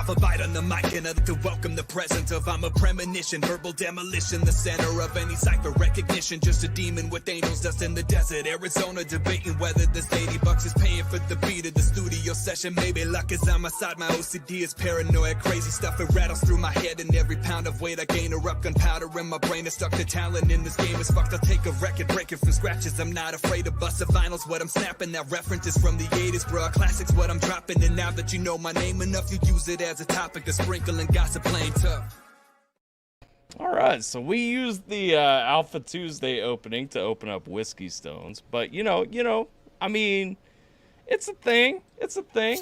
Alpha bite on the mic, and I'd like to welcome the presence of I'm a premonition, verbal demolition, the center of any cipher recognition. Just a demon with angels dust in the desert, Arizona, debating whether this $80 is paying for the beat of the studio session. Maybe luck is on my side, my OCD is paranoid, crazy stuff it rattles through my head, and every pound of weight I gain erupt gunpowder in my brain is stuck. The talent in this game is fucked. I'll take a record, break it from scratches. I'm not afraid to bust the vinyls. What I'm snapping, that reference is from the 80s, bro. Classics, what I'm dropping, and now that you know my name enough, you use it as a topic to sprinkle and gossip plain tough. All right, so we used the Alpha Tuesday opening to open up Whiskey Stones, but you know, I mean, it's a thing. It's a thing.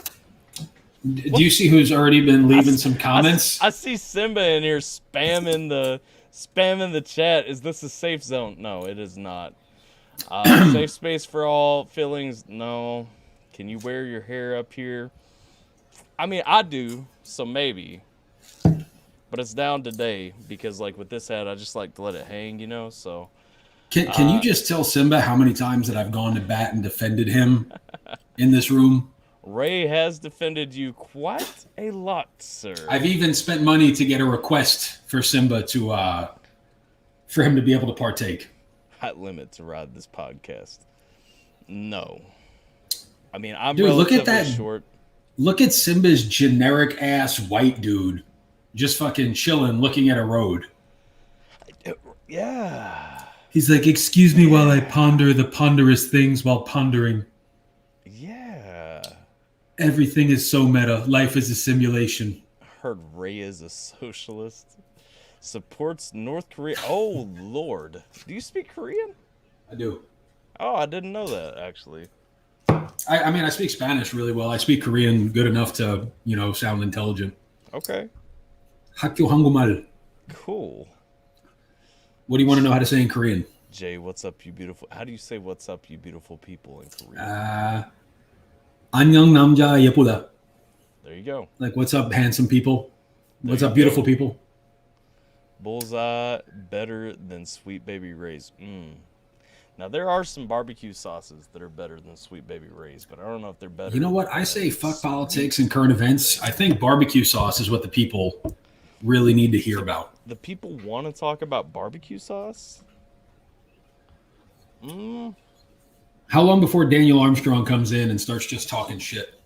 Do you see who's already been leaving some comments? I see Simba in here spamming the chat. Is this a safe zone? No, it is not. Safe space for all feelings? No. Can you wear your hair up here? I mean, I do, so maybe. But it's down today because, like, with this hat, I just like to let it hang, you know, so. Can you just tell Simba how many times that I've gone to bat and defended him in this room? Ray has defended you quite a lot, sir. I've even spent money to get a request for Simba to, for him to be able to partake. Hot limit to ride this podcast. No. I mean, I'm dude, look at that. Short. Look at Simba's generic ass white dude just fucking chilling, looking at a road. Yeah. He's like, excuse me while I ponder the ponderous things while pondering. Yeah. Everything is so meta. Life is a simulation. I heard Ray is a socialist. Supports North Korea. Oh, Lord. Do you speak Korean? I do. Oh, I didn't know that, actually. I mean, I speak Spanish really well. I speak Korean good enough to, you know, sound intelligent. Okay. 학교 한국말. Cool. What do you want to know how to say in Korean? Jay, what's up, you beautiful... How do you say what's up, you beautiful people in Korean? 안녕 남자 예쁘다. There you go. Like, what's up, handsome people? What's up, beautiful people? Bullseye better than Sweet Baby Ray's. Now, there are some barbecue sauces that are better than Sweet Baby Ray's, but I don't know if they're better. You know what? I say fuck politics and current events. I think barbecue sauce is what the people really need to hear about. The people want to talk about barbecue sauce? How long before Daniel Armstrong comes in and starts just talking shit?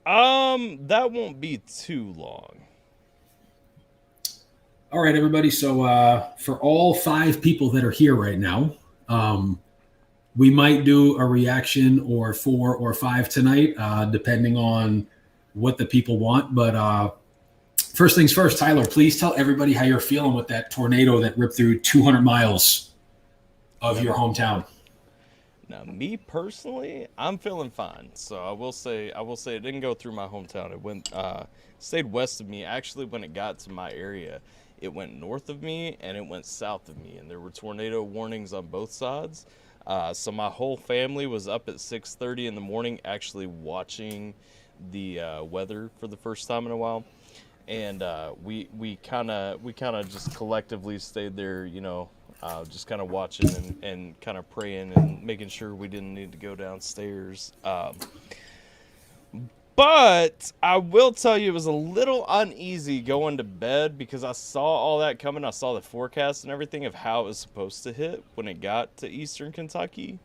That won't be too long. All right, everybody. So for all 5 people that are here right now, we might do a reaction or 4 or 5 tonight, depending on what the people want. But first things first, Tyler, please tell everybody how you're feeling with that tornado that ripped through 200 miles of your hometown. Now, me personally, I'm feeling fine. So I will say it didn't go through my hometown. It went stayed west of me. Actually, when it got to my area, it went north of me and it went south of me, and there were tornado warnings on both sides. So my whole family was up at 6:30 in the morning, actually watching the weather for the first time in a while, and we kind of just collectively stayed there, you know, just kind of watching and kind of praying and making sure we didn't need to go downstairs. But I will tell you, it was a little uneasy going to bed because I saw all that coming. I saw the forecast and everything of how it was supposed to hit when it got to eastern Kentucky.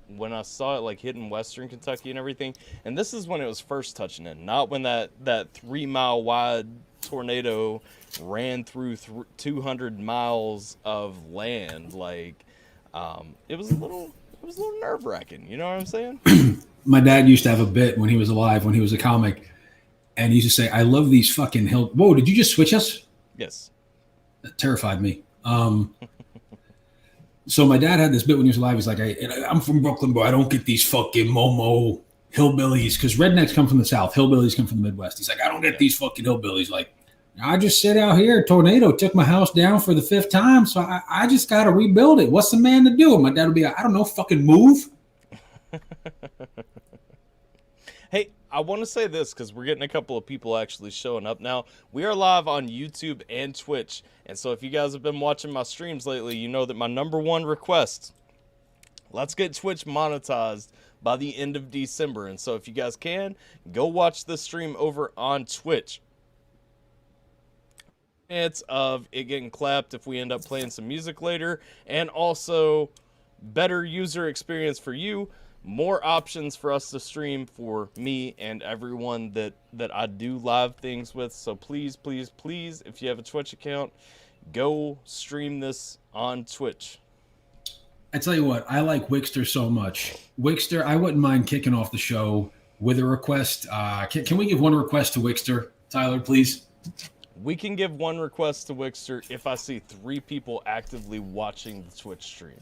When I saw it like hitting western Kentucky and everything, and this is when it was first touching it, not when that 3-mile wide tornado ran through 200 miles of land. Like, it was a little nerve-wracking. You know what I'm saying? My dad used to have a bit when he was alive, when he was a comic, and he used to say, I love these fucking hill. Whoa, did you just switch us? Yes. That terrified me. So my dad had this bit when he was alive. He's like, I'm from Brooklyn, but I don't get these fucking Momo hillbillies, because rednecks come from the South. Hillbillies come from the Midwest. He's like, I don't get these fucking hillbillies. Like, I just sit out here. A tornado took my house down for the 5th time, so I just got to rebuild it. What's the man to do? And my dad would be like, I don't know, fucking move. Hey, I want to say this because we're getting a couple of people actually showing up now. We are live on YouTube and Twitch, and so if you guys have been watching my streams lately, you know that my #1 request, let's get Twitch monetized by the end of December. And so if you guys can, go watch the stream over on Twitch. Chance of it getting clapped if we end up playing some music later, and also better user experience for you, more options for us to stream for me and everyone that I do live things with. So please, please, please, if you have a Twitch account, go stream this on Twitch. I tell you what, I like Wixter so much. Wixter, I wouldn't mind kicking off the show with a request. Can we give one request to Wixter, Tyler, please? We can give one request to Wixter if I see 3 people actively watching the Twitch stream.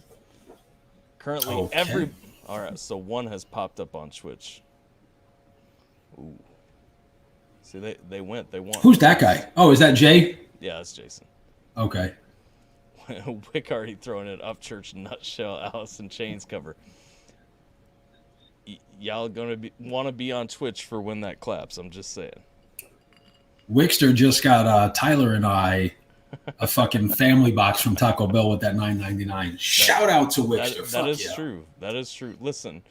Currently, Okay. All right, so 1 has popped up on Twitch. Ooh. See, they won. Who's that guy? Oh, is that Jay? Yeah, that's Jason. Okay. Wick already throwing it up church nutshell Alice in Chains cover. Y'all gonna want to be on Twitch for when that claps. I'm just saying. Wixter just got Tyler and I a fucking family box from Taco Bell with that $9.99. Shout out to Wixter. That is true. That is true. Listen,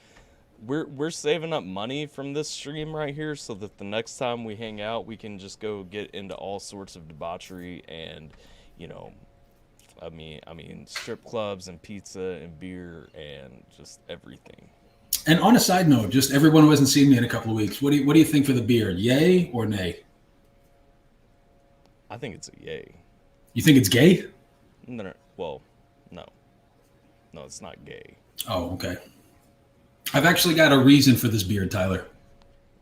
we're saving up money from this stream right here so that the next time we hang out, we can just go get into all sorts of debauchery and, you know, I mean, strip clubs and pizza and beer and just everything. And on a side note, just everyone who hasn't seen me in a couple of weeks, what do you think for the beard? Yay or nay? I think it's a yay. You think it's gay? No. Well, no. No, it's not gay. Oh, okay. I've actually got a reason for this beard, Tyler.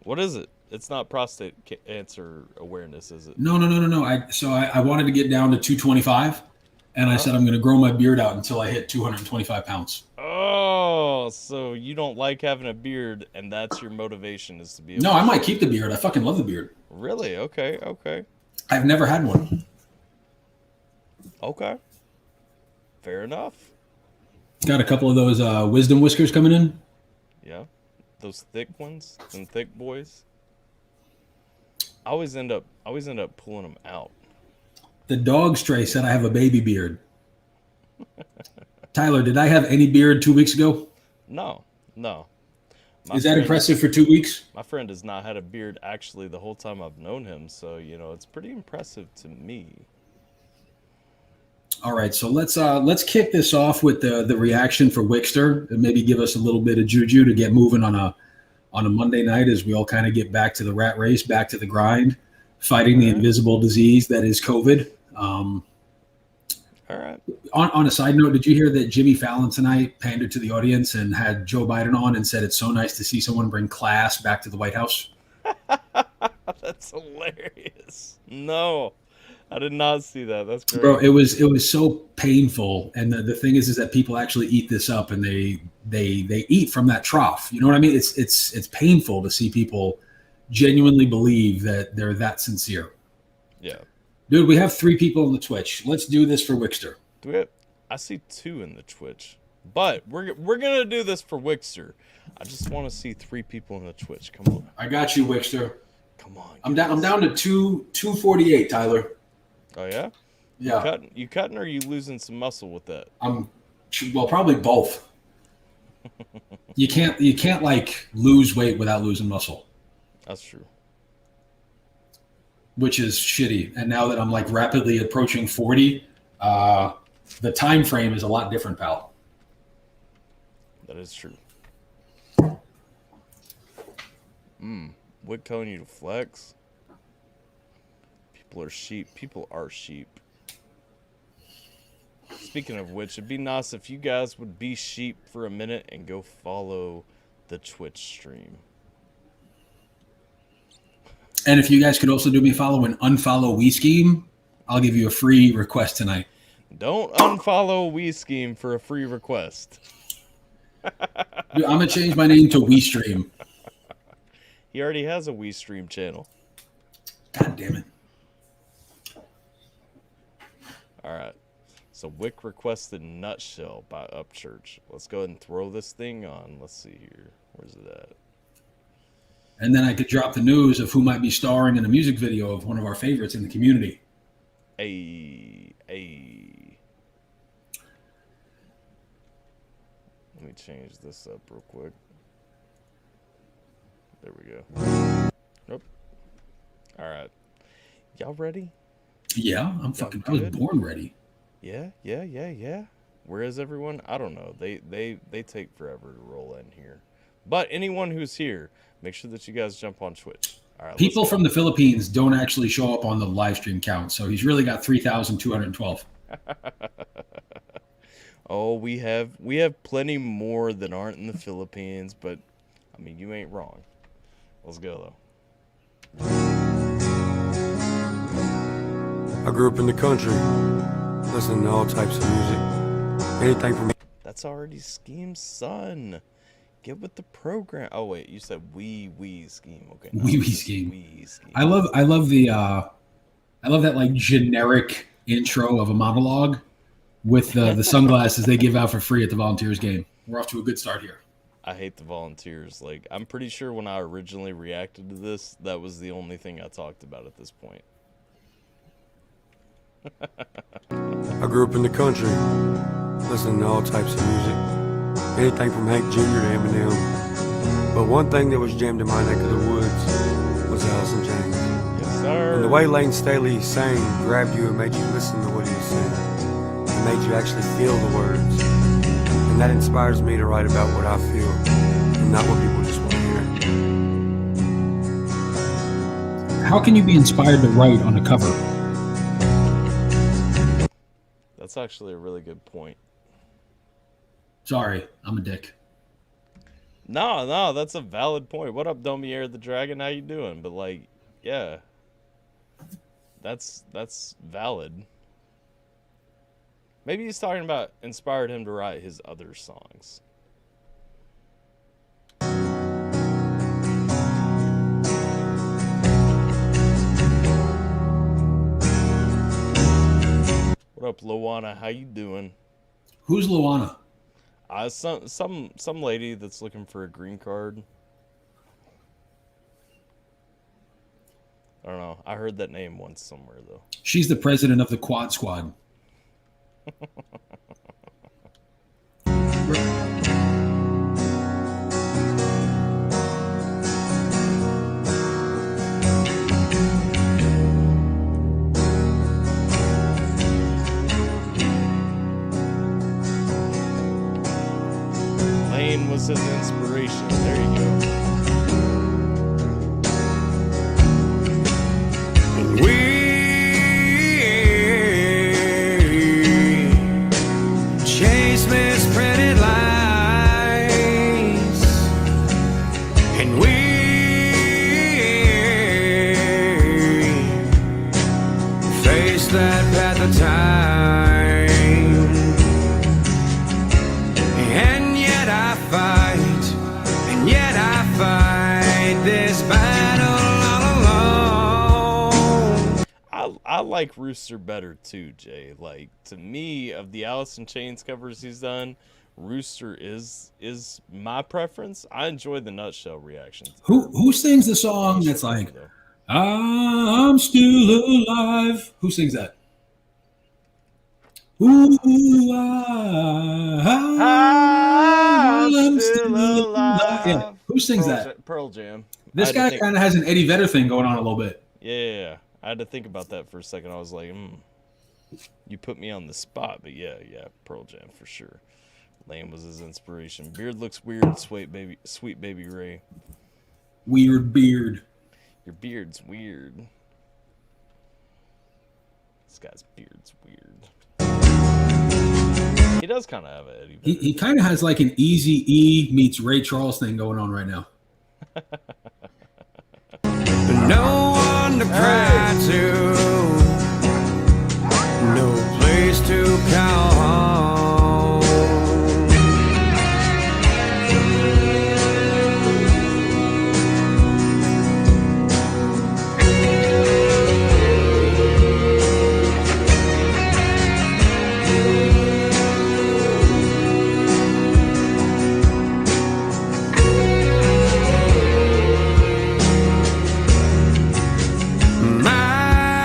What is it? It's not prostate cancer awareness, is it? No. I wanted to get down to 225, and I said I'm going to grow my beard out until I hit 225 pounds. Oh, so you don't like having a beard, and that's your motivation is to be able No, I might keep the beard. I fucking love the beard. Really? Okay. I've never had one. Okay. Fair enough. Got a couple of those wisdom whiskers coming in. Yeah. Those thick ones, some thick boys. I always end up pulling them out. The dog stray said I have a baby beard. Tyler, did I have any beard 2 weeks ago? No. Is that impressive for 2 weeks? My friend has not had a beard actually the whole time I've known him, so it's pretty impressive to me. All right, so let's kick this off with the reaction for Wixter and maybe give us a little bit of juju to get moving on a Monday night as we all kind of get back to the rat race, back to the grind, fighting the invisible disease that is COVID. All right. On a side note, did you hear that Jimmy Fallon tonight pandered to the audience and had Joe Biden on and said it's so nice to see someone bring class back to the White House? That's hilarious. No, I did not see that. That's great. Bro, it was so painful. And the thing is that people actually eat this up and they eat from that trough. You know what I mean? It's painful to see people genuinely believe that they're that sincere. Yeah. Dude, we have 3 people on the Twitch. Let's do this for Wixter. Do it. I see 2 in the Twitch, but we're gonna do this for Wixter. I just want to see 3 people in the Twitch. Come on. I got you, Wixter. Come on. I'm down to 248, Tyler. Oh yeah. Yeah. You cutting or are you losing some muscle with that? Well, probably both. You can't like lose weight without losing muscle. That's true. Which is shitty. And now that I'm like rapidly approaching 40, the time frame is a lot different, pal. That is true. Wick telling you to flex. People are sheep. People are sheep. Speaking of which, it'd be nice if you guys would be sheep for a minute and go follow the Twitch stream. And if you guys could also do me a follow and unfollow WeScheme, I'll give you a free request tonight. Don't unfollow WeScheme for a free request. Dude, I'm going to change my name to WeStream. He already has a WeStream channel. God damn it. All right. So Wick requested Nutshell by Upchurch. Let's go ahead and throw this thing on. Let's see here. Where's it at? And then I could drop the news of who might be starring in a music video of one of our favorites in the community. Hey. Let me change this up real quick. There we go. Nope. All right. Y'all ready? Yeah, I was born ready. Yeah. Where is everyone? I don't know. They take forever to roll in here. But anyone who's here, make sure that you guys jump on Twitch. All right. People from the Philippines don't actually show up on the live stream count, so he's really got 3,212. Oh, we have plenty more that aren't in the Philippines, but I mean, you ain't wrong. Let's go though. I grew up in the country, listening to all types of music. Anything from... That's already Scheme's son. Get with the program. Oh wait, you said we Scheme. Okay. We Scheme. We Scheme. I love that like generic intro of a monologue with the sunglasses they give out for free at the Volunteers game. We're off to a good start here. I hate the Volunteers. Like, I'm pretty sure when I originally reacted to this, that was the only thing I talked about at this point. I grew up in the country, listening to all types of music. Anything from Hank Jr. to Eminem. But one thing that was jammed in my neck of the woods was Alice in Chains. Yes, sir. And the way Lane Staley sang grabbed you and made you listen to what he was saying. It made you actually feel the words. And that inspires me to write about what I feel and not what people just want to hear. How can you be inspired to write on a cover? That's actually a really good point. Sorry, I'm a dick. No, that's a valid point. What up, Domier the Dragon? How you doing? But like, yeah, that's valid. Maybe he's talking about inspired him to write his other songs. What up, Luana? How you doing? Who's Luana? Some lady that's looking for a green card. I don't know. I heard that name once somewhere though. She's the president of the Quad Squad. Lane was his inspiration. There you go. We chase misprinted lies, and we face that path of time, and yet I fight, and yet I fight this battle all alone. I like Rooster better too, Jay. Like, to me, of the Alice in Chains covers he's done, Rooster is my preference. I enjoy the Nutshell reactions. Who sings the song that's like, I'm still alive? Who sings that? Ooh, I'm still alive. Yeah. Who sings that? Pearl Jam. This guy kind of has an Eddie Vedder thing going on a little bit. Yeah. I had to think about that for a second. I was like, you put me on the spot. But yeah, Pearl Jam for sure. Lane was his inspiration. Beard looks weird, sweet baby Ray. Weird beard. Your beard's weird. This guy's beard's weird. He does kind of have an Eddie Vedder. He kind of has like an Eazy-E meets Ray Charles thing going on right now. No one to cry to, no place to call home. My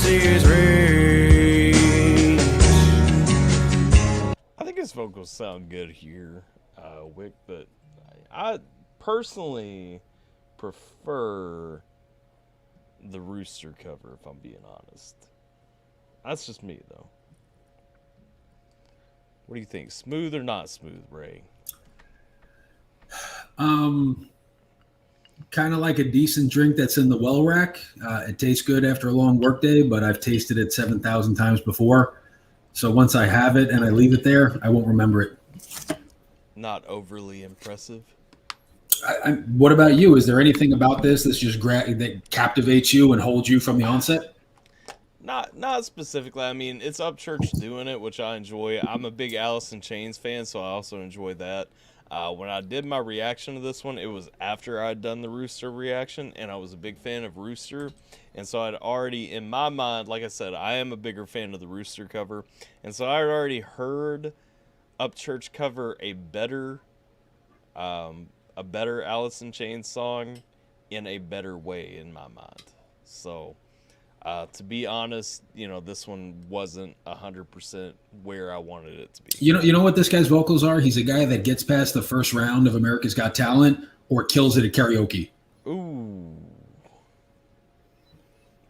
his range. I think his vocals sound good here, Wick, but I personally prefer the Rooster cover, if I'm being honest. That's just me, though. What do you think? Smooth or not smooth, Ray? Kind of like a decent drink that's in the well rack. It tastes good after a long workday, but I've tasted it 7,000 times before. So once I have it and I leave it there, I won't remember it. Not overly impressive. What about you? Is there anything about this that's just that captivates you and holds you from the onset? Not specifically. I mean, it's Upchurch doing it, which I enjoy. I'm a big Alice in Chains fan, so I also enjoy that. When I did my reaction to this one, it was after I'd done the Rooster reaction, and I was a big fan of Rooster. And so I'd already, in my mind, like I said, I am a bigger fan of the Rooster cover. And so I had already heard Upchurch cover a better Alice in Chains song in a better way in my mind. So, to be honest, this one wasn't 100% where I wanted it to be. You know what this guy's vocals are? He's a guy that gets past the first round of America's Got Talent or kills it at karaoke. Ooh,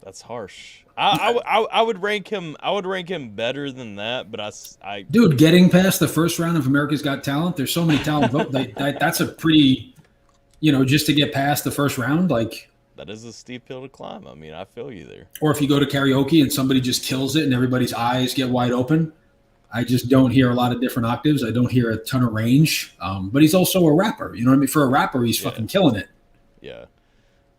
that's harsh. I would rank him. I would rank him better than that. But dude, getting past the first round of America's Got Talent. There's so many talent. That's a pretty, just to get past the first round, like. That is a steep hill to climb. I mean, I feel you there. Or if you go to karaoke and somebody just kills it and everybody's eyes get wide open, I just don't hear a lot of different octaves. I don't hear a ton of range. But he's also a rapper. You know what I mean? For a rapper, he's fucking killing it. Yeah.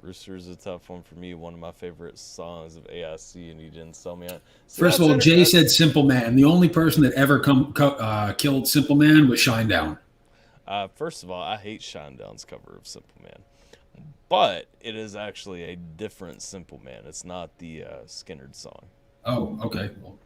Rooster is a tough one for me. One of my favorite songs of AIC, and he didn't sell me on. First of all, Jay said Simple Man. The only person that ever killed Simple Man was Shinedown. First of all, I hate Shinedown's cover of Simple Man. But it is actually a different Simple Man. It's not the Skinnerd song. Oh, okay. Well,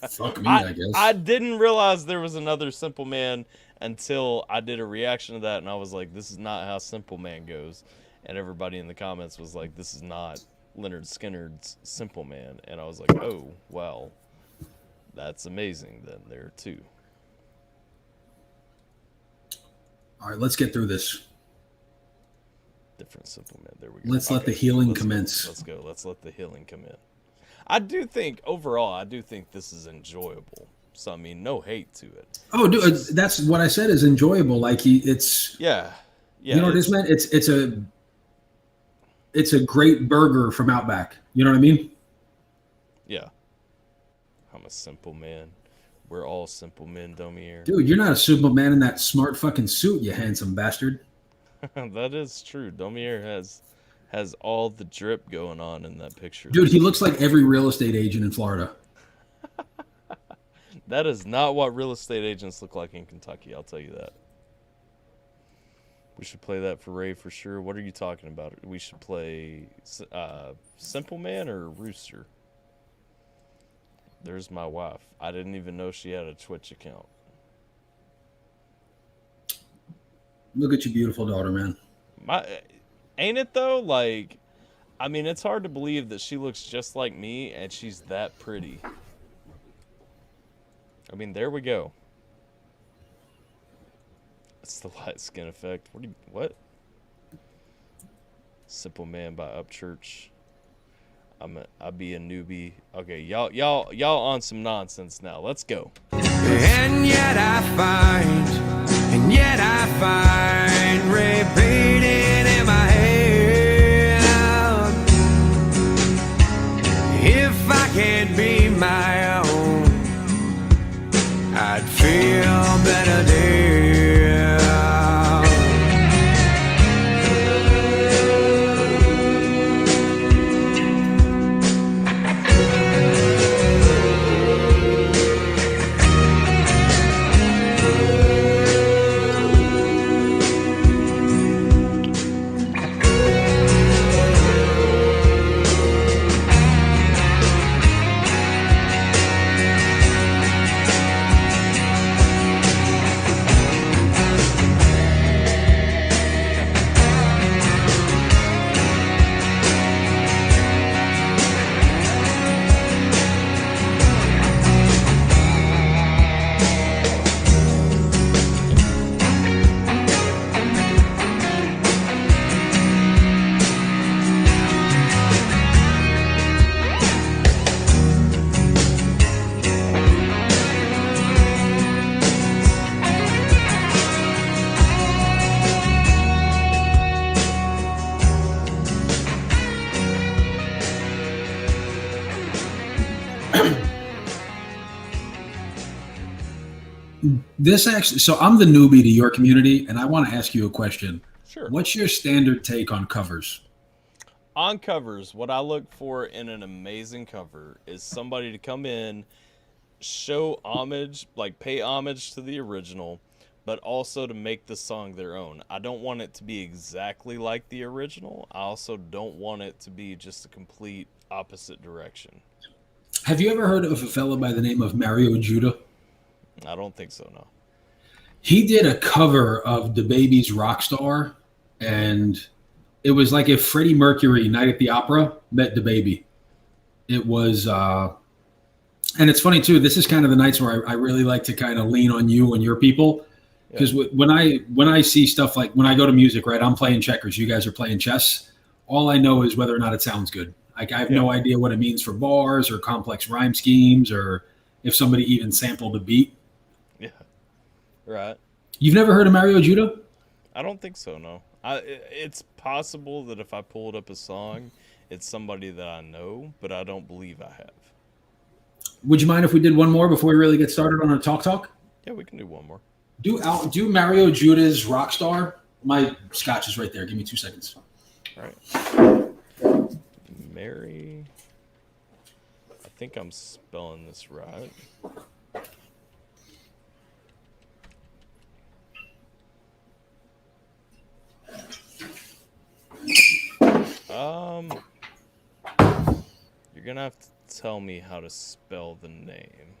fuck me, I guess. I didn't realize there was another Simple Man until I did a reaction to that, and I was like, this is not how Simple Man goes. And everybody in the comments was like, this is not Leonard Skinnerd's Simple Man. And I was like, oh, well, that's amazing then. There are two. All right, let's get through this. Different Simple Man. There we go. Let's let the healing commence. Let's go. Let's let the healing come in. I do think this is enjoyable. So I mean, no hate to it. Oh, dude, that's what I said is enjoyable. Like it's yeah. You know what it is, man? It's a great burger from Outback. You know what I mean? Yeah. I'm a simple man. We're all simple men, Domier. Dude, you're not a simple man in that smart fucking suit, you handsome bastard. That is true. Domier has all the drip going on in that picture. Dude, he looks like every real estate agent in Florida. That is not what real estate agents look like in Kentucky, I'll tell you that. We should play that for Ray for sure. What are you talking about? We should play Simple Man or Rooster? There's my wife. I didn't even know she had a Twitch account. Look at your beautiful daughter, man. Ain't it though? Like, I mean, it's hard to believe that she looks just like me and she's that pretty. I mean, there we go. It's the light skin effect. What? Simple Man by Upchurch. I'll be a newbie. Okay, y'all on some nonsense now. Let's go. And yet I find repeating in my head, if I can't be my own, I'd feel better dead. This actually, so I'm the newbie to your community, and I want to ask you a question. Sure. What's your standard take on covers? On covers, what I look for in an amazing cover is somebody to come in, show homage, like pay homage to the original, but also to make the song their own. I don't want it to be exactly like the original. I also don't want it to be just a complete opposite direction. Have you ever heard of a fella by the name of Mario Judah? I don't think so, no. He did a cover of DaBaby's Rockstar, and it was like if Freddie Mercury Night at the Opera met DaBaby. It was, and it's funny too. This is kind of the nights where I really like to kind of lean on you and your people, because when I see stuff like when I go to music, right? I'm playing checkers. You guys are playing chess. All I know is whether or not it sounds good. Like I have no idea what it means for bars or complex rhyme schemes, or if somebody even sampled a beat. Yeah, right. You've never heard of Mario Judah? I don't think so, no. It's possible that if I pulled up a song, it's somebody that I know, but I don't believe I have. Would you mind if we did one more before we really get started on our talk? Yeah, we can do one more. Do Mario Judah's Rockstar. My scotch is right there. Give me 2 seconds. All right. Mary. I think I'm spelling this right. You're gonna have to tell me how to spell the name.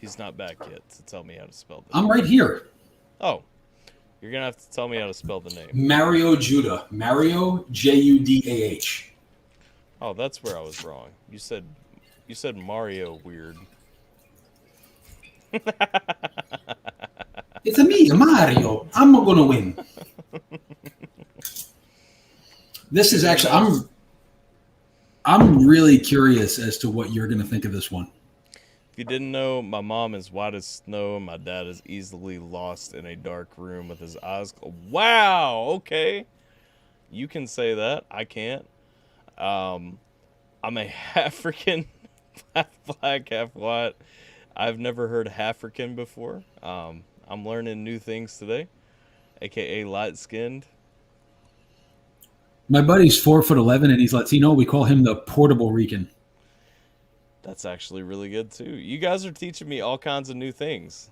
He's not back yet to tell me how to spell the name. I'm right here. Oh, you're gonna have to tell me how to spell the name. Mario Judah. Mario Judah. Oh, that's where I was wrong. You said Mario weird. It's a me, Mario. I'm gonna win. This is actually I'm really curious as to what you're gonna think of this one. If you didn't know, my mom is white as snow, and my dad is easily lost in a dark room with his eyes closed. Wow, okay. You can say that. I can't. I'm a African, half black, half white. I've never heard African before. I'm learning new things today, aka light-skinned. My buddy's 4'11" and he's Latino. We call him the Portable Rican. That's actually really good too. You guys are teaching me all kinds of new things.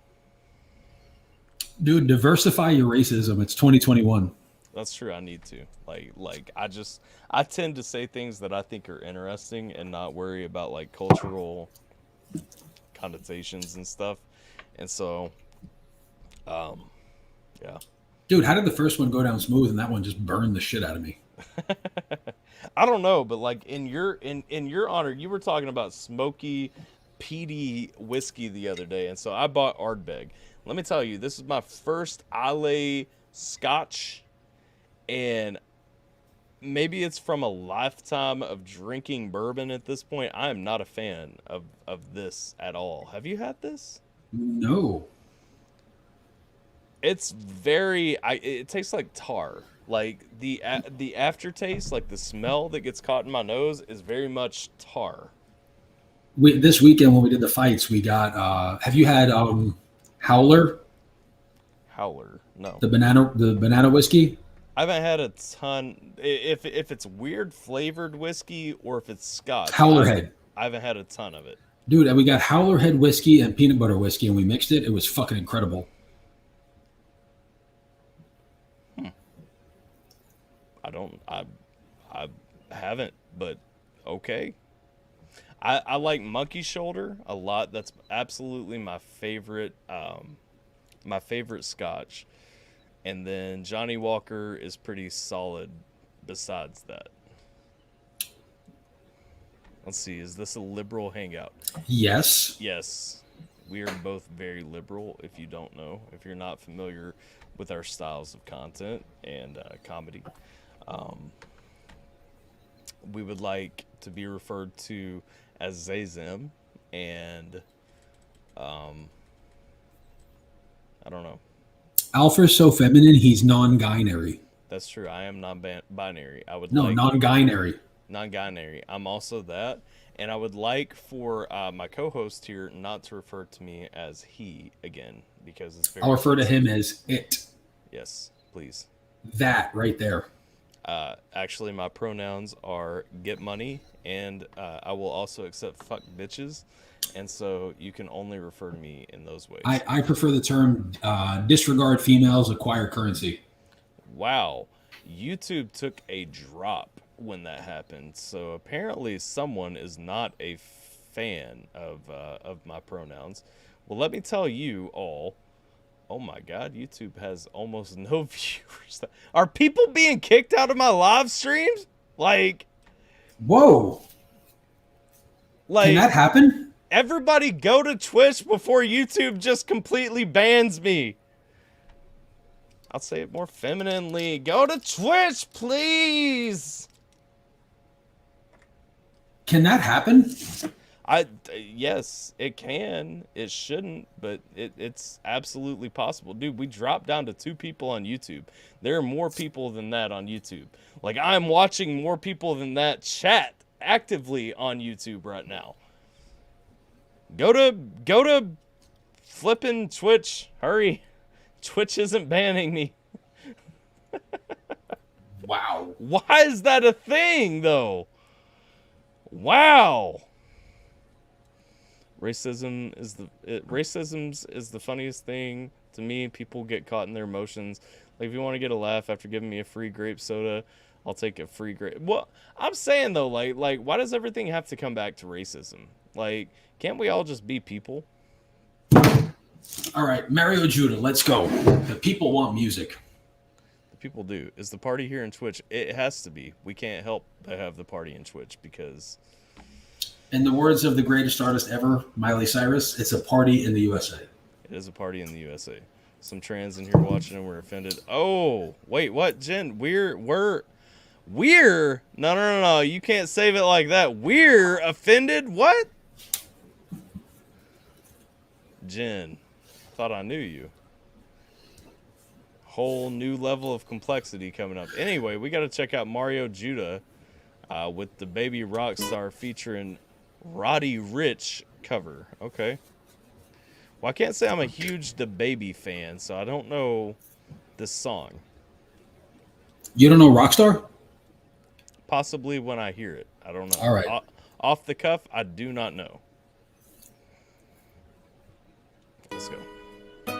Dude, diversify your racism. It's 2021. That's true. I need to. I tend to say things that I think are interesting and not worry about like cultural connotations and stuff. And so, yeah. Dude, how did the first one go down smooth and that one just burned the shit out of me? I don't know, but like in your honor, you were talking about smoky, peaty whiskey the other day, and so I bought Ardbeg. Let me tell you, this is my first Islay Scotch, and maybe it's from a lifetime of drinking bourbon at this point. I am not a fan of this at all. Have you had this? No. It's it tastes like tar. Like the aftertaste, like the smell that gets caught in my nose is very much tar. This weekend when we did the fights, we got have you had Howler? Howler, no. The banana whiskey? I haven't had a ton. If it's weird flavored whiskey or if it's Scotch. Howlerhead. I haven't had a ton of it. Dude, we got Howlerhead whiskey and peanut butter whiskey and we mixed it. It was fucking incredible. I haven't, but okay. I like Monkey Shoulder a lot. That's absolutely my favorite Scotch. And then Johnny Walker is pretty solid besides that. Let's see, is this a liberal hangout? Yes. Yes. We are both very liberal, if you don't know. If you're not familiar with our styles of content and comedy. We would like to be referred to as Zazim, and I don't know. Alpha's so feminine, he's non-binary. That's true. I am non-binary. Non-binary. non-binary. I'm also that, and I would like for my co-host here not to refer to me as he again because it's very. I'll refer to him as it. Yes, please. That right there. Actually, my pronouns are get money, and I will also accept fuck bitches, and so you can only refer to me in those ways. I prefer the term disregard females, acquire currency. Wow, YouTube took a drop when that happened, so apparently someone is not a fan of my pronouns. Well, let me tell you all. Oh my God, YouTube has almost no viewers. Are people being kicked out of my live streams? Like, whoa. Can that happen? Everybody go to Twitch before YouTube just completely bans me. I'll say it more femininely. Go to Twitch, please. Can that happen? Yes, it can. It shouldn't, but it's absolutely possible. Dude, we dropped down to 2 people on YouTube. There are more people than that on YouTube. Like, I'm watching more people than that chat actively on YouTube right now. Go to flipping Twitch. Hurry. Twitch isn't banning me. Wow. Why is that a thing, though? Wow. Racism is the funniest thing to me. People get caught in their emotions. Like, if you want to get a laugh after giving me a free grape soda, I'll take a free grape. Well, I'm saying though, like why does everything have to come back to racism? Like, can't we all just be people? All right, Mario Judah, let's go. The people want music. The people do. Is the party here in Twitch? It has to be. We can't help but have the party in Twitch because, in the words of the greatest artist ever, Miley Cyrus, it's a party in the USA. It is a party in the USA. Some trans in here watching and we're offended. Oh, wait, what, Jen? We're no. You can't save it like that. We're offended? What? Jen, thought I knew you. Whole new level of complexity coming up. Anyway, we got to check out Mario Judah with the Baby Rockstar featuring Roddy Ricch cover. Okay. Well, I can't say I'm a huge DaBaby fan, so I don't know this song. You don't know Rockstar? Possibly when I hear it. I don't know. All right. Off the cuff, I do not know. Let's go. Hey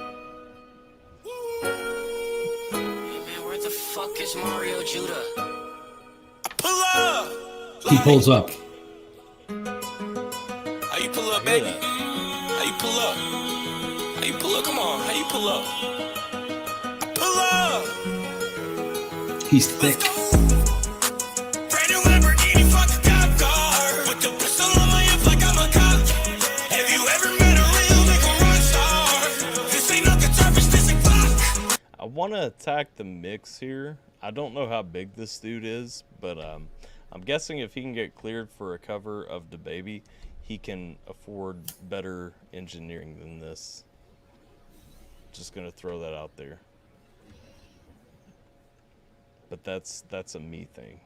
man, where the fuck is Mario Judah? Pull up! He pulls up. How you pull up, baby? How you pull up? How you pull up? Come on, how you pull up? Pull up! He's thick. Brand new Lamborghini, fuck a cop car. With the pistol on my hip like I'm a cop. Have you ever met a real nigga rock star? This ain't no guitar, bitch, this a Glock. I want to attack the mix here. I don't know how big this dude is, but I'm guessing if he can get cleared for a cover of DaBaby, he can afford better engineering than this. Just gonna throw that out there. But that's a me thing.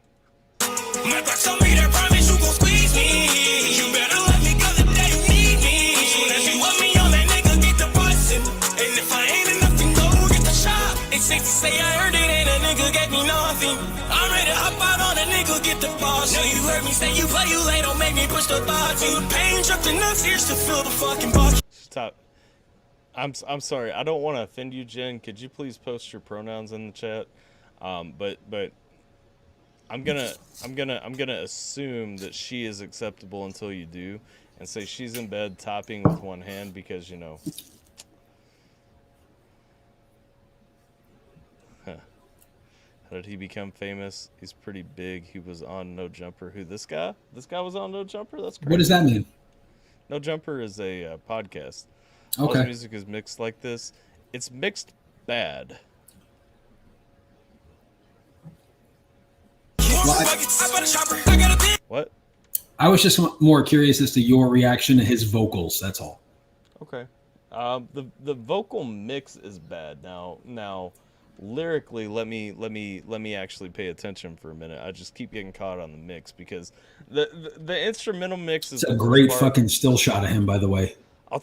My box told me that promise you gon' squeeze me. You better let me go the day you need me. Soon as you want me on that nigga, get the bustin'. And if I ain't enough, then go get the shot. It's safe to say I heard it and a nigga gave me nothing. I'm ready to hop out on a nigga, get the boss. Know you heard me say you play, you late, don't make me push the button. Pain dropped enough tears to fill the fucking bucket. Stop. I'm sorry. I don't want to offend you, Jen. Could you please post your pronouns in the chat? But I'm gonna assume that she is acceptable until you do, and say she's in bed typing with one hand because, you know. Huh. How did he become famous? He's pretty big. He was on No Jumper. Who, this guy? This guy was on No Jumper? That's crazy. What does that mean? No Jumper is a podcast. Okay. All his music is mixed like this. It's mixed bad. What? I was just more curious as to your reaction to his vocals. That's all. Okay. The vocal mix is bad. Now lyrically, let me actually pay attention for a minute. I just keep getting caught on the mix because the instrumental mix is It's a great fucking still shot of him, by the way. I'll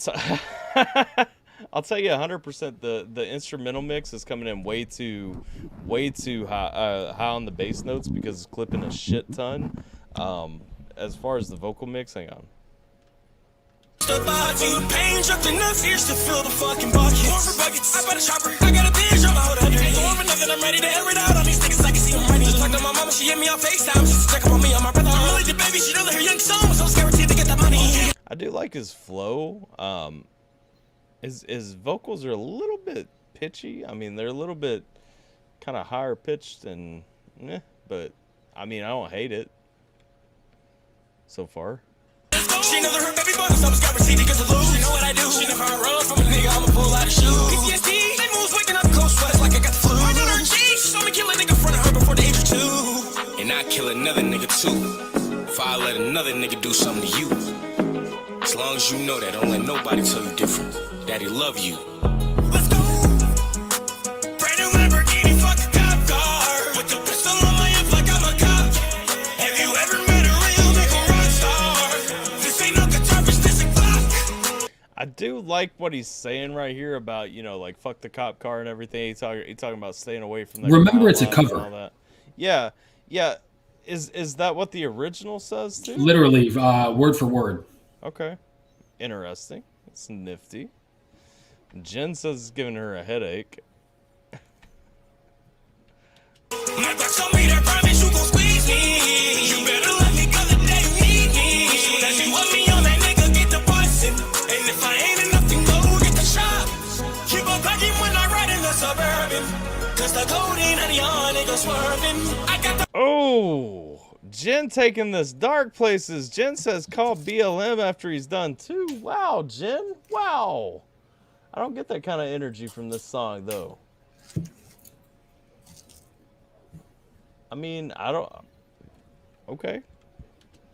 tell you 100%. The instrumental mix is coming in way too high on the bass notes because it's clipping a shit ton. As far as the vocal mix, hang on. Pain jumped enough ears to fill the fucking buckets. I bought a chopper, I got a bitch on my hold 100. Ain't warm enough that I'm ready to air it out on these niggas. I can see them ready. Just talked to my mama, she hit me on FaceTime. Just check up on me on my brother. I'm really the baby, she know that her young son was so guaranteed to get that money. I do like his flow. His vocals are a little bit pitchy. I mean, they're a little bit kind of higher pitched and but I mean, I don't hate it so far. She never heard baby boy, so I was guaranteed to get the loot. She know what I do. She never run from a nigga, I'ma pull out a shoe. PTSD, they moves waking up cold sweats like I got the flu. I did her cheat, she saw me kill a nigga in front of her before the age of 2. And I kill another nigga too. If I let another nigga do something to you. As long as you know that, don't let nobody tell you different. Daddy love you. Let's go. Brand new Lamborghini, fuck a cop car. With the pistol on my hip like I'm a cop. Have you ever met a real nigga rock star? This ain't no guitar, bitch, this a Glock. I do like what he's saying right here about, you know, like fuck the cop car and everything. He's talking about staying away from that. Remember, it's a and cover. all that. Yeah. Is that what the original says too? Literally, word for word. Okay. Interesting. It's nifty. Jen says it's giving her a headache. My box told me that promise you gon' squeeze me. You better let me go the day you need me. Soon as you want me on that nigga, get the bustin'. And if I ain't enough, then go get the shot. Keep on packing when I ride in the Suburban. Cause the codeine and the young nigga swerving. I got the Jen taking this dark places. Jen says call BLM after he's done too. Wow, Jen. Wow. I don't get that kind of energy from this song, though. I mean, I don't... Okay.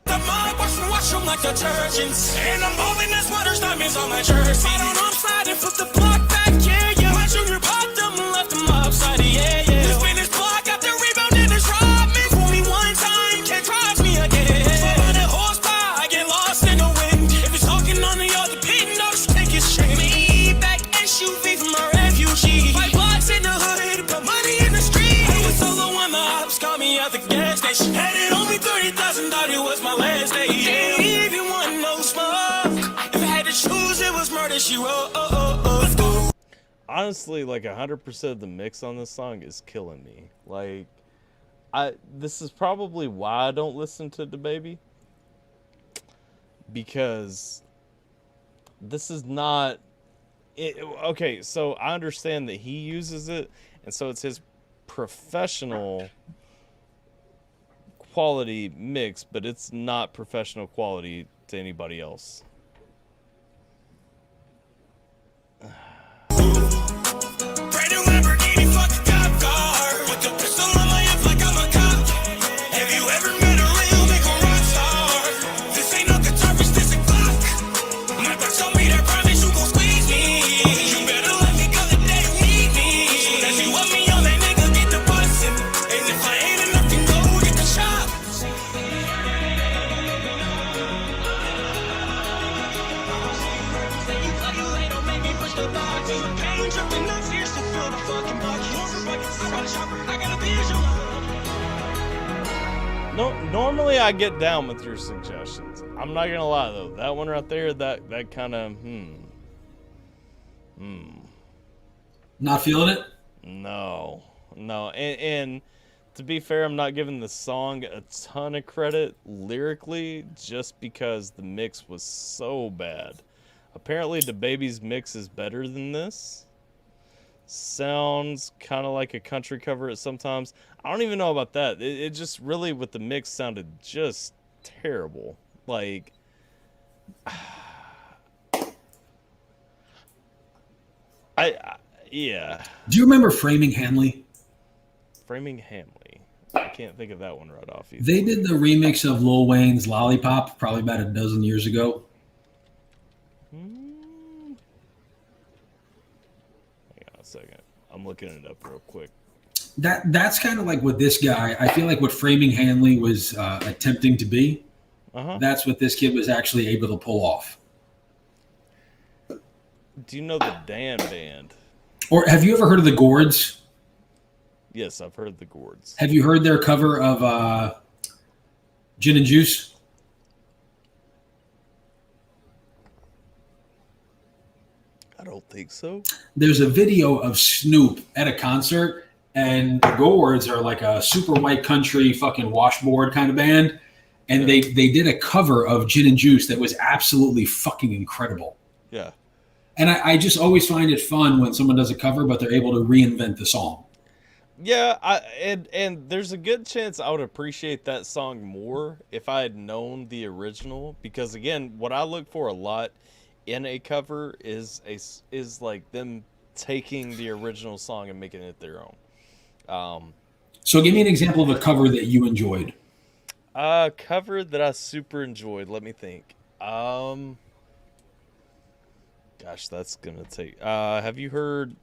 The mom wash them like detergents. And I'm moving this water's diamonds on my jersey. I don't know, I'm sliding, flip the block back, yeah. My junior popped them and left them upside, yeah. This finish block got the rebound and it's robbed me. Fool me one time, can't cross me again. Fall on that horsepower, I get lost in the wind. If it's talking on the other pin, no, just take it straight. Maybach SUV from a refugee. 5 blocks in the hood, put money in the street. I was solo when the ops caught me at the gas station. Had it on me 30,000, thought it was my last day. Ain't even want no smoke. If I had to choose, it was murder, she wrote. Let's go. Honestly, like 100% of the mix on this song is killing me. Like, this is probably why I don't listen to DaBaby. Because this is not... okay, so I understand that he uses it, and so it's his professional quality mix, but it's not professional quality to anybody else. Brand new Lamborghini, fuck a cop car. With the pistol on my hip like I'm a cop. Have you ever met a real nigga rock star? This ain't no guitar, bitch, this a Glock. My box told me that promise you gon' squeeze me. You better let me go the day you need me. Soon as you want me on that nigga, get the bustin'. And if I ain't enough, then go get the shot. No, normally I get down with your suggestions. I'm not gonna lie though, that one right there, that kind of Not feeling it? No, and to be fair, I'm not giving the song a ton of credit lyrically just because the mix was so bad. Apparently DaBaby's mix is better than this. Sounds kind of like a country cover at sometimes. I don't even know about that. It just really, with the mix, sounded just terrible. Like, yeah. Do you remember Framing Hanley? Framing Hanley. I can't think of that one right off either. They did the remix of Lil Wayne's Lollipop probably about a dozen years ago. Hang on a second. I'm looking it up real quick. That's kind of like what this guy. I feel like what Framing Hanley was attempting to be. That's what this kid was actually able to pull off. Do you know the Dan Band? Or have you ever heard of the Gourds? Yes, I've heard the Gourds. Have you heard their cover of Gin and Juice? I don't think so. There's a video of Snoop at a concert, and the Gourds are like a super white country fucking washboard kind of band, and they did a cover of Gin and Juice that was absolutely fucking incredible. Yeah. And I just always find it fun when someone does a cover, but they're able to reinvent the song. Yeah, and there's a good chance I would appreciate that song more if I had known the original. Because again, what I look for a lot in a cover is like them taking the original song and making it their own. So give me an example of a cover that you enjoyed. Cover that I super enjoyed. Let me think. Gosh, that's gonna take. Have you heard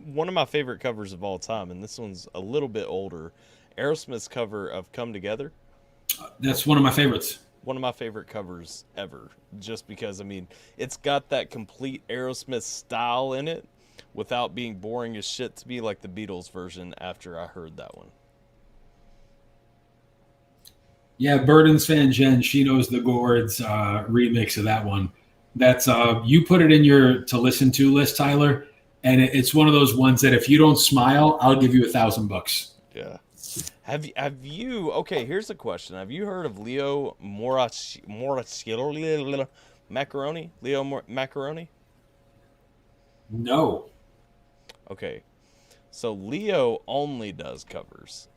one of my favorite covers of all time? And this one's a little bit older. Aerosmith's cover of "Come Together." That's one of my favorites. One of my favorite covers ever. Just because, I mean, it's got that complete Aerosmith style in it, without being boring as shit to me like the Beatles version. After I heard that one. Yeah, Burden's fan Jen, she knows the Gourds remix of that one. That's you put it in your to listen to list, Tyler, and it's one of those ones that if you don't smile, I'll give you $1,000. Yeah. Have you? Okay, here's a question. Have you heard of Leo Macaroni? Leo Macaroni? No. Okay, so Leo only does covers.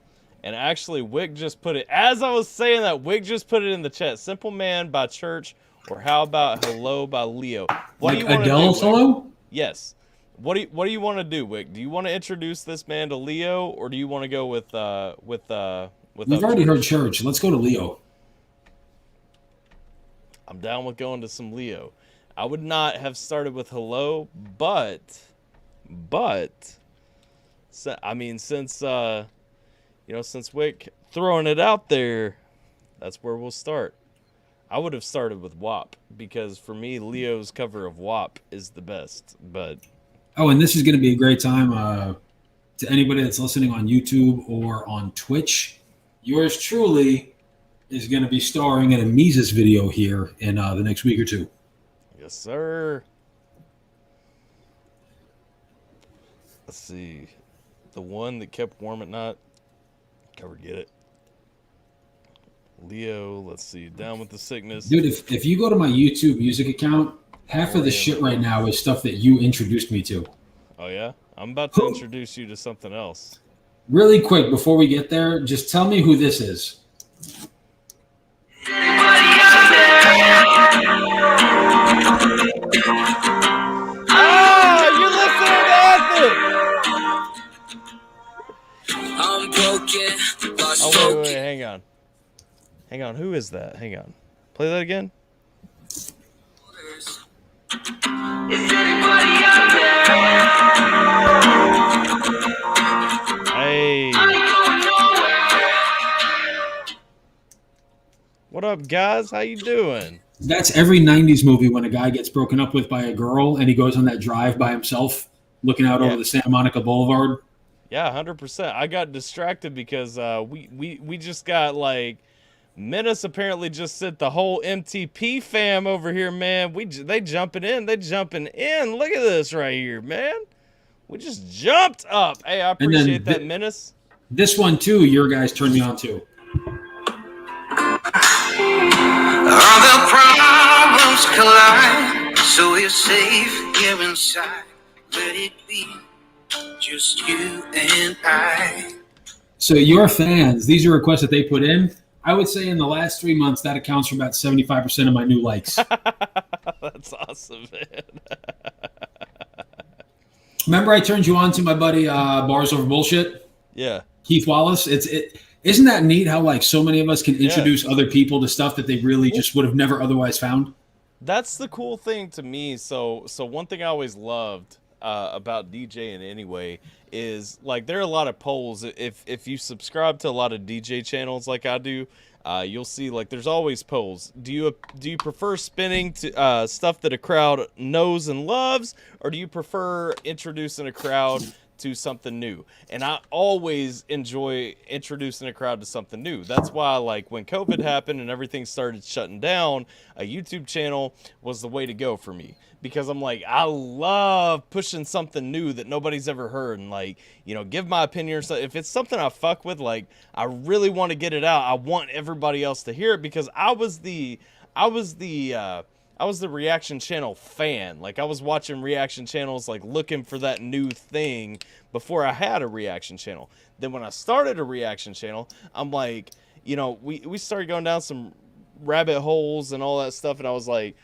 And actually, Wick just put it, as I was saying that, Wick just put it in the chat. Simple Man by Church, or how about Hello by Leo? What like do you want Adele's to do, Hello? Yes. What do you want to do, Wick? Do you want to introduce this man to Leo, or do you want to go with We've already heard Church. Let's go to Leo. I'm down with going to some Leo. I would not have started with Hello, but I mean, since since Wick throwing it out there, that's where we'll start. I would have started with WAP, because for me, Leo's cover of WAP is the best. But oh, and this is going to be a great time to anybody that's listening on YouTube or on Twitch. Yours truly is going to be starring in a Mises video here in the next week or two. Yes, sir. Let's see. The one that kept warm at night. Cover, get it. Leo, let's see. Down with the sickness. Dude, if you go to my YouTube music account, half of the shit right now is stuff that you introduced me to. Oh, yeah? I'm about to introduce you to something else. Really quick, before we get there, just tell me who this is. Ah, you're listening to Ethic! I'm broken, lost Oh, wait, hang on. Hang on, who is that? Hang on. Play that again. Is anybody out there? Hey. I ain't going nowhere. What up, guys? How you doing? That's every 90s movie when a guy gets broken up with by a girl and he goes on that drive by himself looking out over the Santa Monica Boulevard. Yeah, 100%. I got distracted because we just got like Menace apparently just sent the whole MTP fam over here, man. They jumping in. Look at this right here, man. We just jumped up. Hey, I appreciate that, Menace. This one too, your guys turned me on to. All the problems collide, so we're safe here inside. Let it be just you and I. So your fans, these are requests that they put in. I would say in the last 3 months, that accounts for about 75% of my new likes. That's awesome, man. Remember I turned you on to my buddy Bars Over Bullshit? Yeah. Keith Wallace. Isn't that neat how like so many of us can introduce other people to stuff that they really just would have never otherwise found? That's the cool thing to me. So one thing I always loved about DJing anyway is like there are a lot of polls. If you subscribe to a lot of DJ channels like I do, you'll see like there's always polls. Do you prefer spinning to stuff that a crowd knows and loves, or do you prefer introducing a crowd to something new? And I always enjoy introducing a crowd to something new. That's why, like, when COVID happened and everything started shutting down, a YouTube channel was the way to go for me, because I'm like, I love pushing something new that nobody's ever heard, and like, you know, give my opinion. So if it's something I fuck with, like, I really want to get it out. I want everybody else to hear it, because I was the reaction channel fan. Like, I was watching reaction channels, like looking for that new thing before I had a reaction channel. Then when I started a reaction channel, I'm like, you know, we started going down some rabbit holes and all that stuff. And I was like,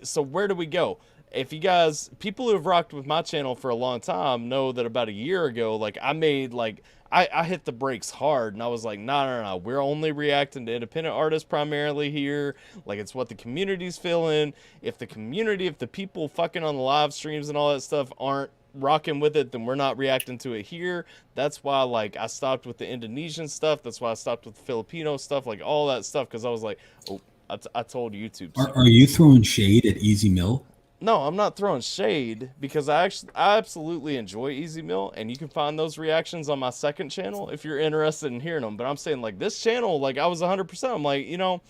so where do we go? If you guys, people who have rocked with my channel for a long time know that about a year ago, like I made like, I hit the brakes hard, and I was like, no, we're only reacting to independent artists primarily here. Like, it's what the community's feeling. If the people fucking on the live streams and all that stuff aren't rocking with it, then we're not reacting to it here. That's why, like, I stopped with the Indonesian stuff. That's why I stopped with the Filipino stuff, like all that stuff, because I was like, oh, I told YouTube. Are you throwing shade at Easy Mill? No, I'm not throwing shade, because I absolutely enjoy Easy Mill, and you can find those reactions on my second channel if you're interested in hearing them. But I'm saying, like, this channel, like, I was 100%. I'm like, you know,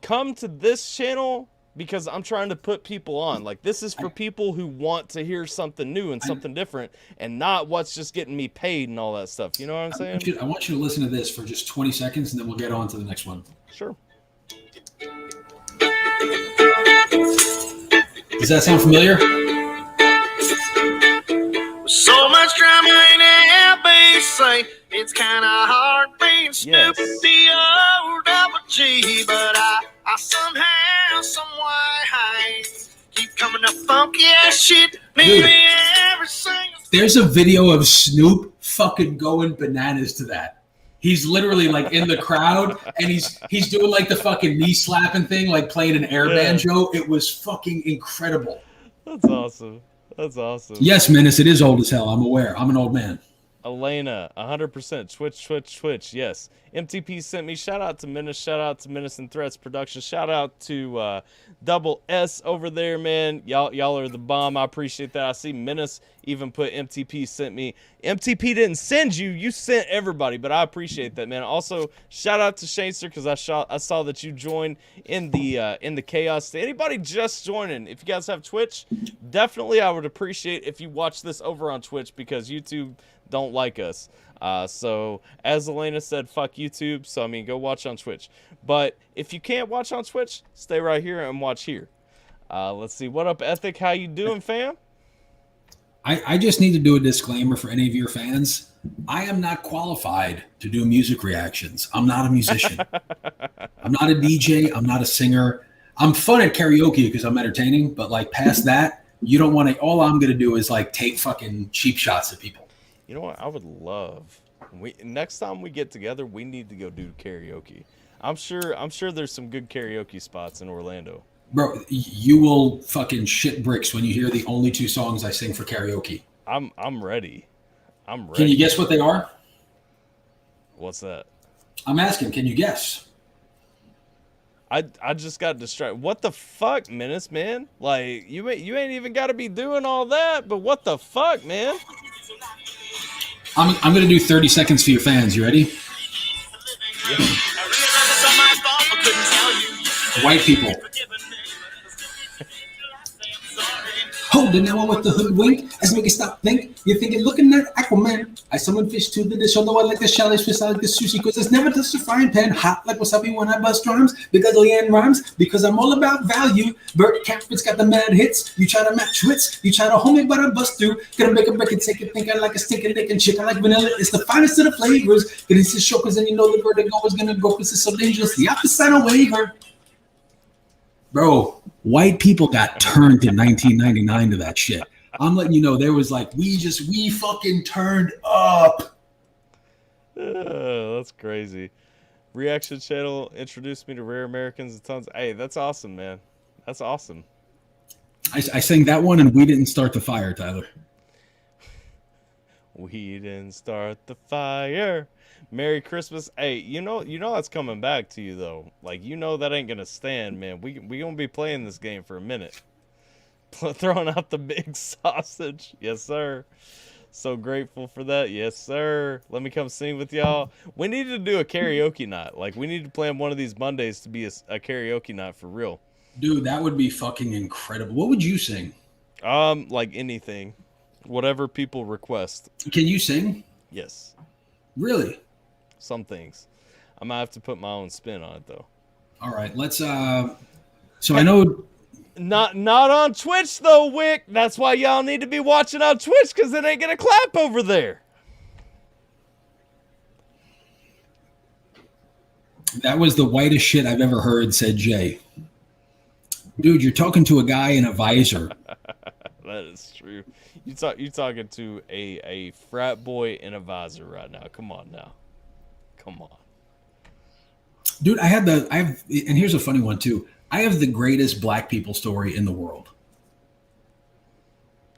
come to this channel because I'm trying to put people on. Like, this is for people who want to hear something new and something different, and not what's just getting me paid and all that stuff. You know what I'm saying? I want you to listen to this for just 20 seconds, and then we'll get on to the next one. Sure. Does that sound familiar? So much drama in LBC, it's kind of hard being stupid the old double G, but I somehow, someway, keep coming up funky ass shit, maybe every single. There's a video of Snoop fucking going bananas to that. He's literally like in the crowd, and he's doing like the fucking knee slapping thing, like playing an air banjo. It was fucking incredible. That's awesome. That's awesome. Yes, Menace, it is old as hell. I'm aware. I'm an old man. Elena, 100%. Twitch. Yes. MTP sent me. Shout out to Menace. Shout out to Menace and Threats Production. Shout out to Double S over there, man. Y'all are the bomb. I appreciate that. I see Menace even put MTP sent me. MTP didn't send you. You sent everybody, but I appreciate that, man. Also, shout out to Shanester, because I saw that you joined in the chaos. To anybody just joining, if you guys have Twitch, definitely I would appreciate if you watch this over on Twitch, because YouTube don't like us. So as Elena said, fuck YouTube. So I mean, go watch on Twitch. But if you can't watch on Twitch, stay right here and watch here. Let's see. What up, Ethic? How you doing, fam? I just need to do a disclaimer for any of your fans. I am not qualified to do music reactions. I'm not a musician. I'm not a DJ. I'm not a singer. I'm fun at karaoke because I'm entertaining. But like past that, you don't want to. All I'm gonna do is like take fucking cheap shots at people. You know what? I would love. Next time we get together, we need to go do karaoke. I'm sure there's some good karaoke spots in Orlando. Bro, you will fucking shit bricks when you hear the only two songs I sing for karaoke. I'm ready. I'm ready. Can you guess what they are? What's that? I'm asking, can you guess? I just got distracted. What the fuck, Menace, man? Like, you ain't even got to be doing all that, but what the fuck, man? I'm going to do 30 seconds for your fans. You ready? Yeah. White people. Holding that one with the hood wink. As make it stop think. You're thinking, looking at Aquaman. I summon fish to the dish. Although I like the shellfish fish, I like the sushi. Because it's never touched a frying pan. Hot like wasabi when I bust rhymes. Because Leanne rhymes. Because I'm all about value. Bert Caprit's got the mad hits. You try to match wits. You try to hold me, but I bust through. Gonna make a break and take it. Think I like a stinking dick and chick. I like vanilla. It's the finest of the flavors. Get into show because then you know the vertigo is gonna go because it's so dangerous. The opposite of waiver. Bro, white people got turned in 1999 to that shit. I'm letting you know, there was like, we fucking turned up. That's crazy. Reaction channel introduced me to Rare Americans and tons. Hey, that's awesome, man. That's awesome. I sang that one and we didn't start the fire, Tyler. We didn't start the fire. Merry Christmas. Hey, you know that's coming back to you though. Like, you know that ain't gonna stand, man. We gonna be playing this game for a minute. Throwing out the big sausage. Yes, sir. So grateful for that. Yes, sir. Let me come sing with y'all. We need to do a karaoke night. Like, we need to plan one of these Mondays to be a karaoke night for real. Dude, that would be fucking incredible. What would you sing? Like anything. Whatever people request. Can you sing? Yes. Really? Some things. I might have to put my own spin on it though. All right, let's so I know not on Twitch though, Wick. That's why y'all need to be watching on Twitch, because it ain't gonna clap over there. That was the whitest shit I've ever heard, said Jay. Dude, you're talking to a guy in a visor. That is true. You're talking to a frat boy in a visor right now. Come on now. Come on. Dude, and here's a funny one too. I have the greatest black people story in the world.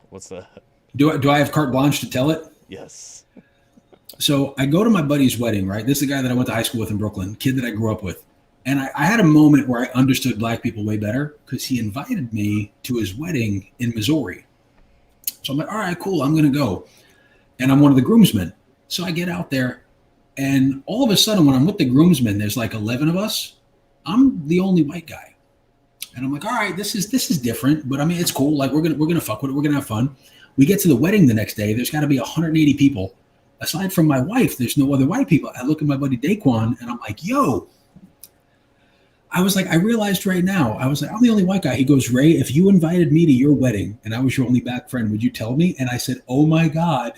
What's that? Do I have carte blanche to tell it? Yes. So I go to my buddy's wedding, right? This is the guy that I went to high school with in Brooklyn, kid that I grew up with. And I had a moment where I understood black people way better because he invited me to his wedding in Missouri. So I'm like, all right, cool, I'm going to go. And I'm one of the groomsmen. So I get out there, and all of a sudden when I'm with the groomsmen, there's like 11 of us. I'm the only white guy. And I'm like, all right, this is different, but I mean, it's cool. Like, we're gonna fuck with it. We're gonna have fun. We get to the wedding the next day. There's got to be 180 people. Aside from my wife, there's no other white people. I look at my buddy Daquan, and I'm like, yo. I was like, I realized right now, I was like, I'm the only white guy. He goes, Ray, if you invited me to your wedding and I was your only black friend, would you tell me? And I said, oh my God,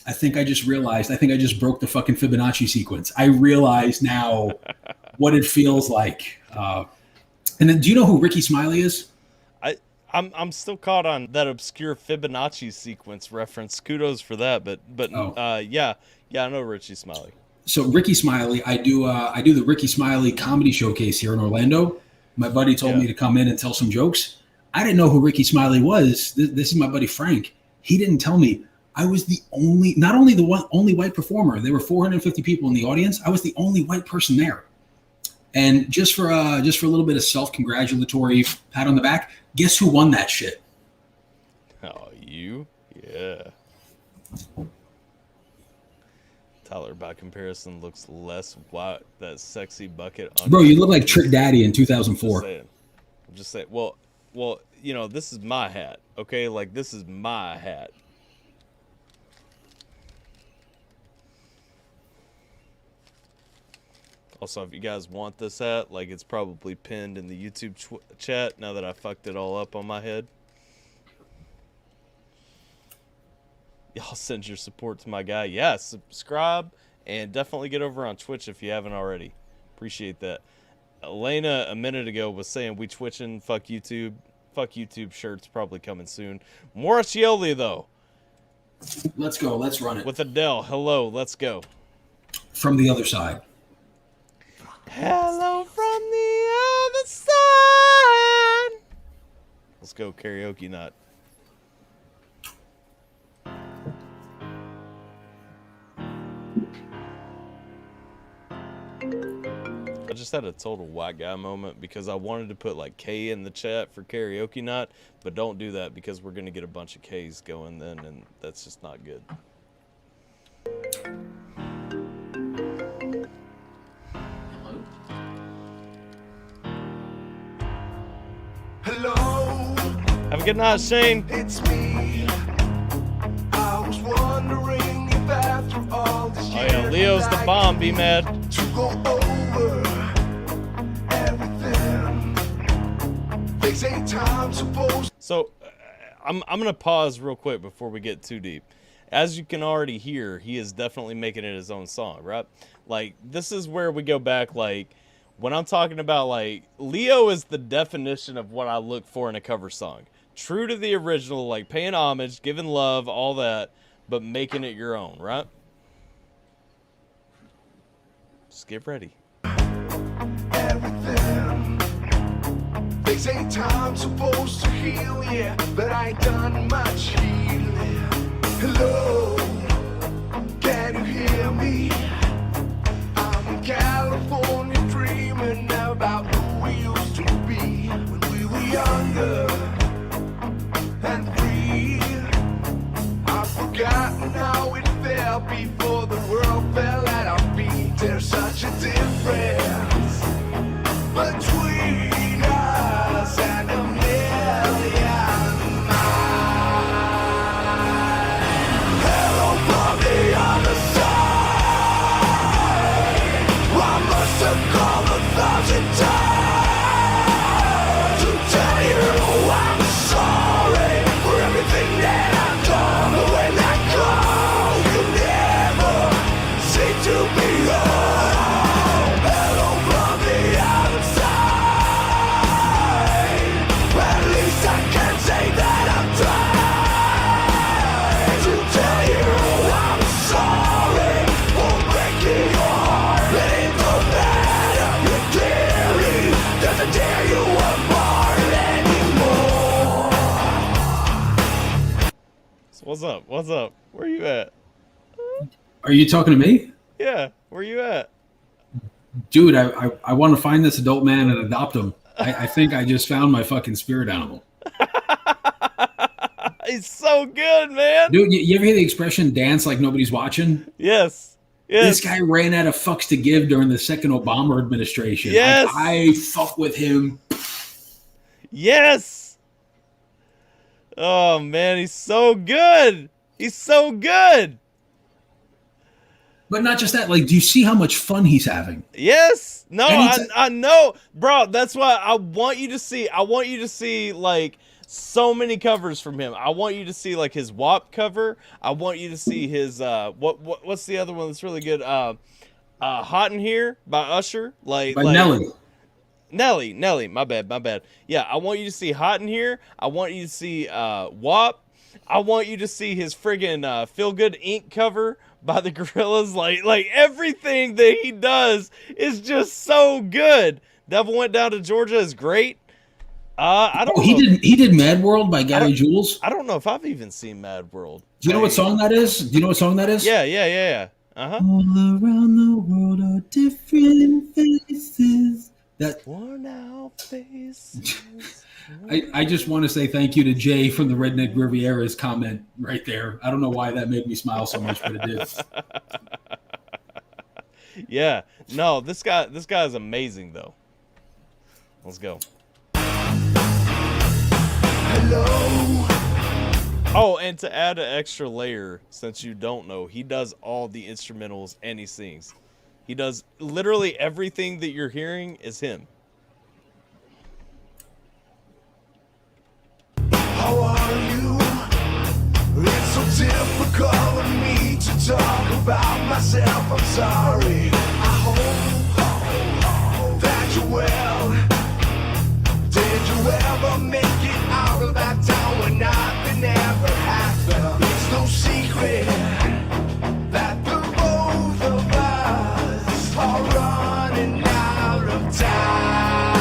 I think I just broke the fucking Fibonacci sequence. I realize now what it feels like. And then do you know who Ricky Smiley is? I'm still caught on that obscure Fibonacci sequence reference. Kudos for that. But yeah, I know Richie Smiley. So Ricky Smiley, I do the Ricky Smiley comedy showcase here in Orlando. My buddy told me to come in and tell some jokes. I didn't know who Ricky Smiley was. This is my buddy Frank. He didn't tell me. I was only white performer. There were 450 people in the audience. I was the only white person there. And just for a little bit of self-congratulatory pat on the back, guess who won that shit? Oh, you? Yeah. Tyler, by comparison, looks less white. That sexy bucket. Bro, you look like Trick Daddy in 2004. I'm just saying. Well, this is my hat, okay? Like, this is my hat. Also, if you guys want this hat, like, it's probably pinned in the YouTube chat now that I fucked it all up on my head. Y'all send your support to my guy. Yeah, subscribe and definitely get over on Twitch if you haven't already. Appreciate that. Elena a minute ago was saying we twitching, fuck YouTube. Fuck YouTube shirts probably coming soon. More Chioli though. Let's go. Let's run it. With Adele. Hello. Let's go. From the other side. Hello from the other side. Let's go karaoke night. I just had a total white guy moment because I wanted to put like K in the chat for karaoke night, but don't do that because we're going to get a bunch of K's going then, and that's just not good. Hello. Have a good night, Shane. It's me. I was wondering if after all this Oh yeah, Leo's the bomb, be mad. to go over everything. They say time's supposed. So I'm gonna pause real quick before we get too deep. As you can already hear, he is definitely making it his own song, right? Like, this is where we go back, like, when I'm talking about, like, Leo is the definition of what I look for in a cover song. True to the original, like, paying homage, giving love, all that, but making it your own, right? Just get ready. Everything. They say time's supposed to heal, yeah, but I ain't done much healing. Hello. you hear me? I'm in California dreaming about who we used to be when we were younger and free. I've forgotten how it felt before the world fell at our feet. There's such a difference between us and a million miles. Hello from the other side. I must have called 1,000 times to tell you I'm sorry for everything that I've done. But when I call, you never seem to be home. Hello from the other side. At least I can say that I'm trying to tell you I'm sorry for breaking your heart. Let it go matter. Your theory doesn't tear you apart anymore. So what's up? What's up? Where you at? Are you talking to me? Yeah, where you at? Dude, I want to find this adult man and adopt him. I think I just found my fucking spirit animal. He's so good, man. Dude, you ever hear the expression dance like nobody's watching? Yes. This guy ran out of fucks to give during the second Obama administration. Yes. I fuck with him. Yes. Oh, man, he's so good. He's so good. But not just that, like, do you see how much fun he's having? Yes. No, And I know. Bro, that's why I want you to see, like, so many covers from him. I want you to see, like, his WAP cover. I want you to see his, what's the other one that's really good? Hot in Here by Usher. By Nelly. Nelly, my bad. Yeah, I want you to see Hot in Here. I want you to see WAP. I want you to see his friggin' Feel Good Inc. cover by the Gorillas. Like everything that he does is just so good. Devil Went Down to Georgia is great. I don't know. He did Mad World by Gary Jules. I don't know if I've even seen Mad World. Do you know what song that is? Yeah. Uh-huh. All around the world are different faces. That worn out faces. I just want to say thank you to Jay from the Redneck Riviera's comment right there. I don't know why that made me smile so much, but it did. Yeah. No, this guy is amazing though. Let's go. Hello. Oh, and to add an extra layer, since you don't know, he does all the instrumentals and he sings. He does literally everything that you're hearing is him. How are you? It's so difficult for me to talk about myself. I'm sorry. I hope that you're well. Did you ever make it out of that town when nothing ever happened? It's no secret that the both of us are running out of time.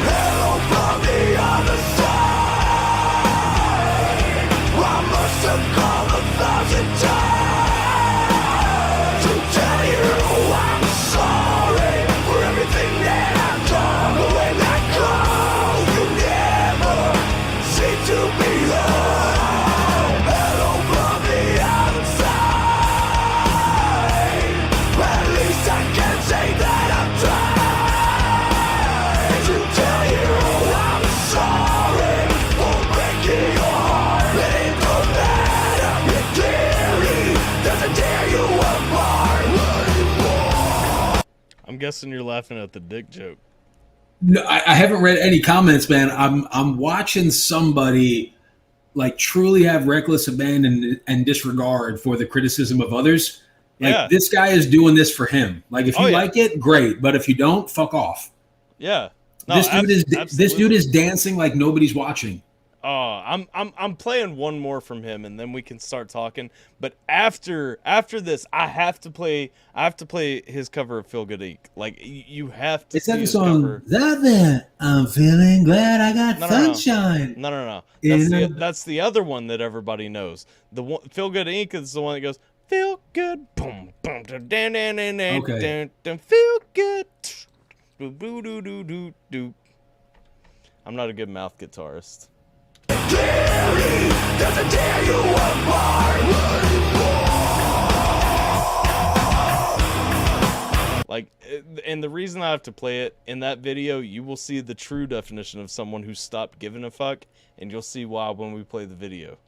Hello from the other side. I must have called 1,000 times to tell you I'm sorry for everything that I've done. But when I call, you never seem to be home. Hello from the other side. At least I can say that I'm trying to tell you I'm sorry for breaking your heart. Let it go matter. Your theory doesn't tear you apart anymore. I'm guessing you're laughing at the dick joke. No, I haven't read any comments, man. I'm watching somebody like truly have reckless abandon and disregard for the criticism of others. Like this guy is doing this for him. Like if you like it, great. But if you don't, fuck off. Yeah. No, this dude is dancing like nobody's watching. I'm playing one more from him, and then we can start talking. But after this, I have to play his cover of Feel Good Inc. Like you have to. It's that the song. That I'm feeling glad I got sunshine. No. That's the other one that everybody knows. The one, Feel Good Inc. is the one that goes feel good, boom, boom, dan dan dan dan dan, feel good, do do do do do. I'm not a good mouth guitarist. Doesn't tear you apart anymore. Like, and the reason I have to play it in that video, you will see the true definition of someone who stopped giving a fuck, and you'll see why when we play the video.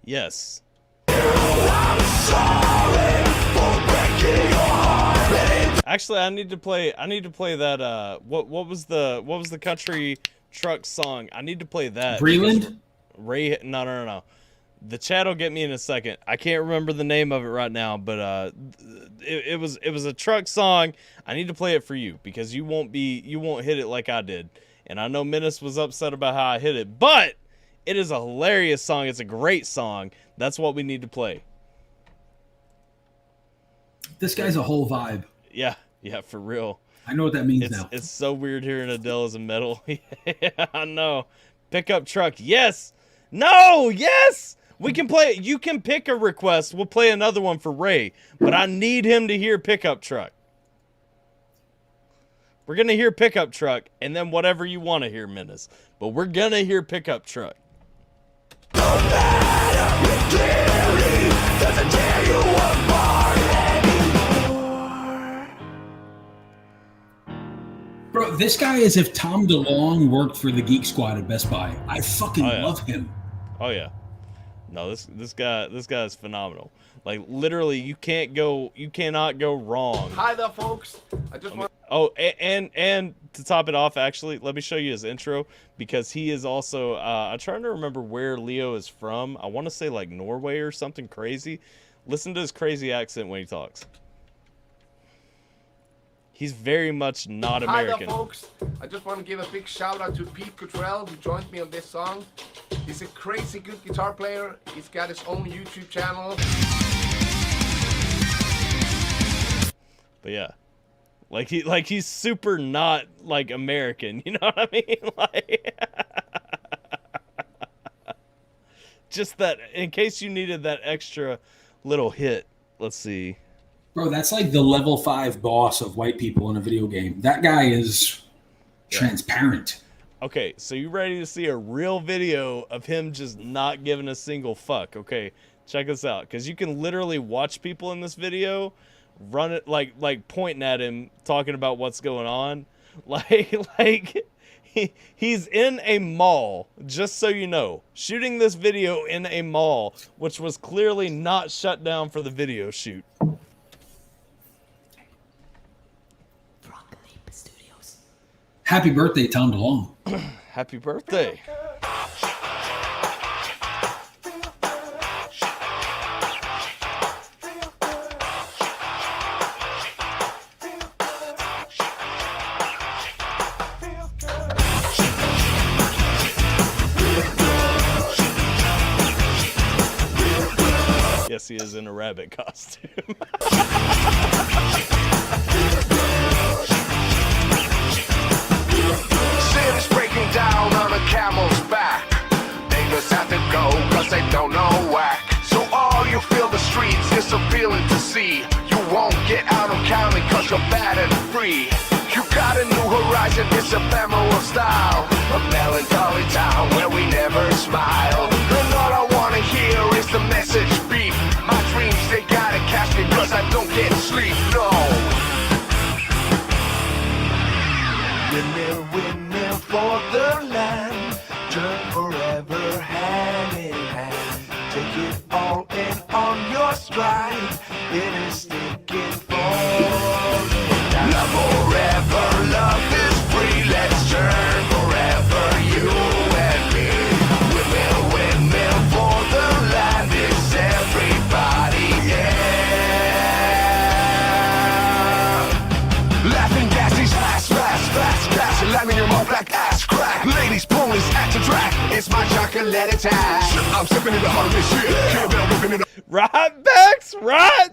Yes. Actually, I need to play that what was the country truck song? I need to play that. Breland? No. The chat will get me in a second. I can't remember the name of it right now, but it was a truck song. I need to play it for you because you won't hit it like I did. And I know Menace was upset about how I hit it, but it is a hilarious song. It's a great song. That's what we need to play. This guy's a whole vibe. Yeah, for real. I know what that means now. It's so weird hearing Adele as a metal. Yeah, I know. Pickup truck. Yes. No. Yes. We can play it. You can pick a request. We'll play another one for Ray. But I need him to hear pickup truck. We're going to hear pickup truck and then whatever you want to hear, Menace. But we're going to hear pickup truck. No matter if clearly doesn't tear you apart anymore. Bro, this guy is if Tom DeLonge worked for the Geek Squad at Best Buy. I fucking love him. Oh yeah. No, this guy is phenomenal. Like literally you cannot go wrong. Hi there, folks. I just want. Oh, and to top it off, actually, let me show you his intro because he is also. I'm trying to remember where Leo is from. I want to say like Norway or something crazy. Listen to his crazy accent when he talks. He's very much not American. Hi there, folks. I just want to give a big shout out to Pete Cottrell who joined me on this song. He's a crazy good guitar player. He's got his own YouTube channel. But yeah. Like he's super not like American, you know what I mean? Like just that in case you needed that extra little hit. Let's see. Bro, that's like the level 5 boss of white people in a video game. That guy is transparent. Okay, so you ready to see a real video of him just not giving a single fuck? Okay, check this out. Because you can literally watch people in this video run it like pointing at him, talking about what's going on. He's in a mall, just so you know, shooting this video in a mall, which was clearly not shut down for the video shoot. Happy birthday, Tom DeLonge. Happy birthday. Gassy is in a rabbit costume. City's breaking down on a camel's back. They just have to go cause they don't know whack. So all you feel the streets is appealing to see. You won't get out of county cause you're bad and free. You got a new horizon, it's ephemeral style. A melancholy town where we never smile. And all I wanna hear is the message beep. My dreams, they gotta catch me cause I don't get sleep, no. Windmill, windmill for the land. Turn forever hand in hand. Take it all in on your stride. It is sticking forward. Love forever, love is free. Let's turn forever, you and me. Windmill, windmill for the land. It's everybody, yeah. Laughing gases, fast, fast, fast, fast. Landing your mouth like ass crack. Ladies, ponies, at the track. It's my chocolate attack. I'm sipping in the heart of this shit. Can't be whipping it up. Right, Bex? Right?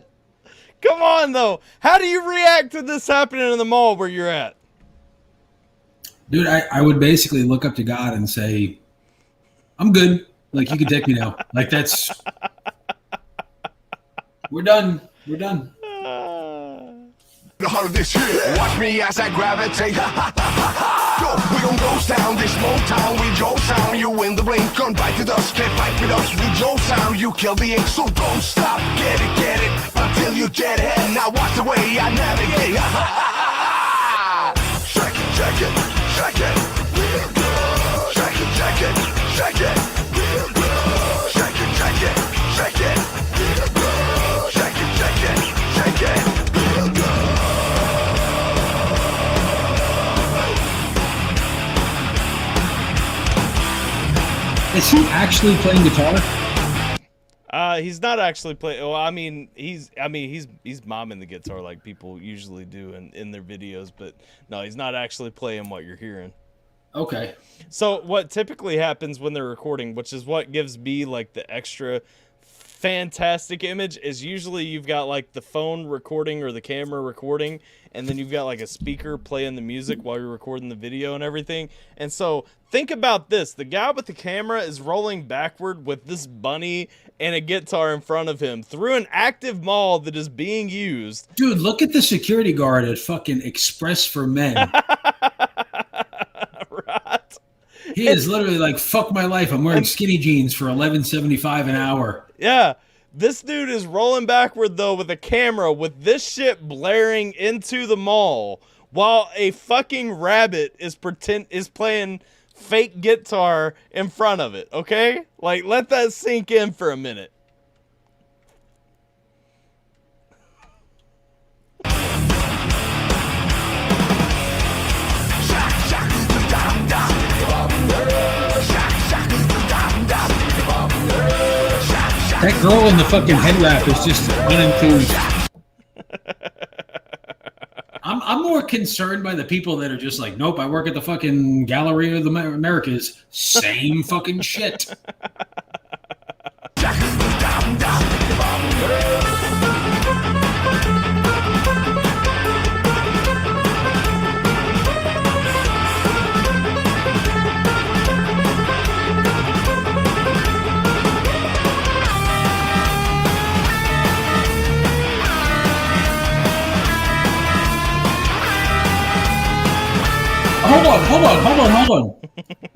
Come on, though. How do you react to this happening in the mall where you're at? Dude, I would basically look up to God and say, I'm good. Like, you can take me now. Like, that's... We're done. We're done. The heart of this shit. Watch me as I gravitate. Yo, we gon' ghost down this small town. We Joe sound. You in the blink, gun bite to dust. Can't fight with us. We Joe sound. You kill the ink, so don't stop. Get it until you get it. Now watch the way I navigate. Shake it, shake it, shake it. Shake it, shake it, shake it. Shake it, shake it, shake it. Shake it, shake it, shake it. Is he actually playing guitar? He's not actually playing. Well, I mean, he's momming the guitar like people usually do in their videos, but no, he's not actually playing what you're hearing. Okay. So what typically happens when they're recording, which is what gives me like the extra fantastic image, is usually you've got like the phone recording or the camera recording, and then you've got like a speaker playing the music while you're recording the video and everything. And so think about this. The guy with the camera is rolling backward with this bunny and a guitar in front of him through an active mall that is being used. Dude, look at the security guard at fucking Express for Men. Right. He is literally like, fuck my life. I'm wearing skinny jeans for $11.75 an hour. Yeah. This dude is rolling backward, though, with a camera with this shit blaring into the mall while a fucking rabbit is playing fake guitar in front of it, okay? Like, let that sink in for a minute. That girl in the fucking head wrap is just unenthused. I'm more concerned by the people that are just like, nope, I work at the fucking Gallery of the Americas. Same fucking shit. Hold on.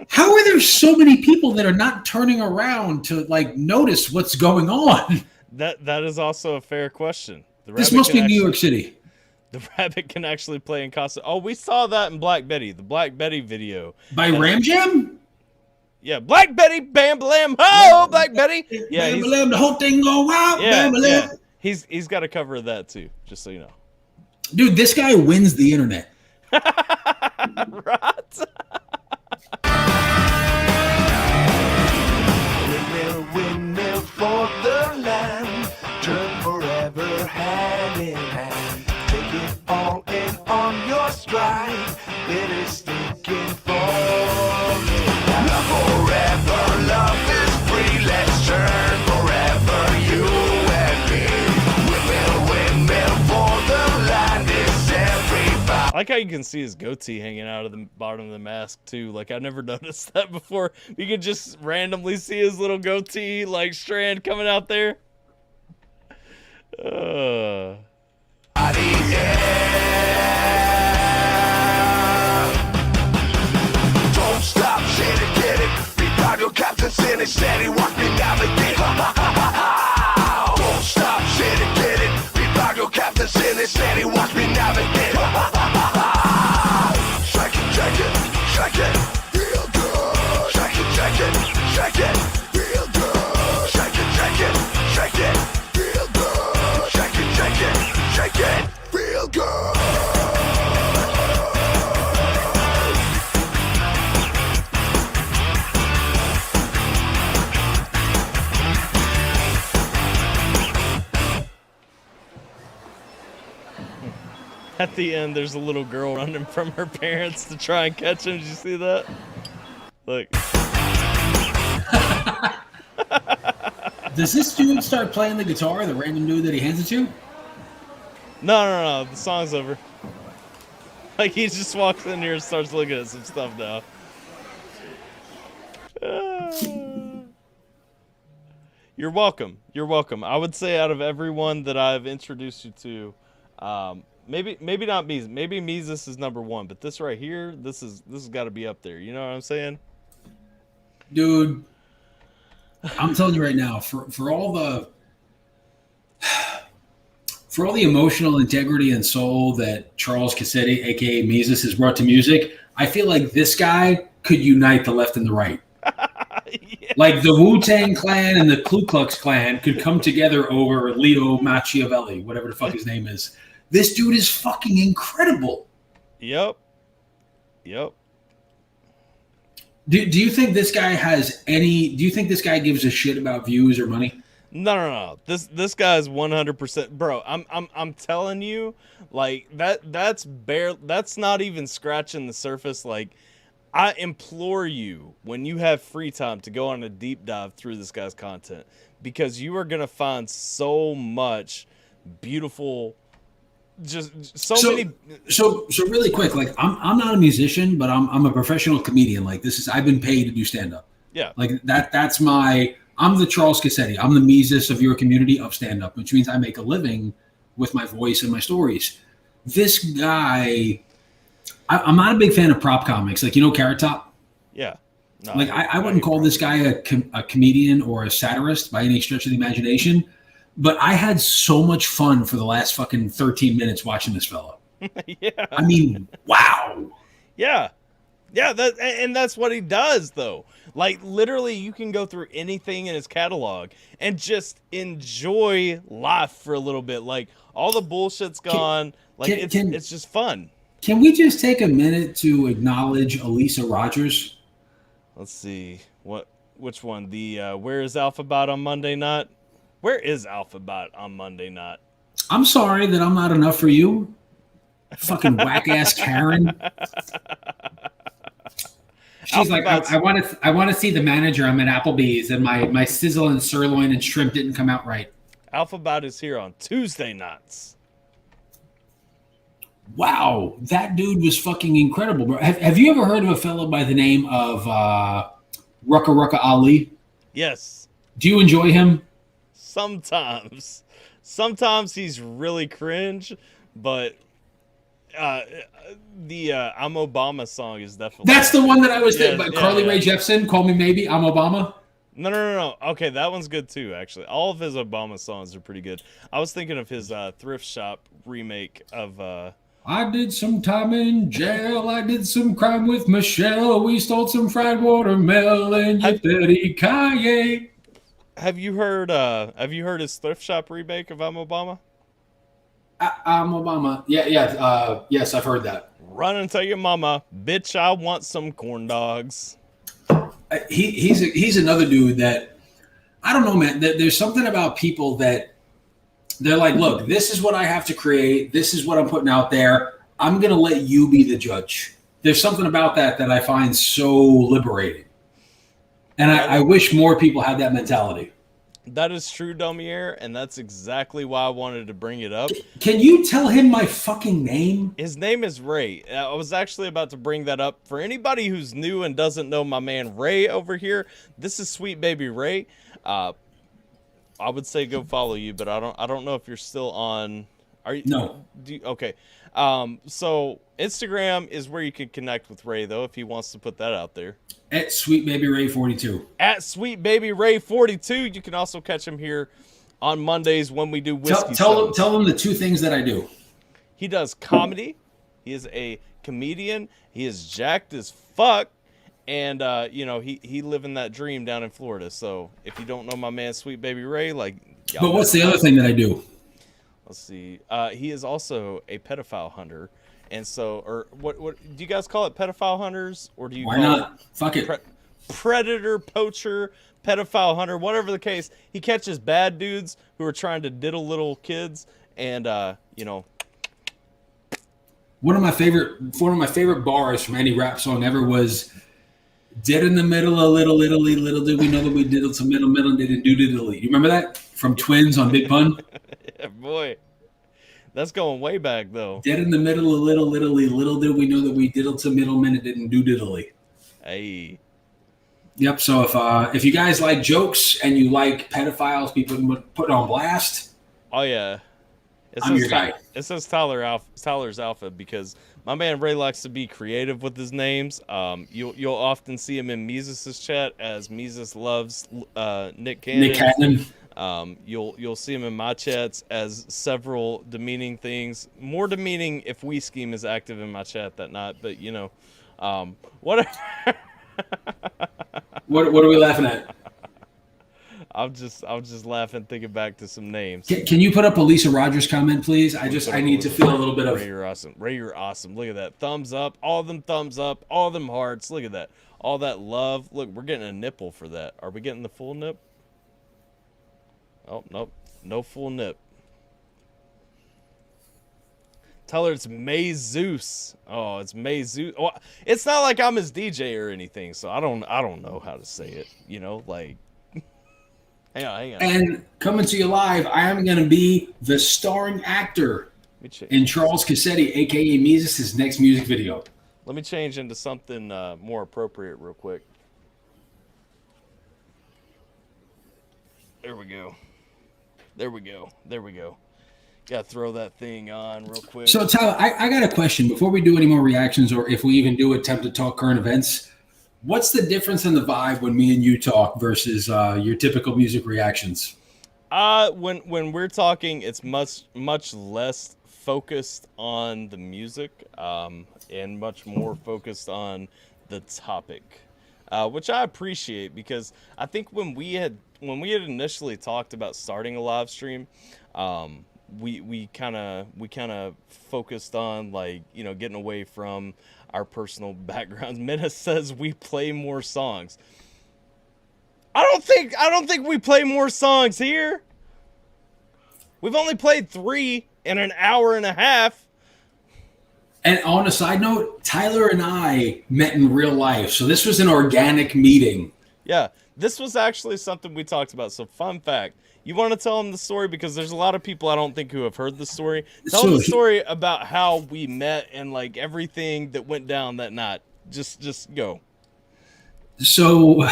How are there so many people that are not turning around to like notice what's going on? That is also a fair question. This must be New York City. The rabbit can actually play in Casa. Oh, we saw that in Black Betty, the Black Betty video. By Ram Jam? Yeah, Black Betty, bam, blam, ho, Black Betty. Yeah, bam, blam, the whole thing go out. Yeah, bam, blam. Yeah. He's got a cover of that too, just so you know. Dude, this guy wins the internet. Right? Windmill for the land. Turn forever hand in hand. Take it all in on your stride. It is sticking forward. Love forever, love is free. Let's turn forever, you and I like how you can see his goatee hanging out of the bottom of the mask too. Like I never noticed that before. You could just randomly see his little goatee like strand coming out there. Don't stop, shit and get it. Be proud your captain said it, steady, watch me navigate. Don't stop, shit and get it. Be proud your captain said it, steady, watch me navigate. Shake it, shake it, shake it, real good. Shake it, shake it, shake it, real good. Shake it, shake it, shake it, real good. Shake it, shake it, shake it, real good. At the end, there's a little girl running from her parents to try and catch him. Did you see that? Look. Does this dude start playing the guitar, the random dude that he hands it to? No. The song's over. Like, he just walks in here and starts looking at some stuff now. You're welcome. You're welcome. I would say out of everyone that I've introduced you to, maybe not Mises. Maybe Mises is number one, but this right here, this has got to be up there. You know what I'm saying? Dude, I'm telling you right now, for all the emotional integrity and soul that Charles Cassetti, aka Mises, has brought to music, I feel like this guy could unite the left and the right. Yeah. Like the Wu-Tang Clan and the Ku Klux Klan could come together over Leo Machiavelli, whatever the fuck his name is. This dude is fucking incredible. Yep. Do you think this guy has any? Do you think this guy gives a shit about views or money? No. This guy's 100%, bro. I'm telling you, like that's not even scratching the surface. Like, I implore you, when you have free time, to go on a deep dive through this guy's content, because you are gonna find so much beautiful. So many. So really quick, like I'm not a musician, but I'm a professional comedian. Like I've been paid to do stand up. Yeah. Like I'm the Charles Cassetti. I'm the Mises of your community of stand up, which means I make a living with my voice and my stories. This guy, I'm not a big fan of prop comics. Like, Carrot Top? Yeah. No, like I wouldn't call this guy a comedian or a satirist by any stretch of the imagination. But I had so much fun for the last fucking 13 minutes watching this fella. Yeah. I mean, wow. Yeah. That's what he does, though. Like, literally, you can go through anything in his catalog and just enjoy life for a little bit. Like, all the bullshit's gone. It's just fun. Can we just take a minute to acknowledge Elisa Rogers? Let's see. Which one? The Where is Alphabot on Monday night? Where is Alphabot on Monday night? I'm sorry that I'm not enough for you. Fucking whack-ass Karen. She's like, I want to see the manager. I'm at Applebee's, and my sizzle and sirloin and shrimp didn't come out right. Alphabot is here on Tuesday nights. Wow, that dude was fucking incredible, bro. Have you ever heard of a fellow by the name of Rucka Ali? Yes. Do you enjoy him? Sometimes he's really cringe, but the I'm Obama song is definitely. That's the one that I was thinking about. Carly Rae Jepsen, Call Me Maybe, I'm Obama. No. Okay, that one's good too, actually. All of his Obama songs are pretty good. I was thinking of his Thrift Shop remake of I did some time in jail. I did some crime with Michelle. We stole some fried watermelon. You dirty Kanye. Have you heard his Thrift Shop remake of I'm Obama? I'm Obama. Yeah. Yes, I've heard that. Run and tell your mama, bitch, I want some corn dogs. He's another dude that, I don't know, man. There's something about people that they're like, look, this is what I have to create. This is what I'm putting out there. I'm going to let you be the judge. There's something about that I find so liberating. And I wish more people had that mentality. That is true, Domier, and that's exactly why I wanted to bring it up. Can you tell him my fucking name? His name is Ray. I was actually about to bring that up. For anybody who's new and doesn't know my man Ray over here, this is Sweet Baby Ray. I would say go follow you, but I don't know if you're still on. Are you? No. Okay. So Instagram is where you can connect with Ray, though, if he wants to put that out there. At Sweet Baby Ray 42. At Sweet Baby Ray 42. You can also catch him here on Mondays when we do Whiskey Stones. Tell him the two things that I do. He does comedy. He is a comedian. He is jacked as fuck. And, he living that dream down in Florida. So if you don't know my man, Sweet Baby Ray, but what's the other thing that I do? Let's see. He is also a pedophile hunter. And so, or what do you guys call it? Pedophile hunters? Or do you Why call not? it Fuck it. Predator, poacher, pedophile hunter, whatever the case. He catches bad dudes who are trying to diddle little kids. And, One of my favorite bars from any rap song ever was "Dead in the middle, a little did we know that we diddled some middle didn't do diddly." You remember that from Twins on Big Pun? Yeah, boy, that's going way back though. Dead in the middle, a little did we know that we diddled some middlemen and didn't do diddly. Hey. Yep. So if you guys like jokes and you like pedophiles, people put on blast. Oh yeah. I'm your guy. It says Tyler's Alpha because my man Ray likes to be creative with his names. You'll often see him in Mises' chat as Mises loves Nick Cannon. Nick Cannon. You'll see him in my chats as several demeaning things. More demeaning if We Scheme is active in my chat that night, but what? What are we laughing at? I'm just laughing thinking back to some names. Can you put up a Lisa Rogers comment, please? I need to feel a little bit of. Ray, you're awesome. Ray, you're awesome. Look at that. Thumbs up. All them thumbs up. All them hearts. Look at that. All that love. Look, we're getting a nipple for that. Are we getting the full nip? Oh, nope. No full nip. Tell her it's May Zeus. Oh, it's May Zeus. Oh, it's not like I'm his DJ or anything, so I don't know how to say it. Hang on. And coming to you live, I am going to be the starring actor in Charles Cassetti, a.k.a. Mises' next music video. Let me change into something more appropriate real quick. There we go. Got to throw that thing on real quick. So, Tyler, I got a question. Before we do any more reactions, or if we even do attempt to talk current events, what's the difference in the vibe when me and you talk versus your typical music reactions? When we're talking, it's much less focused on the music, and much more focused on the topic, which I appreciate because I think when we had initially talked about starting a live stream, we kind of focused on getting away from our personal backgrounds. Menace says we play more songs. I don't think we play more songs here. We've only played 3 in an hour and a half. And on a side note, Tyler and I met in real life, so this was an organic meeting. Yeah, this was actually something we talked about. So fun fact. You want to tell them the story? Because there's a lot of people I don't think who have heard the story. Tell them the story about how we met and everything that went down that night. Just go. So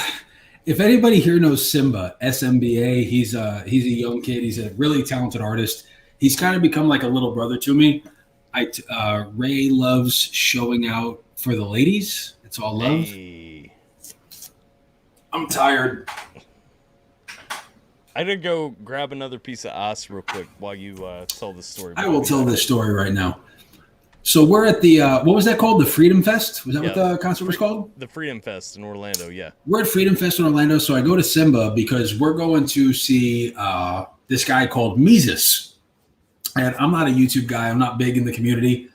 if anybody here knows Simba, SMBA, he's a young kid. He's a really talented artist. He's kind of become like a little brother to me. Ray loves showing out for the ladies. It's all love. Hey. I'm tired. I did go grab another piece of ice real quick while you tell the story. I will tell this story right now. So we're at the, what was that called? The Freedom Fest? Was that what the concert was called? The Freedom Fest in Orlando, yeah. We're at Freedom Fest in Orlando. So I go to Simba because we're going to see this guy called Mises. And I'm not a YouTube guy. I'm not big in the community.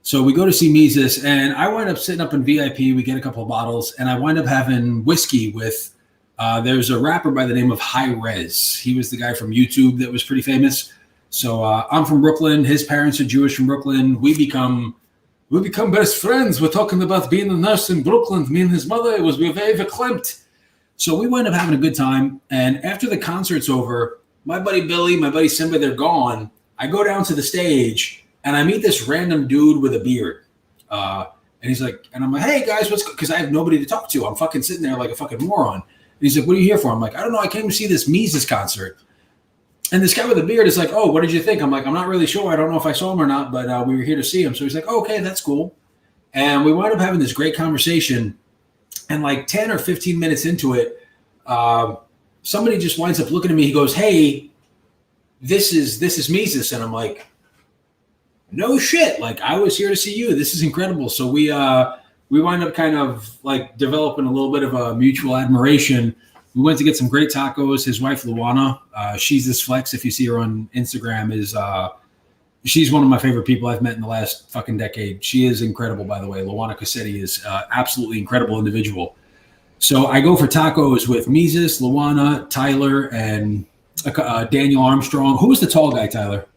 So we go to see Mises, and I wind up sitting up in VIP. We get a couple of bottles, and I wind up having whiskey with there's a rapper by the name of High Res. He was the guy from YouTube that was pretty famous. So I'm from Brooklyn. His parents are Jewish from Brooklyn. We become best friends. We're talking about being a nurse in Brooklyn. Me and his mother, we were very verklempt. So we wind up having a good time. And after the concert's over, my buddy Billy, my buddy Simba, they're gone. I go down to the stage and I meet this random dude with a beard. And he's like, and I'm like, hey guys, because I have nobody to talk to. I'm fucking sitting there like a fucking moron. And he's like, what are you here for? I'm like, I don't know. I came to see this Mises concert. And this guy with a beard is like, oh, what did you think? I'm like, I'm not really sure. I don't know if I saw him or not, but we were here to see him. So he's like, oh, okay, that's cool. And we wound up having this great conversation. And like 10 or 15 minutes into it, somebody just winds up looking at me. He goes, hey, this is Mises. And I'm like, no shit. Like, I was here to see you. This is incredible. So we wind up kind of like developing a little bit of a mutual admiration. We went to get some great tacos. His wife, Luana, she's this flex. If you see her on Instagram, she's one of my favorite people I've met in the last fucking decade. She is incredible, by the way. Luana Cassetti is absolutely incredible individual. So I go for tacos with Mises, Luana, Tyler, and Daniel Armstrong. Who was the tall guy, Tyler?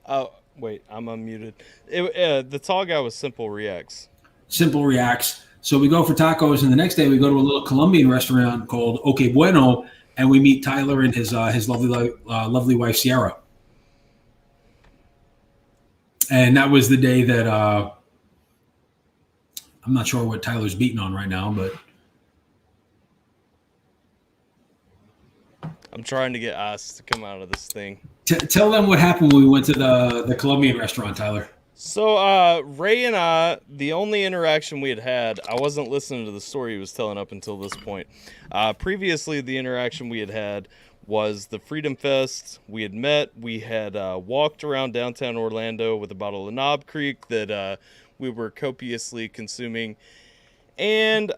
Oh, wait, I'm unmuted. The tall guy was Simple Reacts. Simple Reacts. So we go for tacos, and the next day we go to a little Colombian restaurant called Ok Bueno, and we meet Tyler and his lovely wife Sierra. And that was the day that I'm not sure what Tyler's beating on right now, but I'm trying to get Ice to come out of this thing. Tell them what happened when we went to the Colombian restaurant, Tyler. So Ray and I, the only interaction we had, I wasn't listening to the story he was telling up until this point. Previously, the interaction we had was the Freedom Fest. We had met. We had walked around downtown Orlando with a bottle of Knob Creek that we were copiously consuming. And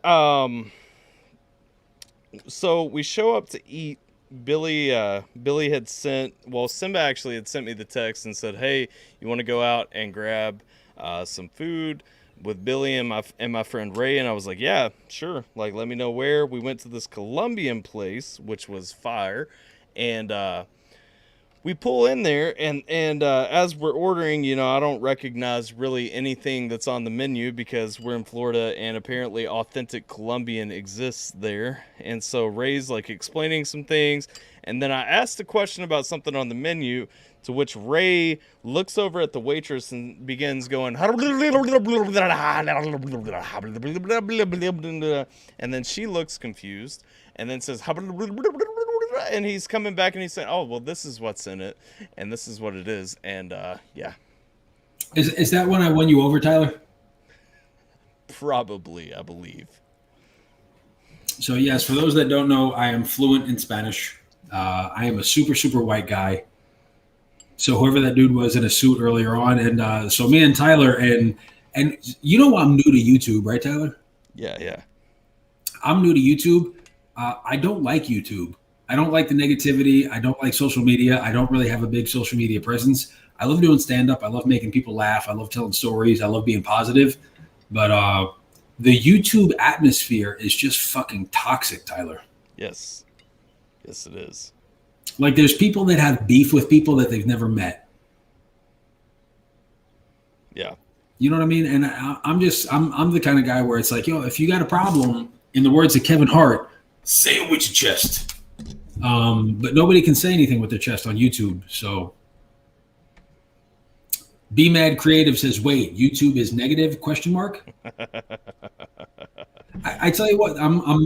so we show up to eat. Billy had sent, Simba actually had sent me the text and said, hey, you want to go out and grab some food with Billy and my friend Ray? And I was like, yeah, sure. Like, let me know where. We went to this Colombian place, which was fire. And we pull in there, and as we're ordering, I don't recognize really anything that's on the menu because we're in Florida and apparently authentic Colombian exists there. And so Ray's like explaining some things, and then I asked a question about something on the menu, to which Ray looks over at the waitress and begins going, and then she looks confused and then says, and he's coming back and he's saying, oh, well, this is what's in it and this is what it is. And yeah. Is that when I won you over, Tyler? Probably, I believe. So yes, for those that don't know, I am fluent in Spanish. I am a super, super white guy. So whoever that dude was in a suit earlier on. And so me and Tyler, and I'm new to YouTube, right, Tyler? Yeah. I'm new to YouTube. I don't like YouTube. I don't like the negativity. I don't like social media. I don't really have a big social media presence. I love doing stand-up. I love making people laugh. I love telling stories. I love being positive. But the YouTube atmosphere is just fucking toxic, Tyler. Yes, it is. Like, there's people that have beef with people that they've never met. Yeah. You know what I mean? And I'm the kind of guy where it's like, if you got a problem, in the words of Kevin Hart, say it with your chest. But nobody can say anything with their chest on YouTube. So Be Mad Creative says, wait, YouTube is negative? ? I tell you what, I'm a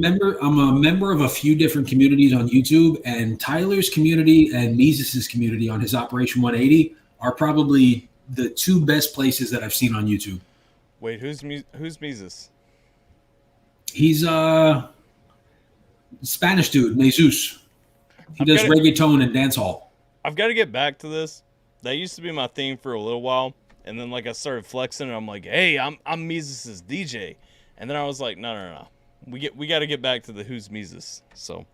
member of a few different communities on YouTube, and Tyler's community and Mises' community on his Operation 180 are probably the two best places that I've seen on YouTube. Wait, who's Mises? He's a Spanish dude, Jesus. He does reggaeton and dancehall. I've got to get back to this. That used to be my theme for a little while, and then I started flexing, and I'm like, hey, I'm Mises' DJ. And then I was like, no. We got to get back to the who's Mises. So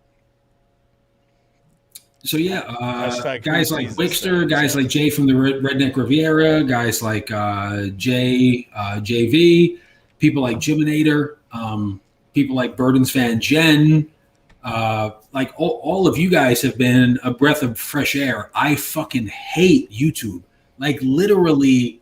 yeah, guys like Wixter, guys like Jay from the Redneck Riviera, guys like JV, people like Jiminator, people like Burden's fan Jen, like all of you guys have been a breath of fresh air. I fucking hate YouTube. Like, literally,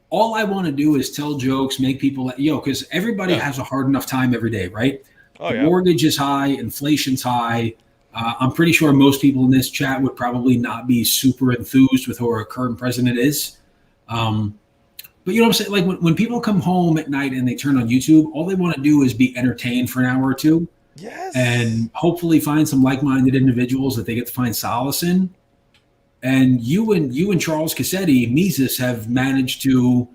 all I want to do is tell jokes, make people, because everybody has a hard enough time every day, right? Oh, the mortgage is high, inflation's high. I'm pretty sure most people in this chat would probably not be super enthused with who our current president is. But you know what I'm saying? Like when people come home at night and they turn on YouTube, all they want to do is be entertained for an hour or two. Yes. And hopefully find some like-minded individuals that they get to find solace in. And you and Charles Cassetti, Mises, have managed to,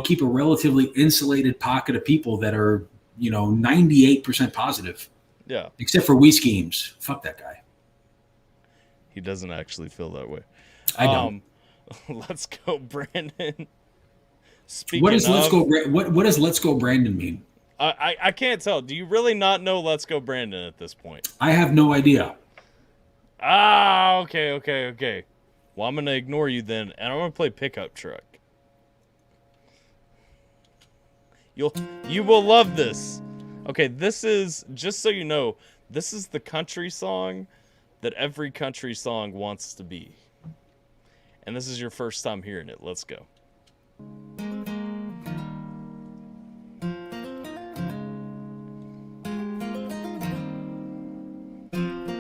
keep a relatively insulated pocket of people that are, 98% positive. Yeah. Except for WHISKEYSTONES. Fuck that guy. He doesn't actually feel that way. I don't. Let's go, Brandon. Speaking What does of, what does Let's Go Brandon mean? I can't tell. Do you really not know Let's Go Brandon at this point? I have no idea. Ah, okay. Well, I'm going to ignore you then, and I'm going to play Pickup Truck. You will love this. Okay, this is, just so you know, this is the country song that every country song wants to be. And this is your first time hearing it. Let's go.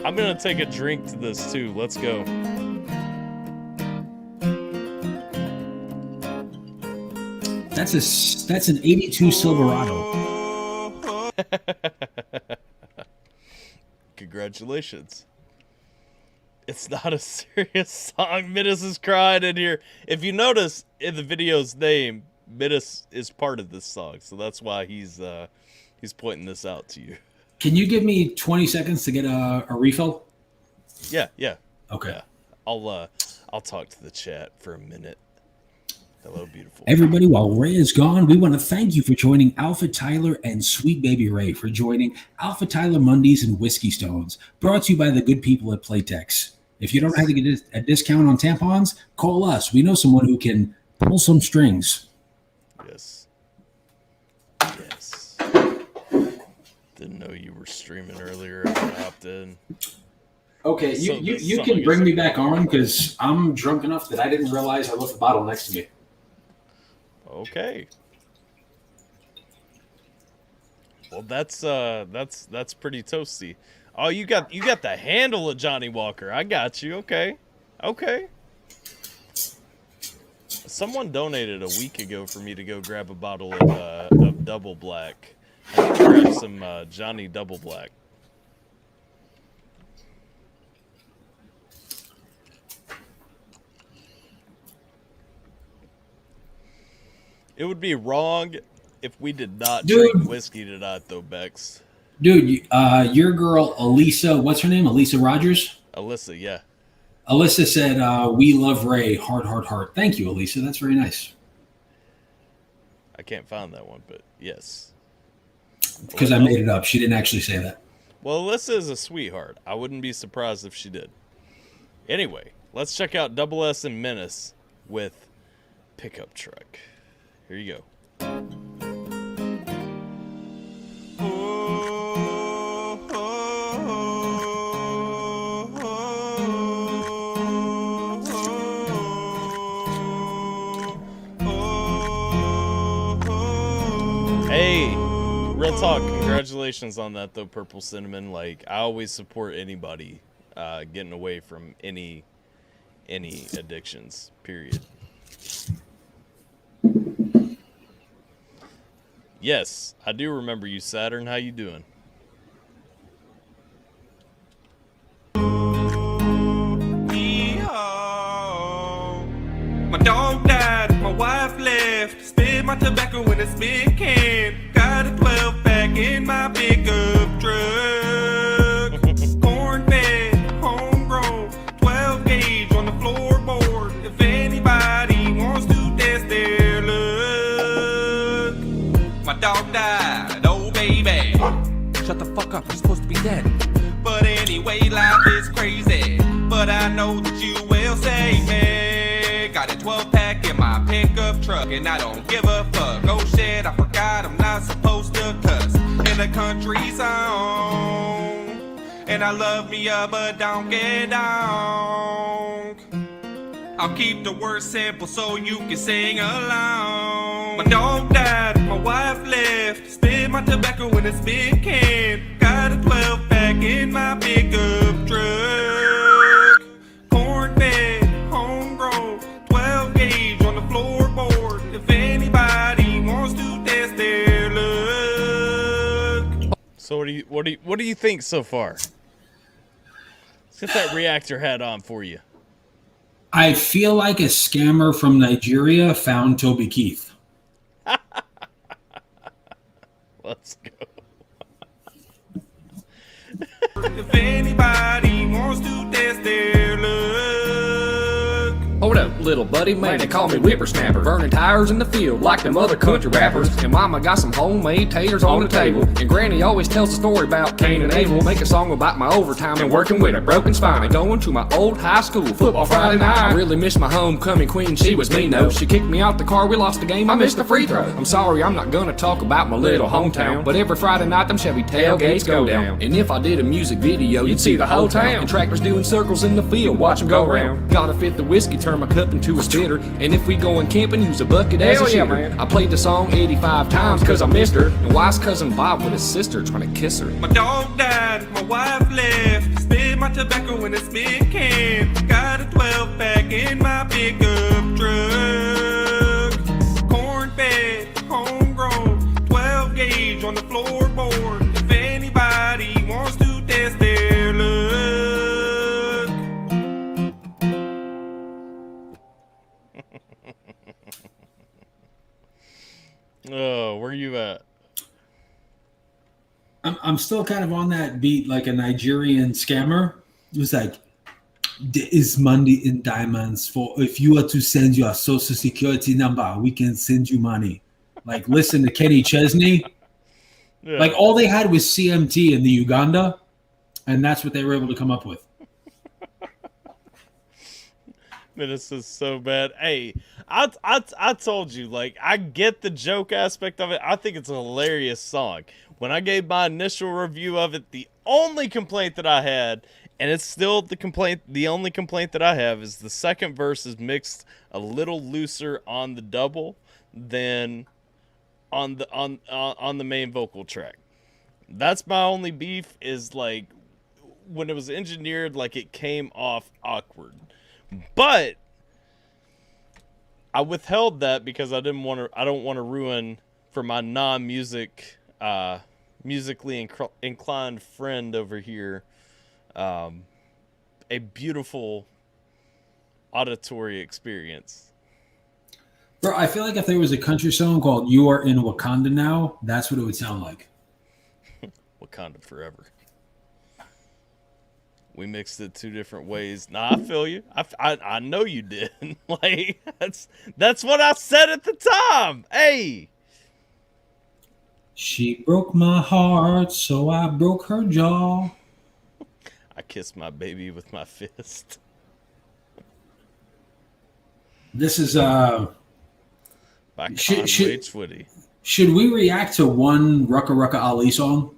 I'm going to take a drink to this too. Let's go. That's an 82 Silverado. Congratulations. It's not a serious song. Midas is crying in here. If you notice in the video's name, Midas is part of this song, so that's why he's pointing this out to you. Can you give me 20 seconds to get a refill? Yeah. Okay. Yeah. I'll talk to the chat for a minute. Hello, beautiful. Everybody, while Ray is gone, we want to thank you for joining AlphaTyler and Sweet Baby Ray for joining AlphaTyler Mondays and Whiskey Stones, brought to you by the good people at Playtex. If you don't know how to get a discount on tampons, call us. We know someone who can pull some strings. Yes. Didn't know you were streaming earlier. I hopped in. Okay, you can bring me back on because I'm drunk enough that I didn't realize I left the bottle next to me. Okay. Well, that's pretty toasty. Oh, you got the handle of Johnny Walker. I got you. Okay. Someone donated a week ago for me to go grab a bottle of Double Black. I need to grab some Johnny Double Black. It would be wrong if we did not drink whiskey tonight, though, Bex. Dude, your girl, Elisa, what's her name? Elisa Rogers? Alyssa, yeah. Alyssa said, we love Ray, heart. Thank you, Elisa. That's very nice. I can't find that one, but yes. Because I made it up. She didn't actually say that. Well, Alyssa is a sweetheart. I wouldn't be surprised if she did. Anyway, let's check out Double S and Menace with Pickup Truck. Here you go. Hey, real talk, congratulations on that though, Purple Cinnamon. Like, I always support anybody getting away from any addictions, period. Yes, I do remember you, Saturn. How you doing? My dog died, my wife left. Spit my tobacco in a spit can. Got a 12-pack in my pickup truck. Corn-fed, homegrown, 12-gauge on the floorboard. If anybody wants to test their luck. My dog died, oh baby. Shut the fuck up, you're supposed to be dead. But anyway, life is crazy. But I know that you will save me. Got a 12-pack in my pickup truck, and I don't give a fuck. Oh shit, I forgot I'm not supposed to cuss in a country song. And I love me a but don't get down. I'll keep the words simple so you can sing along. My dog died, my wife left. Spit my tobacco in a spit can. Got a 12-pack in my pickup truck. Corn-fed, homegrown, 12 gauge on the floorboard. If anybody wants to test their luck. So what do you think so far? Let's get that reactor hat on for you. I feel like a scammer from Nigeria found Toby Keith. Let's go. If anybody wants to test their luck. Hold up, little buddy, man, they call me whippersnapper. Burning tires in the field like them other country rappers. And mama got some homemade taters on the table. And granny always tells a story about Cain and Abel. Make a song about my overtime and working with a broken spine. And going to my old high school football Friday night. I really miss my homecoming queen, she was mean though. She kicked me out the car, we lost the game, I missed the free throw. I'm sorry, I'm not gonna talk about my little hometown. But every Friday night, them Chevy tailgates go down. And if I did a music video, you'd see the whole town. And tractors doing circles in the field, watch them go round. Gotta fit the whiskey, turn my cup into a spitter. And if we going camping, use a bucket as a shitter. Man. I played the song 85 times cause I missed her. And why's cousin Bob with his sister trying to kiss her? My dog died, my wife left. Spit my tobacco in a spit can. Got a 12-pack in my pickup truck. Corn-fed, homegrown, 12 gauge on the floorboard. If anybody wants to test their luck. Oh, where you at? I'm still kind of on that beat like a Nigerian scammer. It was like, there is money in diamonds for if you are to send your social security number, we can send you money. Like, listen to Kenny Chesney. Yeah. Like, all they had was CMT in the Uganda, and that's what they were able to come up with. Man, this is so bad. Hey, I told you, like, I get the joke aspect of it. I think it's a hilarious song. When I gave my initial review of it, the only complaint that I had, and it's still the only complaint that I have, is the second verse is mixed a little looser on the double than on the main vocal track. That's my only beef, is like when it was engineered, like it came off awkward. But I withheld that because I don't want to ruin for my non-music musically inclined friend over here a beautiful auditory experience. Bro, I feel like if there was a country song called You Are in Wakanda Now, that's what it would sound like. Wakanda forever. We mixed it two different ways. Nah, I feel you. I know you did. Like, that's what I said at the time. Hey. She broke my heart, so I broke her jaw. I kissed my baby with my fist. This is by Conway Twitty. Should we react to one Rucka Rucka Ali song?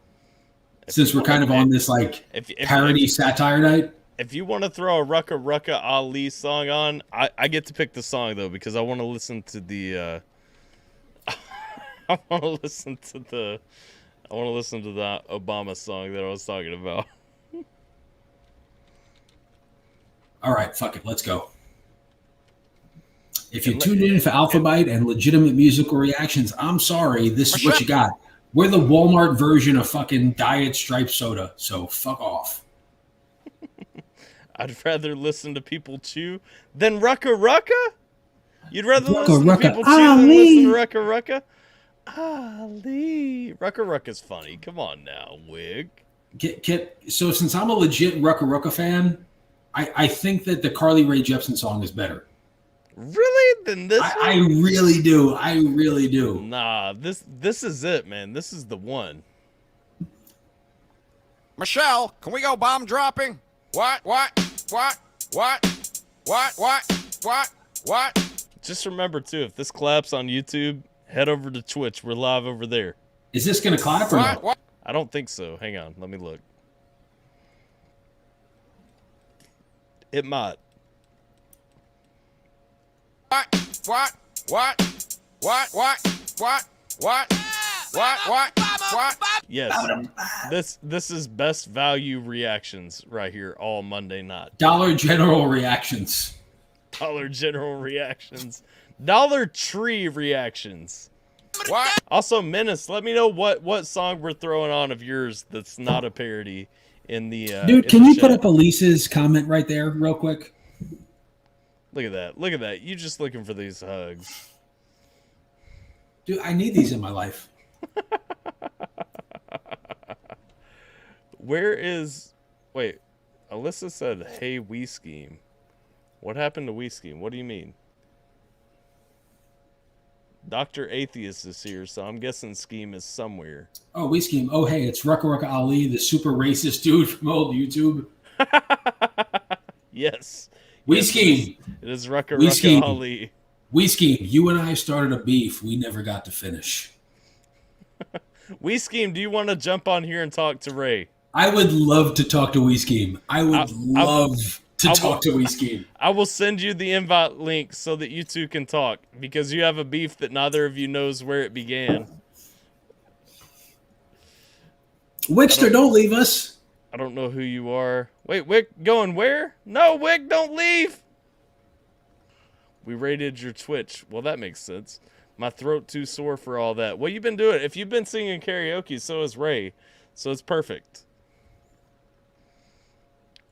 Since we're kind of on this like parody satire night. If you want to throw a Rucka Rucka Ali song on, I get to pick the song though, because I want to listen to the I want to listen to the Obama song that I was talking about. All right, fuck it, let's go. If you tuned in for AlphaByte and legitimate musical reactions, I'm sorry, this is what you got. We're the Walmart version of fucking Diet Stripe soda, so fuck off. I'd rather listen to people chew than Rucka Rucka? You'd rather listen to people chew than listen to Rucka Rucka? Ali. Rucka Rucka's funny. Come on now, Wig. So since I'm a legit Rucka Rucka fan, I think that the Carly Rae Jepsen song is better. Really? Then this I really do. I really do. Nah, this is it, man. This is the one. Michelle, can we go bomb dropping? What? Just remember, too, if this claps on YouTube, head over to Twitch. We're live over there. Is this going to clap or no? I don't think so. Hang on. Let me look. It might. What? Yes. This is best value reactions right here all Monday night. Dollar General reactions. Dollar General reactions. Dollar Tree reactions. What? Also, Menace, let me know what song we're throwing on of yours that's not a parody in the Dude, can you put up Elise's comment right there real quick? Look at that. Look at that. You just looking for these hugs. Dude, I need these in my life. Where is... Wait. Alyssa said, hey, we scheme. What happened to we scheme? What do you mean? Dr. Atheist is here, so I'm guessing scheme is somewhere. Oh, we scheme. Oh, hey, it's Rucka Rucka Ali, the super racist dude from old YouTube. Yes. We scheme. It is Rucka We Rucka scheme. Ali. We scheme. You and I started a beef we never got to finish. We scheme, do you want to jump on here and talk to Ray? I would love to talk to We scheme. I would love to talk to We scheme. I will send you the invite link so that you two can talk, because you have a beef that neither of you knows where it began. Wickster, don't leave us. I don't know who you are. Wait, Wick, going where? No, Wick, don't leave. We rated your Twitch. Well, that makes sense. My throat too sore for all that. Well, you've been doing it. If you've been singing karaoke, so has Ray. So it's perfect.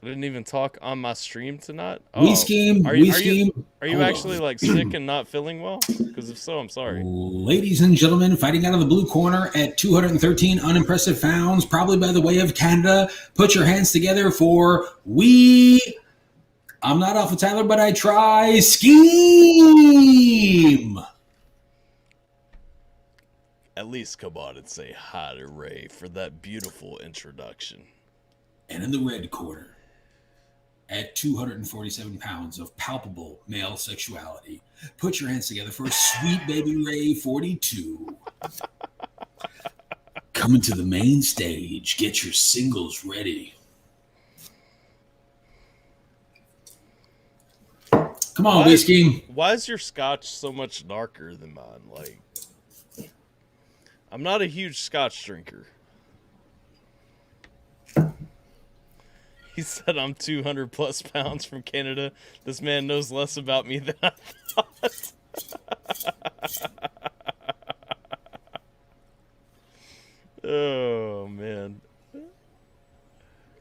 I didn't even talk on my stream tonight. We scheme. Are you actually like sick and not feeling well? Because if so, I'm sorry. Ladies and gentlemen, fighting out of the blue corner at 213 unimpressive pounds, probably by the way of Canada. Put your hands together for I'm not AlphaTyler, but I try. Scheme. At least come on and say hi to Ray for that beautiful introduction. And in the red corner, at 247 pounds of palpable male sexuality, put your hands together for Sweet Baby Ray 42. Coming to the main stage, get your singles ready. Come on, Whiskey. Why is your scotch so much darker than mine? Like, I'm not a huge scotch drinker. He said I'm 200 plus pounds from Canada. This man knows less about me than I thought. Oh, man.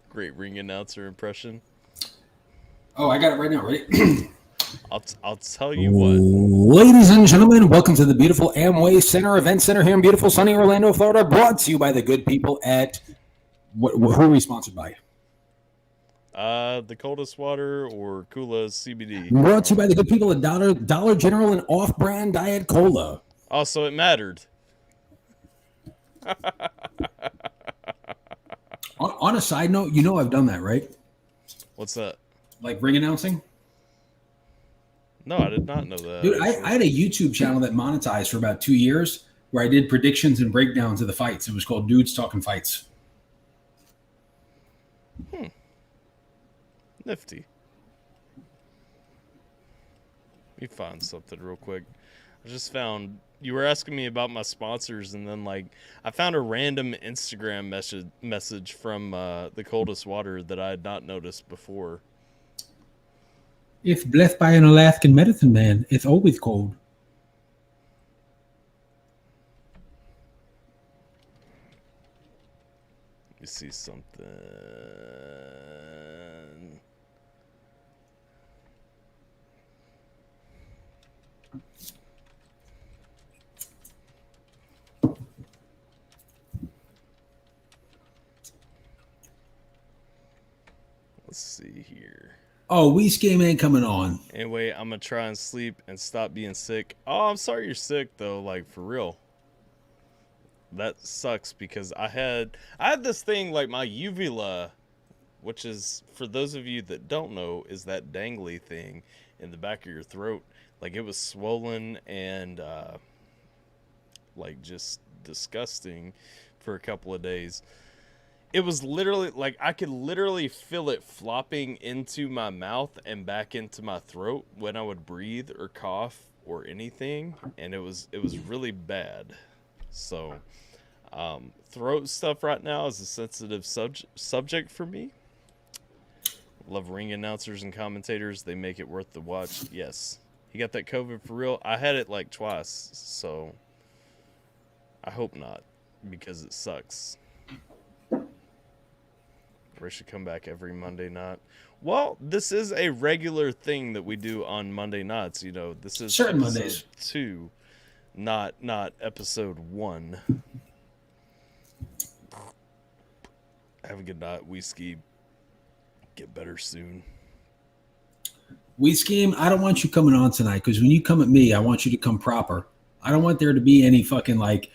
Great ring announcer impression. Oh, I got it right now. Ready? I'll tell you what. Ladies and gentlemen, welcome to the beautiful Amway Center Event Center here in beautiful sunny Orlando, Florida. Brought to you by the good people at... who are we sponsored by? The Coldest Water or Kula's CBD. Brought to you by the good people at Dollar General and Off-Brand Diet Cola. Oh, so it mattered. On a side note, you know I've done that, right? What's that? Like ring announcing? No, I did not know that. Dude, I had a YouTube channel that monetized for about 2 years where I did predictions and breakdowns of the fights. It was called Dudes Talking Fights. Nifty. Let me find something real quick. I just found... You were asking me about my sponsors, and then, like, I found a random Instagram message from the Coldest Water that I had not noticed before. If blessed by an Alaskan medicine man, it's always cold. Let me see something. Let's see here. Oh, Whiskey ain't coming on. Anyway, I'm gonna try and sleep and stop being sick. Oh, I'm sorry you're sick though, like for real. That sucks because I had this thing like my uvula, which is, for those of you that don't know, is that dangly thing in the back of your throat. Like it was swollen and like just disgusting for a couple of days. It was literally like I could literally feel it flopping into my mouth and back into my throat when I would breathe or cough or anything, and it was really bad. So throat stuff right now is a sensitive subject for me. Love ring announcers and commentators. They make it worth the watch. Yes. He got that COVID for real. I had it like twice, so I hope not, because it sucks. Ray should come back every Monday night. Well, this is a regular thing that we do on Monday nights. You know, this is certain episode Mondays 2, not episode 1. Have a good night, Whiskey. Get better soon. We Scheme, I don't want you coming on tonight, because when you come at me, I want you to come proper. I don't want there to be any fucking like,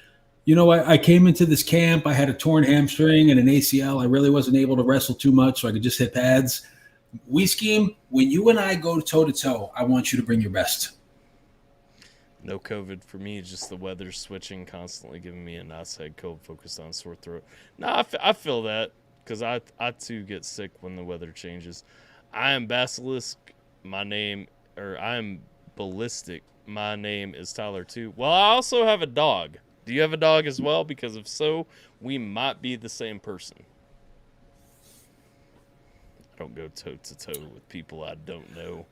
you know, I came into this camp, I had a torn hamstring and an ACL. I really wasn't able to wrestle too much, so I could just hit pads. We Scheme, when you and I go toe-to-toe, I want you to bring your best. No COVID for me, just the weather switching, constantly giving me a nice head cold focused on sore throat. No, I feel that, because I too get sick when the weather changes. I am Basilisk. I am Ballistic. My name is Tyler too. Well, I also have a dog. Do you have a dog as well? Because if so, we might be the same person. I don't go toe-to-toe with people I don't know.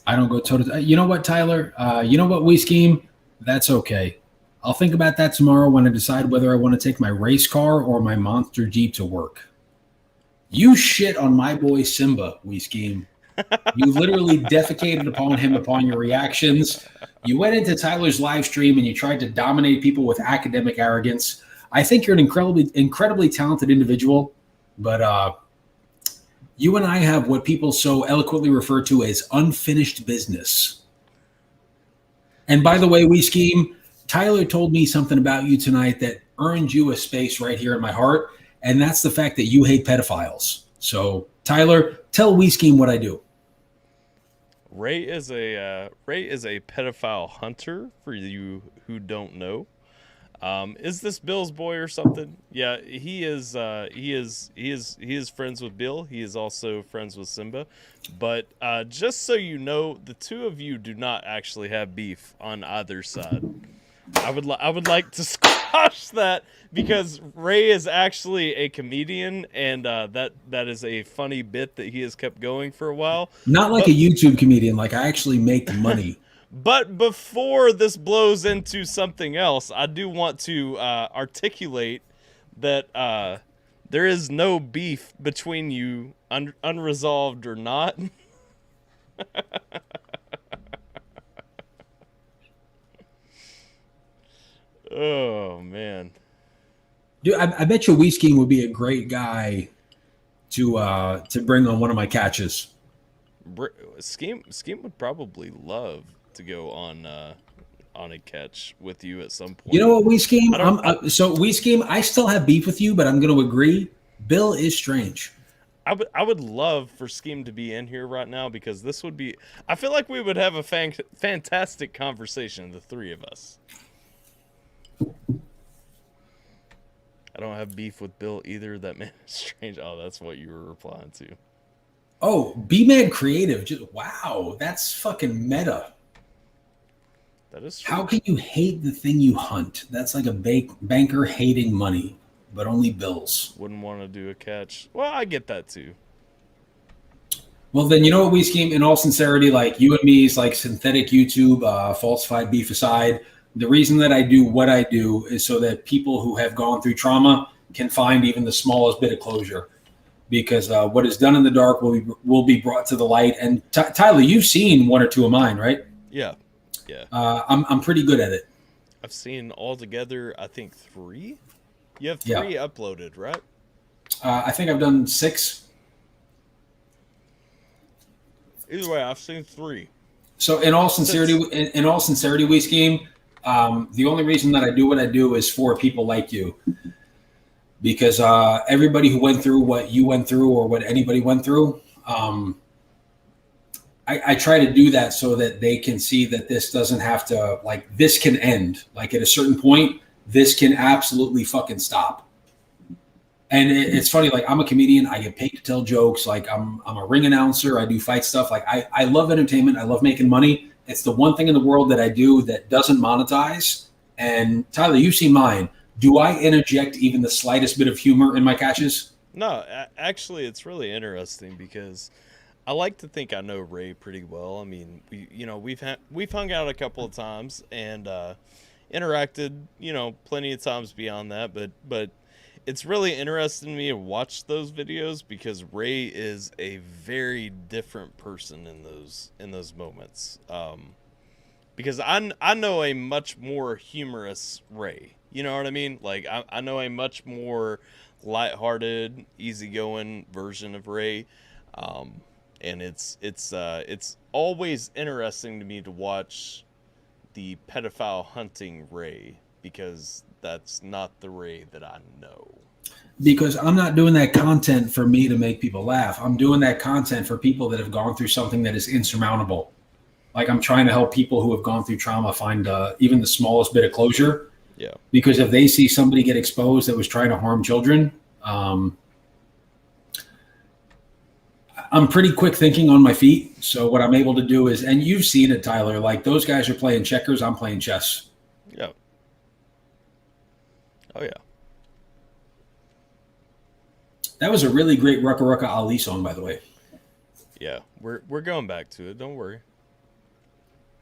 I don't go toe-to-toe. You know what, Tyler? You know what, We Scheme? That's okay. I'll think about that tomorrow when I decide whether I want to take my race car or my monster Jeep to work. You shit on my boy Simba, We Scheme. You literally defecated upon him upon your reactions. You went into Tyler's live stream and you tried to dominate people with academic arrogance. I think you're an incredibly talented individual, but you and I have what people so eloquently refer to as unfinished business. And by the way, We Scheme, Tyler told me something about you tonight that earned you a space right here in my heart, and that's the fact that you hate pedophiles. So, Tyler, tell We Scheme what I do. Ray is a pedophile hunter, for you who don't know. Is this Bill's boy or something? Yeah, he is friends with Bill. He is also friends with Simba. But just so you know, the two of you do not actually have beef on either side. I would like to squash that, because Ray is actually a comedian, and that is a funny bit that he has kept going for a while. Not like a YouTube comedian, like I actually make money. But before this blows into something else, I do want to articulate that there is no beef between you, unresolved or not. Oh, man. Dude, I bet you We Scheme would be a great guy to bring on one of my catches. Scheme would probably love to go on a catch with you at some point. You know what, We Scheme? So We Scheme, I still have beef with you, but I'm going to agree. Bill is strange. I would love for Scheme to be in here right now, because this would be. I feel like we would have a fantastic conversation, the three of us. I don't have beef with Bill either. That man is strange. Oh, that's what you were replying to. Oh, B-Man Creative. Wow, that's fucking meta. That is true. How can you hate the thing you hunt? That's like a banker hating money, but only bills. Wouldn't want to do a catch. Well, I get that too. Well, then, you know what, We Scheme? In all sincerity, like you and me's like synthetic YouTube, falsified beef aside, the reason that I do what I do is so that people who have gone through trauma can find even the smallest bit of closure. Because what is done in the dark will be brought to the light. And Tyler, you've seen one or two of mine, right? Yeah. I'm pretty good at it. I've seen altogether, I think 3. You have 3 uploaded, right? I think I've done 6. Either way, I've seen 3. So in all sincerity, We Scheme, the only reason that I do what I do is for people like you. Because everybody who went through what you went through or what anybody went through, I try to do that so that they can see that this doesn't have to, like, this can end. Like, at a certain point, this can absolutely fucking stop. And it's funny, like I'm a comedian, I get paid to tell jokes. Like I'm a ring announcer, I do fight stuff. Like I love entertainment, I love making money. It's the one thing in the world that I do that doesn't monetize. And Tyler, you've seen mine. Do I interject even the slightest bit of humor in my catches? No, actually, it's really interesting because I like to think I know Ray pretty well. I mean, we've hung out a couple of times and interacted, plenty of times beyond that. But it's really interesting to me to watch those videos because Ray is a very different person in those moments. Because I know a much more humorous Ray. You know what I mean? Like I know a much more lighthearted, easygoing version of Ray, and it's always interesting to me to watch the pedophile hunting Ray because that's not the Ray that I know. Because I'm not doing that content for me to make people laugh. I'm doing that content for people that have gone through something that is insurmountable. Like I'm trying to help people who have gone through trauma find even the smallest bit of closure. Yeah. Because if they see somebody get exposed that was trying to harm children, I'm pretty quick thinking on my feet. So what I'm able to do is, and you've seen it, Tyler, like those guys are playing checkers, I'm playing chess. Yeah. Oh, yeah. That was a really great Rucka Rucka Ali song, by the way. Yeah, we're going back to it. Don't worry.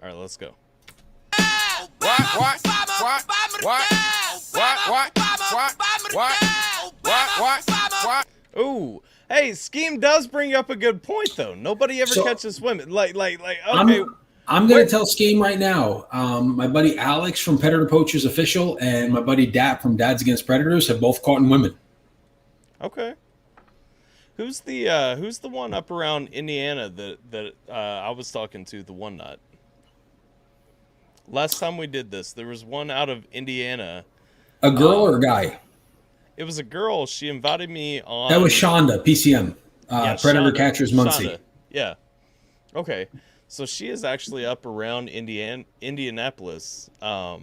All right, let's go. What? Ooh, hey, Scheme does bring up a good point though. Nobody ever catches women. Like. Okay, I'm gonna tell Scheme right now. My buddy Alex from Predator Poachers Official and my buddy Dap from Dads Against Predators have both caught in women. Okay. Who's the one up around Indiana that I was talking to the one night? Last time we did this, there was one out of Indiana. A girl or a guy? It was a girl. She invited me on. That was Shonda, PCM, Predator Shonda, Catchers Muncie. Shonda. Yeah. Okay. So she is actually up around Indianapolis. I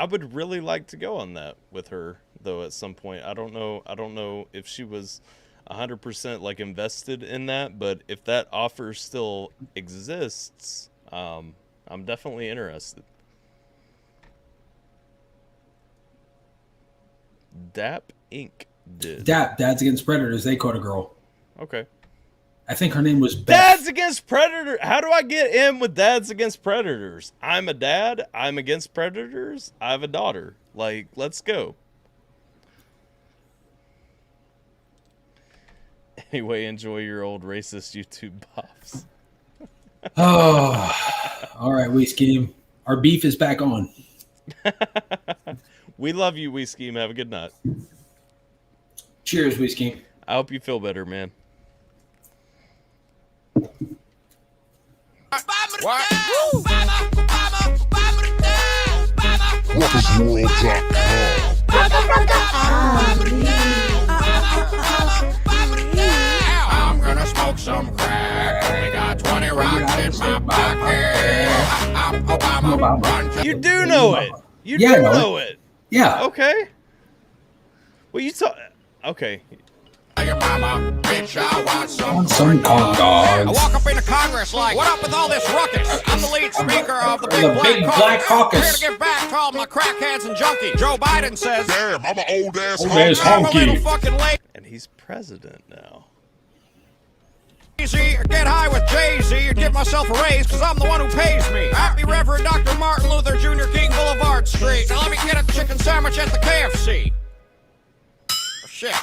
would really like to go on that with her, though, at some point. I don't know if she was 100% like invested in that, but if that offer still exists, I'm definitely interested. Dap Inc. did. Dap, Dads Against Predators, they caught a girl. Okay. I think her name was Beth. Dads Against Predators. How do I get in with Dads Against Predators? I'm a dad. I'm against predators. I have a daughter. Like, let's go. Anyway, enjoy your old racist YouTube bops. Oh, all right, we scheme. Our beef is back on. We love you, We Scheme. Have a good night. Cheers, We Scheme. I hope you feel better, man. I'm gonna smoke some crack. Only got 20 rocks in my pocket. You do know it. You Yeah, do I know know it. Yeah. Okay. Well, you talk. Okay. Your mama, bitch, I want some corn I dogs. walk up into Congress like, what up with all this ruckus? I'm the lead speaker of the The Big Black Caucus. Here to give back to all my crackheads and junkies. Joe Biden says, damn, I'm an old ass honky. And he's president now. Easy, or get high with Jay-Z, or give myself a raise, cause I'm the one who pays me. Happy Reverend Dr. Martin Luther Jr. King Boulevard Street. Now let me get a chicken sandwich at the KFC. Oh, shit.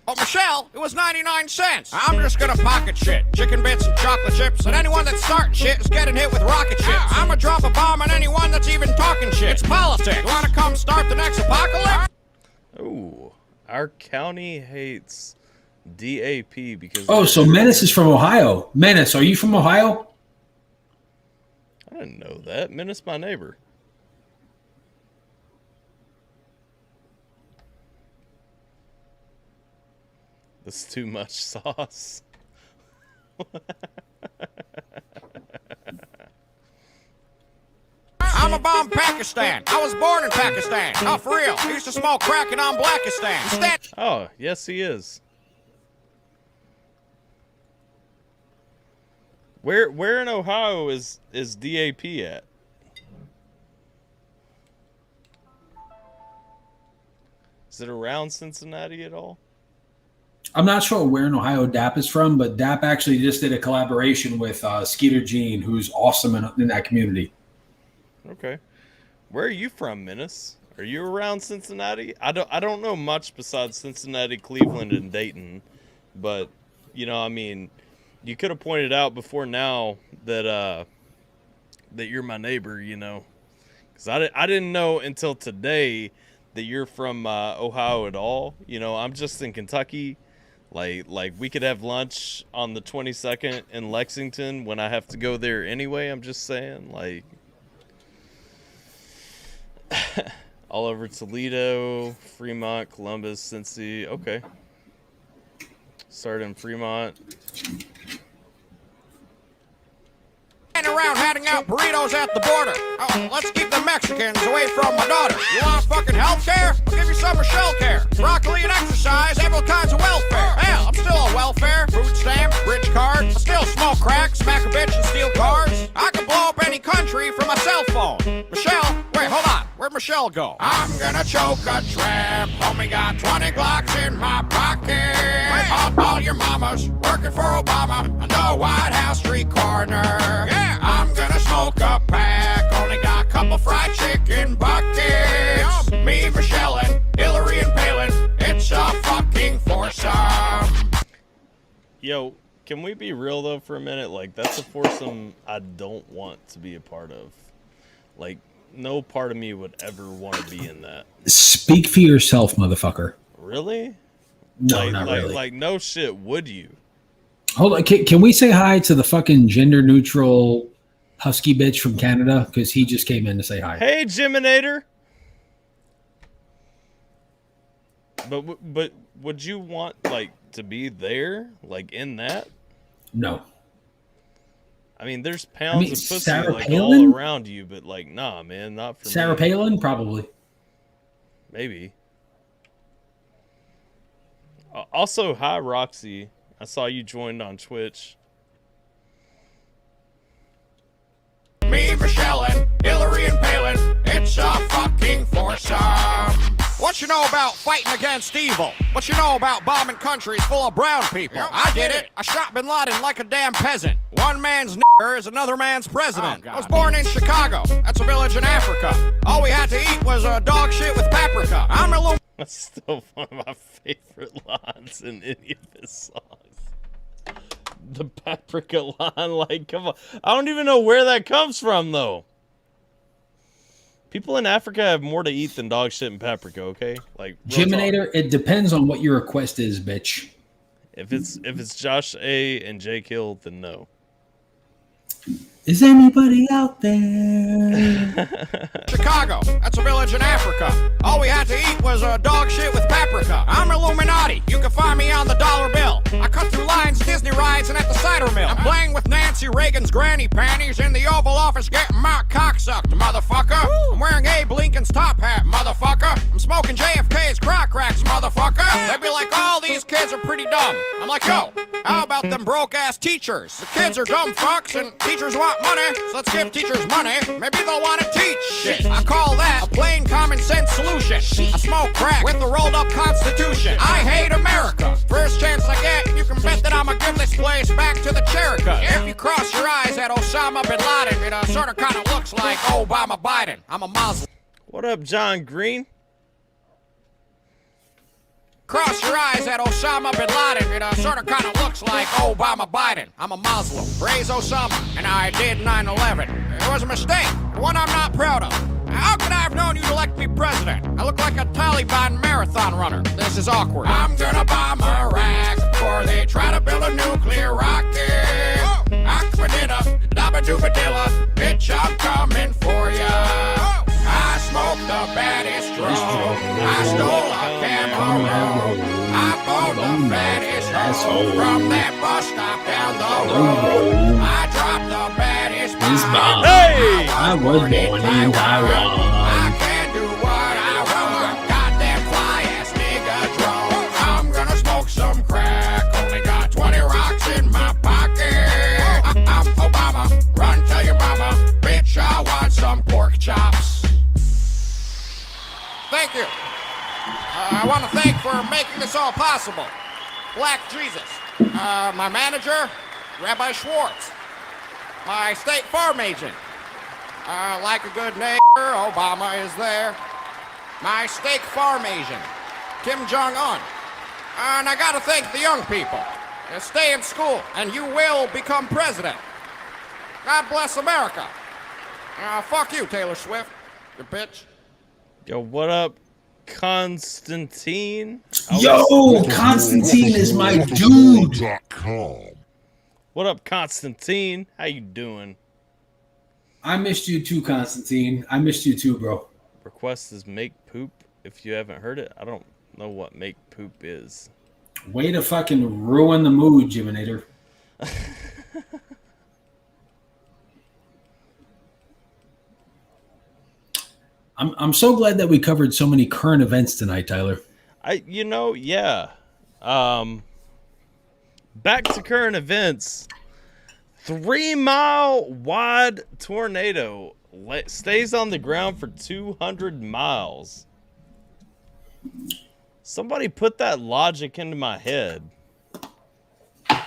Oh, Michelle, it was 99 cents. I'm just gonna pocket shit. Chicken bits and chocolate chips. And anyone that's starting shit is getting hit with rocket ships. I'ma drop a bomb on anyone that's even talking shit. It's politics. You wanna come start the next apocalypse? Ooh. Our county hates DAP because... Oh, so Menace is from Ohio. Menace, are you from Ohio? I didn't know that. Menace, my neighbor. That's too much sauce. I'm a bomb Pakistan. I was born in Pakistan. Oh, for real. I used to smoke crack and I'm Blackistan. Oh, yes, he is. Where in Ohio is DAP at? Is it around Cincinnati at all? I'm not sure where in Ohio DAP is from, but DAP actually just did a collaboration with Skeeter Jean, who's awesome in that community. Okay. Where are you from, Menace? Are you around Cincinnati? I don't know much besides Cincinnati, Cleveland, and Dayton, but you know, I mean, you could have pointed out before now that that you're my neighbor, you know, because I didn't know until today that you're from Ohio at all. You know, I'm just in Kentucky. Like we could have lunch on the 22nd in Lexington when I have to go there anyway. I'm just saying, like, all over Toledo, Fremont, Columbus, Cincy. Okay. Started in Fremont. Around handing out burritos at the border. Oh, let's keep the Mexicans away from my daughter. You want fucking health care? I'll give you some Michelle care. Broccoli and exercise, have all kinds of welfare. Hell, I'm still on welfare. Food stamp, rich card. I still smoke crack, smack a bitch and steal cars. I can blow up any country from my cell phone. Michelle, wait, hold on. Where'd Michelle go? I'm gonna choke a tramp. Homie got 20 Glocks in my pocket. All your mamas working for Obama on the White House street corner. Yeah, I'm gonna smoke a pack. Only got a couple fried chicken buckets. Me, Michelle, and Hillary and Palin. It's a fucking foursome. Yo, can we be real though for a minute? Like, that's a foursome I don't want to be a part of. Like, no part of me would ever want to be in that. Speak for yourself, motherfucker. Really? No, not really. Like, no shit, would you? Hold on. Can we say hi to the fucking gender neutral husky bitch from Canada? Because he just came in to say hi. Hey, Geminator. But would you want, like, to be there? Like, in that? No. I mean, there's pounds of pussy, Sarah like, Palin? all around you, but, like, nah, man, not for Sarah me. Palin? Probably. Maybe. Also, hi, Roxy. I saw you joined on Twitch. Me, Michelle, and Hillary and Palin. It's a fucking foursome. What you know about fighting against evil? What you know about bombing countries full of brown people? I did it. I shot Bin Laden like a damn peasant. One man's nigger is another man's president. I was born in Chicago. That's a village in Africa. All we had to eat was dog shit with paprika. I'm a little... That's still one of my favorite lines in any of his songs. The paprika line, like, come on. I don't even know where that comes from, though. People in Africa have more to eat than dog shit and paprika, okay? Like, Geminator, it depends on what your request is, bitch. If it's Josh A and Jake Hill, then no. Is anybody out there? Chicago. That's a village in Africa. All we had to eat was dog shit with paprika. I'm Illuminati. You can find me on the dollar bill. I cut through lines, Disney rides, and at the cider mill. I'm playing with Nancy Reagan's granny panties in the Oval Office getting my cock sucked, motherfucker. I'm wearing Abe Lincoln's top hat, motherfucker. I'm smoking JFK's crock racks, motherfucker. They'd be like, all these kids are pretty dumb. I'm like, yo, how about them broke-ass teachers? The kids are dumb fucks and teachers want money, so let's give teachers money. Maybe they'll want to teach shit. I call that a plain common sense solution. I smoke crack with the rolled up constitution. I hate America. First chance I get, you can bet that I'ma give this place back to the Cherokee. If you cross your eyes at Osama Bin Laden, it sort of kind of looks like Obama Biden. I'm a Muslim. What up, John Green? Cross your eyes at Osama Bin Laden. It sort of kind of looks like Obama Biden. I'm a Muslim. Praise Osama. And I did 9/11. It was a mistake. One I'm not proud of. How could I have known you'd elect me president? I look like a Taliban marathon runner. This is awkward. I'm gonna bomb Iraq before they try to build a nuclear rocket. Aquadilla, dabba-dooba-dilla. Bitch, I'm coming for ya. I smoked the baddest drum. I stole a Camaro. I bought the fattest hoe from that bus stop down the road. I dropped the baddest is bomb. Hey! I was born in Taiwan. I can do what I want. Goddamn fly ass nigga drone. I'm gonna smoke some crack. Only got 20 rocks in my pocket. I'm Obama. Run to your mama. Bitch, I want some pork chops. Thank you. I want to thank for making this all possible. Black Jesus. My manager, Rabbi Schwartz. My State Farm agent. Like a good neighbor, Obama is there. My steak farm agent, Kim Jong-un. And I gotta thank the young people. Stay in school, and you will become president. God bless America. Fuck you, Taylor Swift, you bitch. Yo, what up, Constantine? Yo, Constantine is my dude. What up, Constantine? How you doing? I missed you too, Constantine. I missed you too, bro. Request is make poop. If you haven't heard it, I don't know what make poop is. Way to fucking ruin the mood, Jiminator. I'm so glad that we covered so many current events tonight, Tyler. Yeah. Back to current events. 3-mile wide tornado stays on the ground for 200 miles. Somebody put that logic into my head. How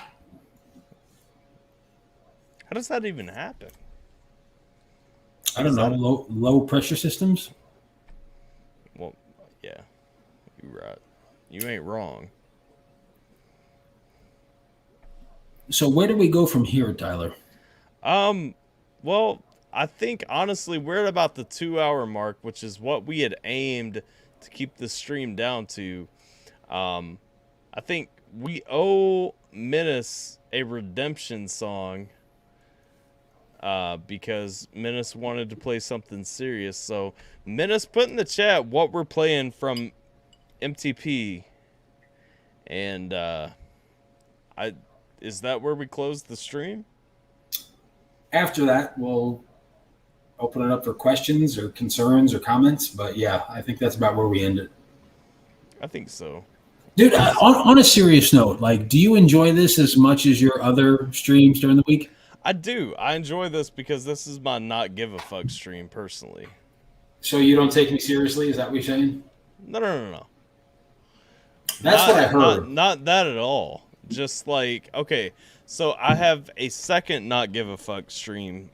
does that even happen? I don't know. Low pressure systems? Well, yeah. You're right. You ain't wrong. So where do we go from here, Tyler? Well, I think honestly we're at about the 2-hour mark, which is what we had aimed to keep the stream down to. I think we owe Menace a redemption song because Menace wanted to play something serious. So Menace, put in the chat what we're playing from MTP, and is that where we close the stream? After that, we'll open it up for questions or concerns or comments. But yeah, I think that's about where we end it. I think so. Dude, on a serious note, like, do you enjoy this as much as your other streams during the week? I do. I enjoy this because this is my not give a fuck stream personally. So you don't take me seriously? Is that what you're saying? No. That's what I heard. Not that at all. Just like, okay, so I have a second not give a fuck stream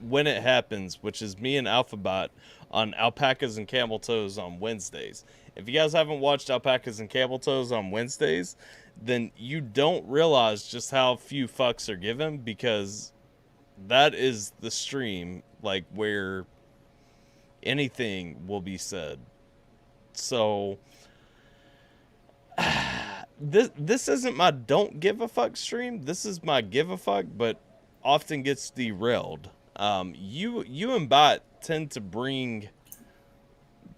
when it happens, which is me and AlphaBot on Alpacas and Camel Toes on Wednesdays. If you guys haven't watched Alpacas and Camel Toes on Wednesdays, then you don't realize just how few fucks are given, because that is the stream like where anything will be said. So this isn't my don't give a fuck stream. This is my give a fuck, but often gets derailed. You and Bot tend to bring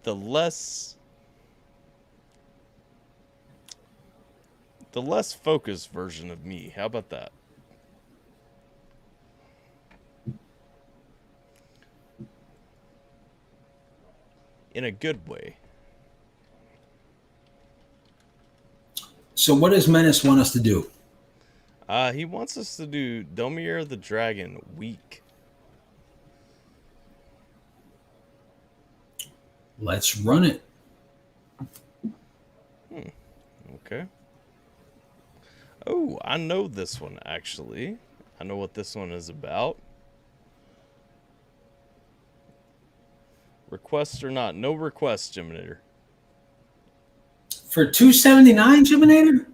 the less focused version of me. How about that? In a good way. So what does Menace want us to do? He wants us to do Domir the Dragon week. Let's run it. Okay. Oh, I know this one, actually. I know what this one is about. Request or not? No request, Jiminator. For $2.79, Jiminator?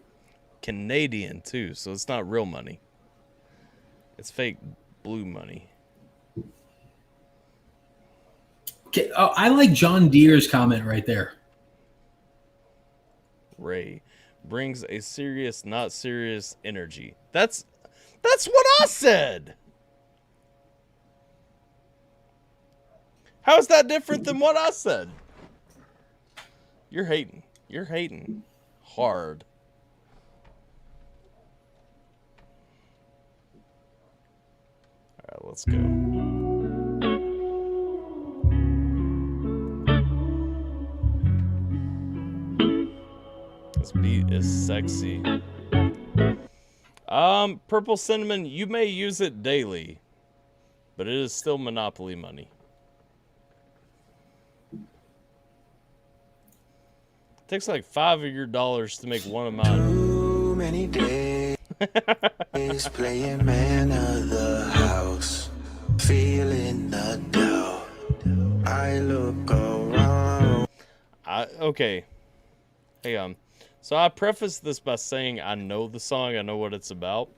Canadian, too, so it's not real money. It's fake blue money. Okay, I like John Deere's comment right there. Ray brings a serious, not serious energy. That's what I said. How is that different than what I said? You're hating. You're hating hard. All right, Let's go. This beat is sexy. Purple Cinnamon, you may use it daily, but it is still Monopoly money. It takes like 5 of your dollars to make one of mine. Too many days playing man of the house, feeling the doubt. I look around. Okay. Hang on. So I preface this by saying I know the song, I know what it's about.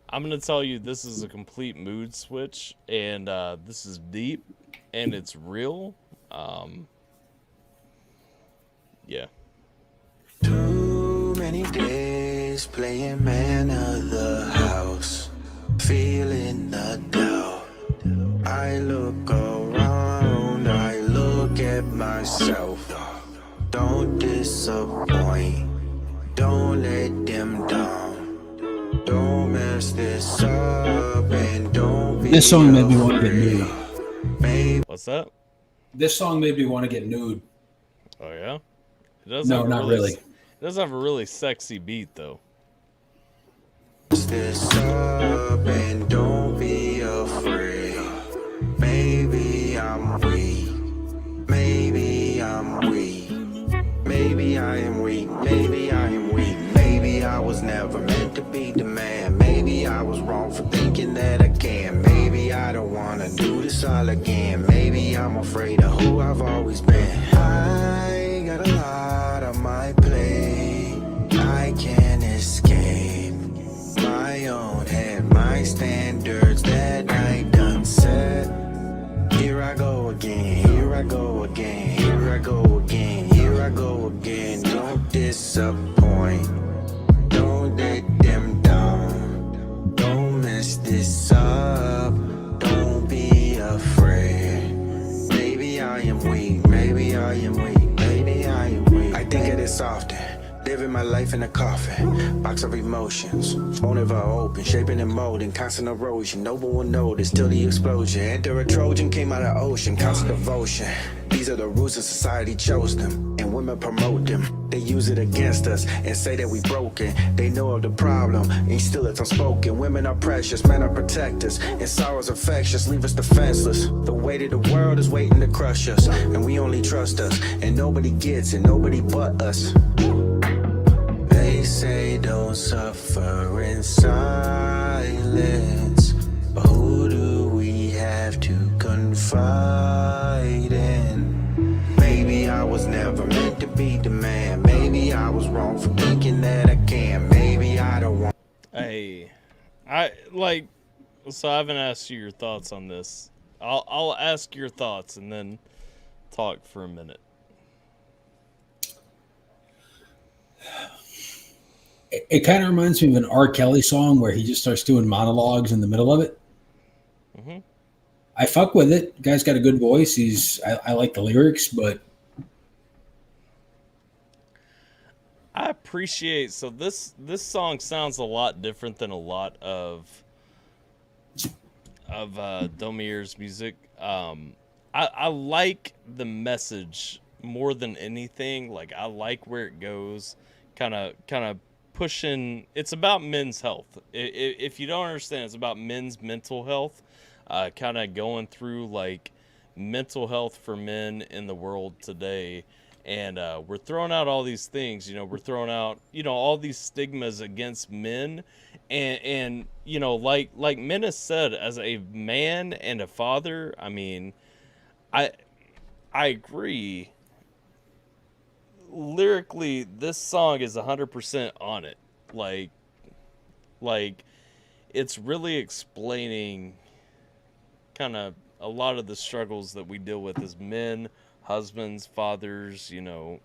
I'm going to tell you this is a complete mood switch, and this is deep, and it's real. Yeah. Too many days playing man of the house, feeling the doubt. I look around, I look at myself. Don't disappoint, don't let them down. Don't mess this up and don't be This song made me want to get nude. What's that? This song made me want to get nude. Oh, yeah? It does No, have a not really. It does have a really sexy beat, though. Mess this up and don't be afraid. Maybe I'm weak, maybe I'm weak. Maybe I am weak, maybe I am weak. Maybe I was never meant to be the man. Maybe I was wrong for thinking that I can. Maybe I don't wanna do this all again. Maybe I'm afraid of who I've always been. I got a lot on my plate, I can't escape my own head, my standards that I done set. Here I go again, here I go again, here I go again, here I go again. Don't disappoint, don't let them down. Don't mess this up, don't be afraid. Maybe I am weak, maybe I am weak, maybe I am weak. I think of this often. Living my life in a coffin, box of emotions, won't ever open, shaping and molding, constant erosion, no one will notice till the explosion. Enter a Trojan, came out of ocean, constant devotion. These are the rules of society chose them, and women promote them. They use it against us and say that we broken. They know of the problem, and still it's unspoken. Women are precious, men are protectors, and sorrow's infectious, leave us defenseless. The weight of the world is waiting to crush us, and we only trust us, and nobody gets it, nobody but us. They say don't suffer in silence, but who do we have to confide in? Maybe I was never meant to be the man. Maybe I was wrong for thinking that I can. Maybe I don't want. Hey, so I haven't asked you your thoughts on this. I'll ask your thoughts and then talk for a minute. It kind of reminds me of an R. Kelly song where he just starts doing monologues in the middle of it. Mm-hmm. I fuck with it. Guy's got a good voice. I like the lyrics, but I appreciate. So this song sounds a lot different than a lot of Domir's music. I like the message more than anything. Like, I like where it goes. Kind of pushing. It's about men's health. If you don't understand, it's about men's mental health. Kind of going through like mental health for men in the world today. And we're throwing out all these things, we're throwing out, all these stigmas against men. And like Menace said, as a man and a father, I mean, I agree. Lyrically, this song is 100% on it. Like it's really explaining kind of a lot of the struggles that we deal with as men, husbands, fathers, dealing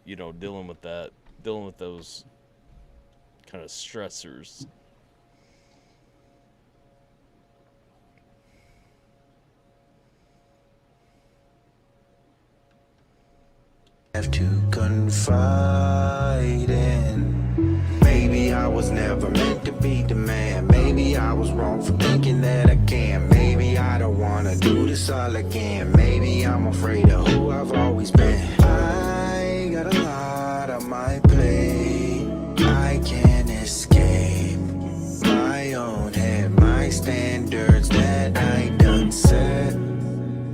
with those kind of stressors. Have to confide in. Maybe I was never meant to be the man. Maybe I was wrong for thinking that I can. Maybe I out my plate. I can't escape my own head, my standards that I done set.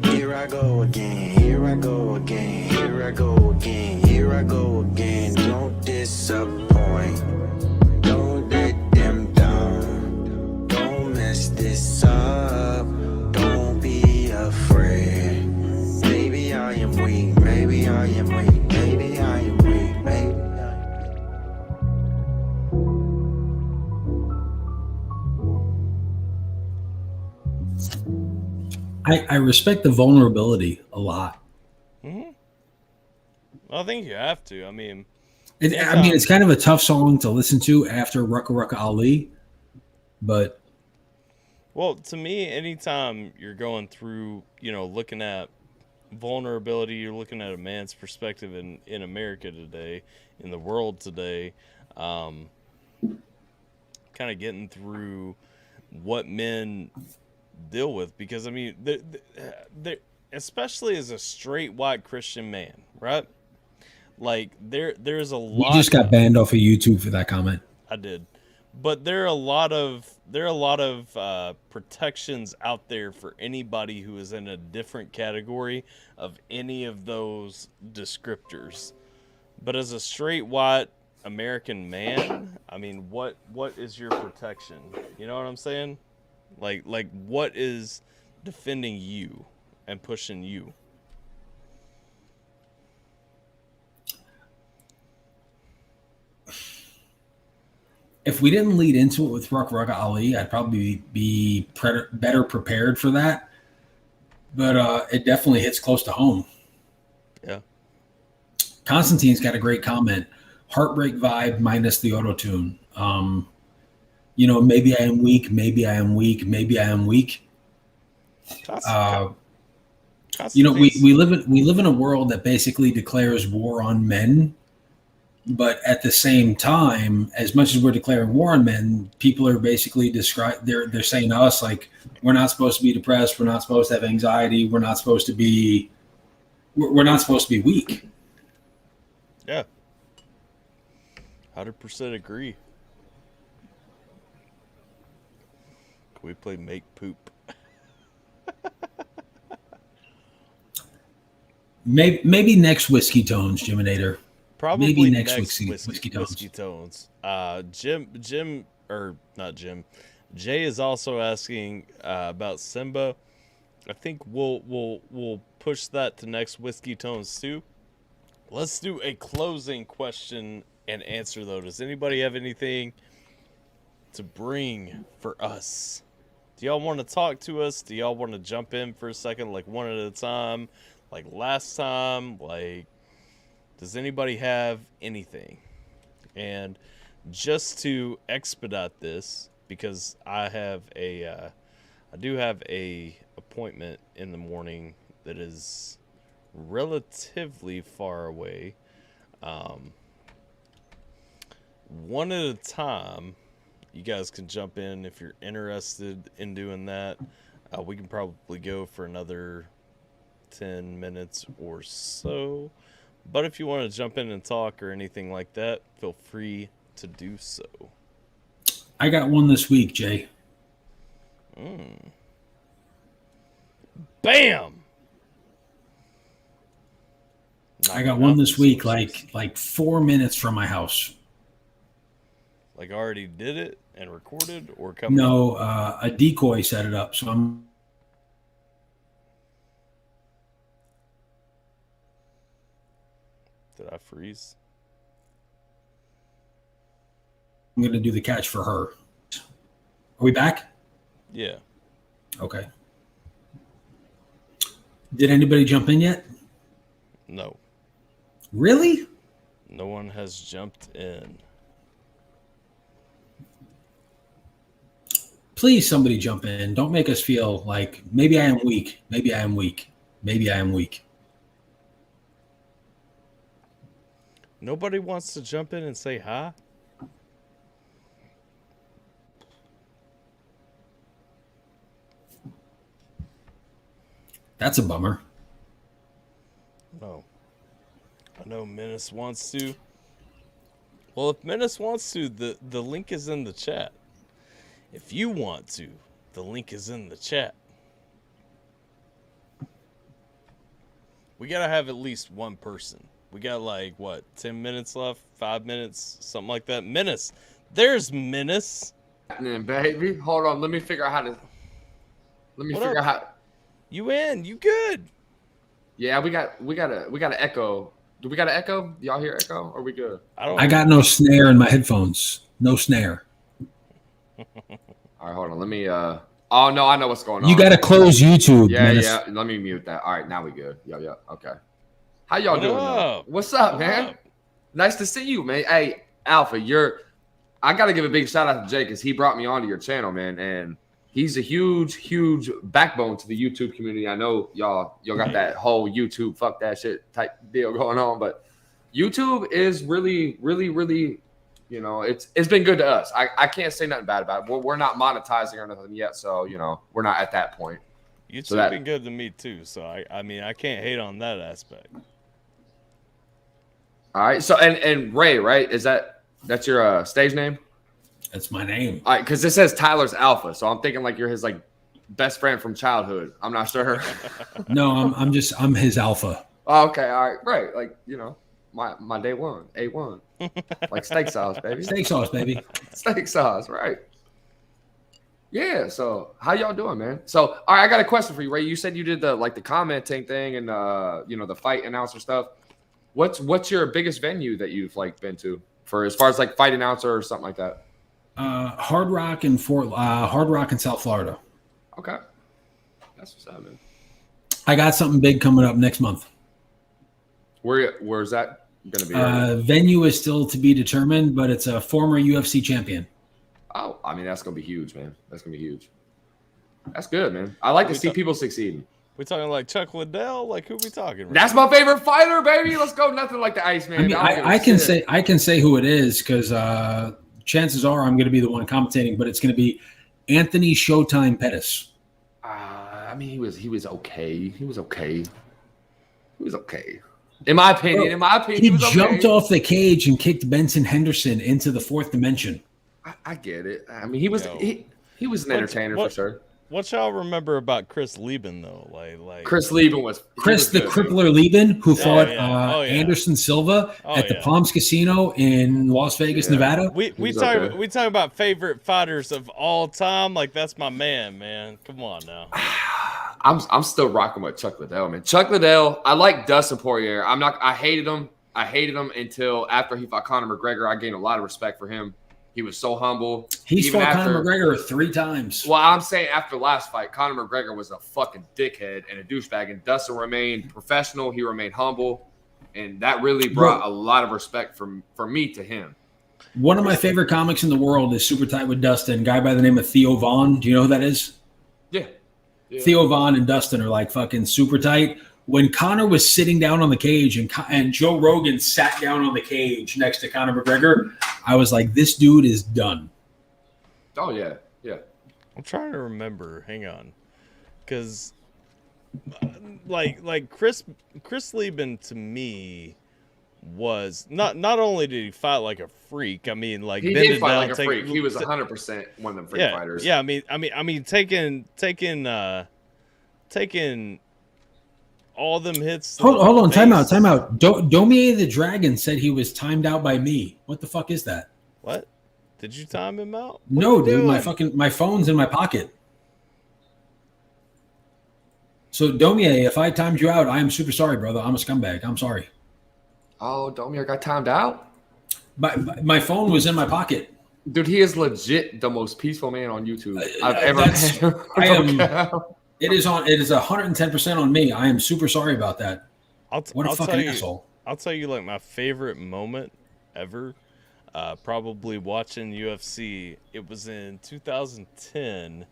Here I go again, here I go again, here I go again, here I go again. Don't disappoint, don't let them down, don't mess this up, don't be afraid. Maybe I am weak, maybe I am weak, maybe I am weak, maybe. I respect the vulnerability a lot. Mm-hmm. I think you have to. I mean, it's kind of a tough song to listen to after Rucka Rucka Ali, but well, to me, anytime you're going through, looking at vulnerability, you're looking at a man's perspective in America today, in the world today, kind of getting through what men deal with, because I mean, they're especially as a straight white Christian man, right? Like there's a lot. You just got banned off of YouTube for that comment. I did, but there are a lot of protections out there for anybody who is in a different category of any of those descriptors. But as a straight white American man, I mean, what is your protection? You know what I'm saying? Like what is defending you and pushing you? If we didn't lead into it with Rucka Rucka Ali, I'd probably be better prepared for that. But it definitely hits close to home. Yeah. Constantine's got a great comment. Heartbreak vibe minus the auto-tune. Maybe I am weak, maybe I am weak, maybe I am weak. We live in a world that basically declares war on men, but at the same time, as much as we're declaring war on men, people are basically they're saying to us, like, we're not supposed to be depressed, we're not supposed to have anxiety, we're not supposed to be weak. Yeah. 100% agree. Can we play Make Poop? Maybe next Whiskey Tones, Jiminator. Probably maybe next Whiskey Tones. Jay is also asking about Simba. I think we'll push that to next Whiskey Tones too. Let's do a closing question and answer though. Does anybody have anything to bring for us? Do y'all want to talk to us? Do y'all want to jump in for a second, like one at a time, like last time? Like, does anybody have anything? And just to expedite this, because I do have a appointment in the morning that is relatively far away. One at a time. You guys can jump in if you're interested in doing that. We can probably go for another 10 minutes or so. But if you want to jump in and talk or anything like that, feel free to do so. I got one this week, Jay. Bam! I got one this week, like 4 minutes from my house. Like already did it and recorded or coming? No, a decoy set it up. So I'm Did I freeze? going to do the catch for her. Are we back? Yeah. Okay. Did anybody jump in yet? No. Really? No one has jumped in. Please, somebody jump in. Don't make us feel like maybe I am weak. Maybe I am weak. Maybe I am weak. Nobody wants to jump in and say hi? That's a bummer. No. I know Menace wants to. Well, if Menace wants to, the link is in the chat. If you want to, the link is in the chat. We gotta have at least one person. We got like, what, 10 minutes left? 5 minutes? Something like that. Menace. There's Menace. Baby. Hold on. Let me figure out how to... You in. You good. Yeah, we got an echo. Do we got an echo? Y'all hear echo? Or are we good? I got no snare in my headphones. No snare. All right, hold on. Let me... Oh, no, I know what's going on. You got to close YouTube. Yeah, yeah. Let me mute that. All right, now we good. Yeah. Okay. How y'all doing? What's up, man? Nice to see you, man. Hey, Alpha, I got to give a big shout out to Jay because he brought me onto your channel, man. And he's a huge backbone to the YouTube community. I know y'all got that whole YouTube, fuck that shit type deal going on. But YouTube is really, you know, it's been good to us. I can't say nothing bad about it. We're not monetizing or nothing yet, so you know we're not at that point. YouTube's been good to me too, so I mean I can't hate on that aspect. All right, so and Ray, right? That's your stage name? That's my name. All right, because it says Tyler's Alpha, so I'm thinking like you're his like best friend from childhood. I'm not sure. No, I'm his alpha. Oh, okay, all right, right, like you know. My day one, A1. Like steak sauce, baby. Steak sauce, baby. Steak sauce, right. Yeah, so how y'all doing, man? So, all right, I got a question for you, Ray. You said you did the commenting thing and you know, the fight announcer stuff. What's your biggest venue that you've like been to for as far as like fight announcer or something like that? Hard Rock in South Florida. Okay. That's what's up, man. I got something big coming up next month. Where's that going to be? Venue is still to be determined, but it's a former UFC champion. Oh, I mean, that's going to be huge, man. That's going to be huge. That's good, man. I like to see people succeeding. We talking like Chuck Liddell? Like who we talking about? That's my favorite fighter, baby. Let's go. Nothing like the Iceman. I mean, I can say who it is because chances are I'm going to be the one commentating, but it's going to be Anthony Showtime Pettis. I mean, he was okay. He was okay. In my opinion, he jumped off the cage and kicked Benson Henderson into the fourth dimension. I get it. I mean, he was an entertainer for sure. What y'all remember about Chris Lieben though? Like Chris Lieben was the Crippler Lieben who fought Anderson Silva at the Palms Casino in Las Vegas, Nevada. We talk about favorite fighters of all time. Like that's my man. Come on now. I'm still rocking with Chuck Liddell, man. Chuck Liddell, I like Dustin Poirier. I hated him until after he fought Conor McGregor. I gained a lot of respect for him. He was so humble. He's fought Conor McGregor 3 times. Well, I'm saying after the last fight, Conor McGregor was a fucking dickhead and a douchebag, and Dustin remained professional. He remained humble, and that really brought a lot of respect for me to him. One of my favorite comics in the world is Super Tight with Dustin, a guy by the name of Theo Vaughn. Do you know who that is? Yeah. Theo Vaughn and Dustin are like fucking super tight. When Conor was sitting down on the cage and Joe Rogan sat down on the cage next to Conor McGregor, I was like, this dude is done. Oh, yeah. I'm trying to remember. Hang on. Because, like Chris Lieben to me was not only did he fight like a freak. I mean, like he did fight like a freak. He was 100% one of them freak fighters. Yeah. I mean, taking all them hits. Hold on, time out. Domier the Dragon said he was timed out by me. What the fuck is that? What? Did you time him out? No, dude. My phone's in my pocket. So Domier, if I timed you out, I am super sorry, brother. I'm a scumbag. I'm sorry. Oh, Domier got timed out? My phone was in my pocket. Dude, he is legit the most peaceful man on YouTube I've ever met. It is 110% on me. I am super sorry about that. What a fucking asshole. I'll tell you like my favorite moment ever. Probably watching UFC. It was in 2010.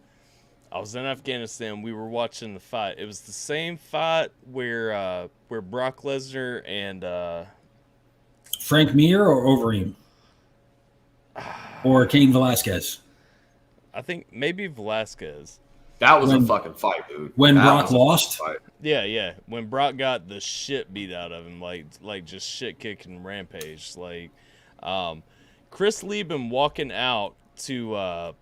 I was in Afghanistan. We were watching the fight. It was the same fight where Brock Lesnar and Frank Mir or Overeem or Cain Velasquez. I think maybe Velasquez. That was a fucking fight, dude. When Brock lost? Yeah. When Brock got the shit beat out of him, like just shit kicking rampage. Like Chris Lieben walking out to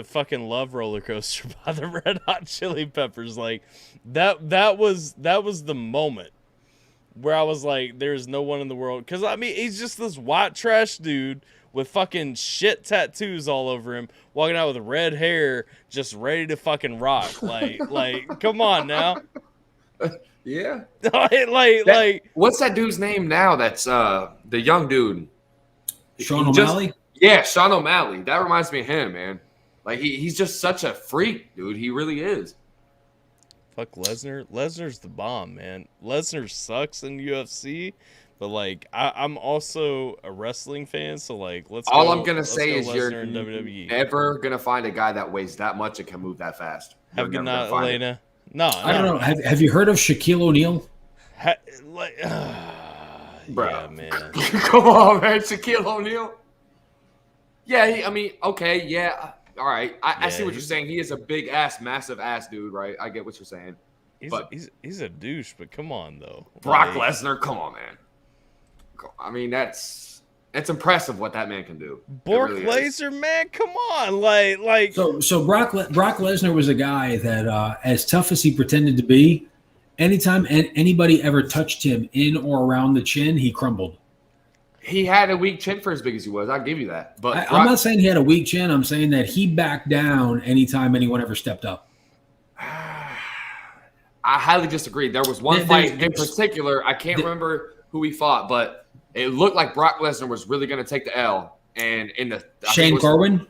fucking Love Roller Coaster by the Red Hot Chili Peppers, like that was the moment where I was like, there's no one in the world, because I mean he's just this white trash dude with fucking shit tattoos all over him, walking out with red hair, just ready to fucking rock. Like come on now. Yeah. like what's that dude's name now? That's the young dude. Sean O'Malley? Yeah, Sean O'Malley. That reminds me of him, man. Like he's just such a freak, dude. He really is. Fuck Lesnar. Lesnar's the bomb, man. Lesnar sucks in UFC, but like I'm also a wrestling fan, so like All I'm gonna say is Lesnar you're in WWE. never gonna find a guy that weighs that much and can move that fast. Have a good night, Elena. No, I don't know. Have you heard of Shaquille O'Neal? Bro, yeah, man. Come on, man. Shaquille O'Neal. Yeah, I mean, okay, yeah. All right. I see what you're saying. He is a big ass, massive ass dude, right? I get what you're saying. He's a douche, but come on though. Brock Lesnar, come on, man. I mean, that's impressive what that man can do. Bork Laser, man, come on, like. So Brock Lesnar was a guy that, as tough as he pretended to be, anytime anybody ever touched him in or around the chin, he crumbled. He had a weak chin for as big as he was. I'll give you that. But I'm not saying he had a weak chin. I'm saying that he backed down anytime anyone ever stepped up. I highly disagree. There was one fight in particular. I can't remember who he fought, but it looked like Brock Lesnar was really going to take the L. And in the Shane Corwin?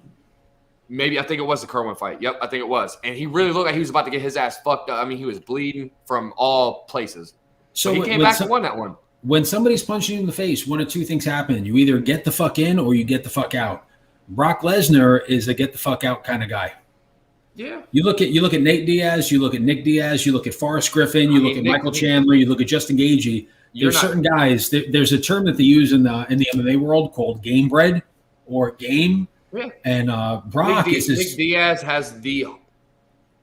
Maybe I think it was the Kerwin fight. Yep, I think it was. And he really looked like he was about to get his ass fucked up. I mean, he was bleeding from all places. So he came back and won that one. When somebody's punching you in the face, one of two things happen. You either get the fuck in or you get the fuck out. Brock Lesnar is a get the fuck out kind of guy. Yeah. You look at Nate Diaz, you look at Nick Diaz, you look at Forrest Griffin, you look at Michael Chandler, you look at Justin Gagey. There's certain guys. There's a term that they use in the MMA world called game bred or game. Yeah. And Brock Nick Diaz has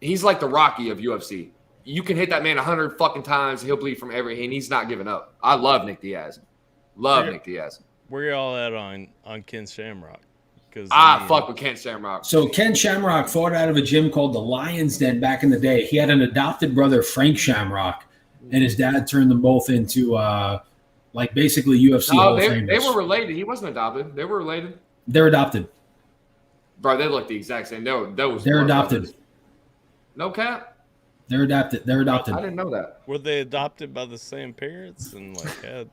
he's like the Rocky of UFC. You can hit that man 100 fucking times, he'll bleed from every, and he's not giving up. I love Nick Diaz. Nick Diaz. Where y'all at on Ken Shamrock? Fuck with Ken Shamrock. So Ken Shamrock fought out of a gym called the Lion's Den back in the day. He had an adopted brother, Frank Shamrock, and his dad turned them both into like basically UFC Hall of Famers. They were related. He wasn't adopted. They were related. They're adopted. Bro, they look the exact same. They're adopted. Brothers. No cap. They're adopted. I didn't know that. Were they adopted by the same parents and like had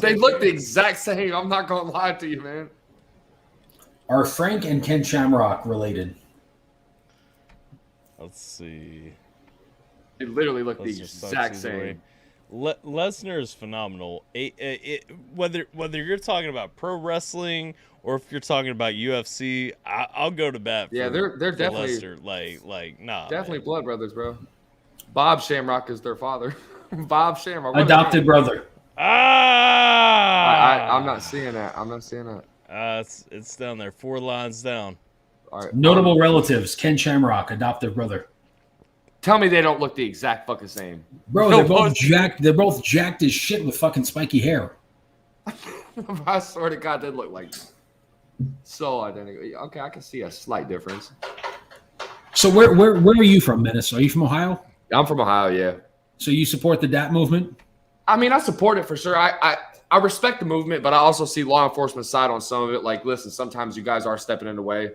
they look the exact same. I'm not gonna lie to you, man. Are Frank and Ken Shamrock related? Let's see. They literally look the exact same. Lesnar is phenomenal. Whether you're talking about pro wrestling or if you're talking about UFC, I'll go to bat. Yeah, they're definitely Lesnar. Nah, definitely man. Blood brothers, bro. Bob Shamrock is their father. Bob Shamrock, adopted brother. I'm not seeing that. It's down there, 4 lines down. All right. Notable relatives: Ken Shamrock, adopted brother. Tell me they don't look the exact fucking same. Bro, they're both jacked. They're both jacked as shit with fucking spiky hair. I swear to God, they look like so identical. Okay, I can see a slight difference. So where are you from, Menace? Are you from Ohio? I'm from Ohio, yeah. So you support the DAP movement? I mean, I support it for sure. I respect the movement, but I also see law enforcement side on some of it. Like, listen, sometimes you guys are stepping in the way.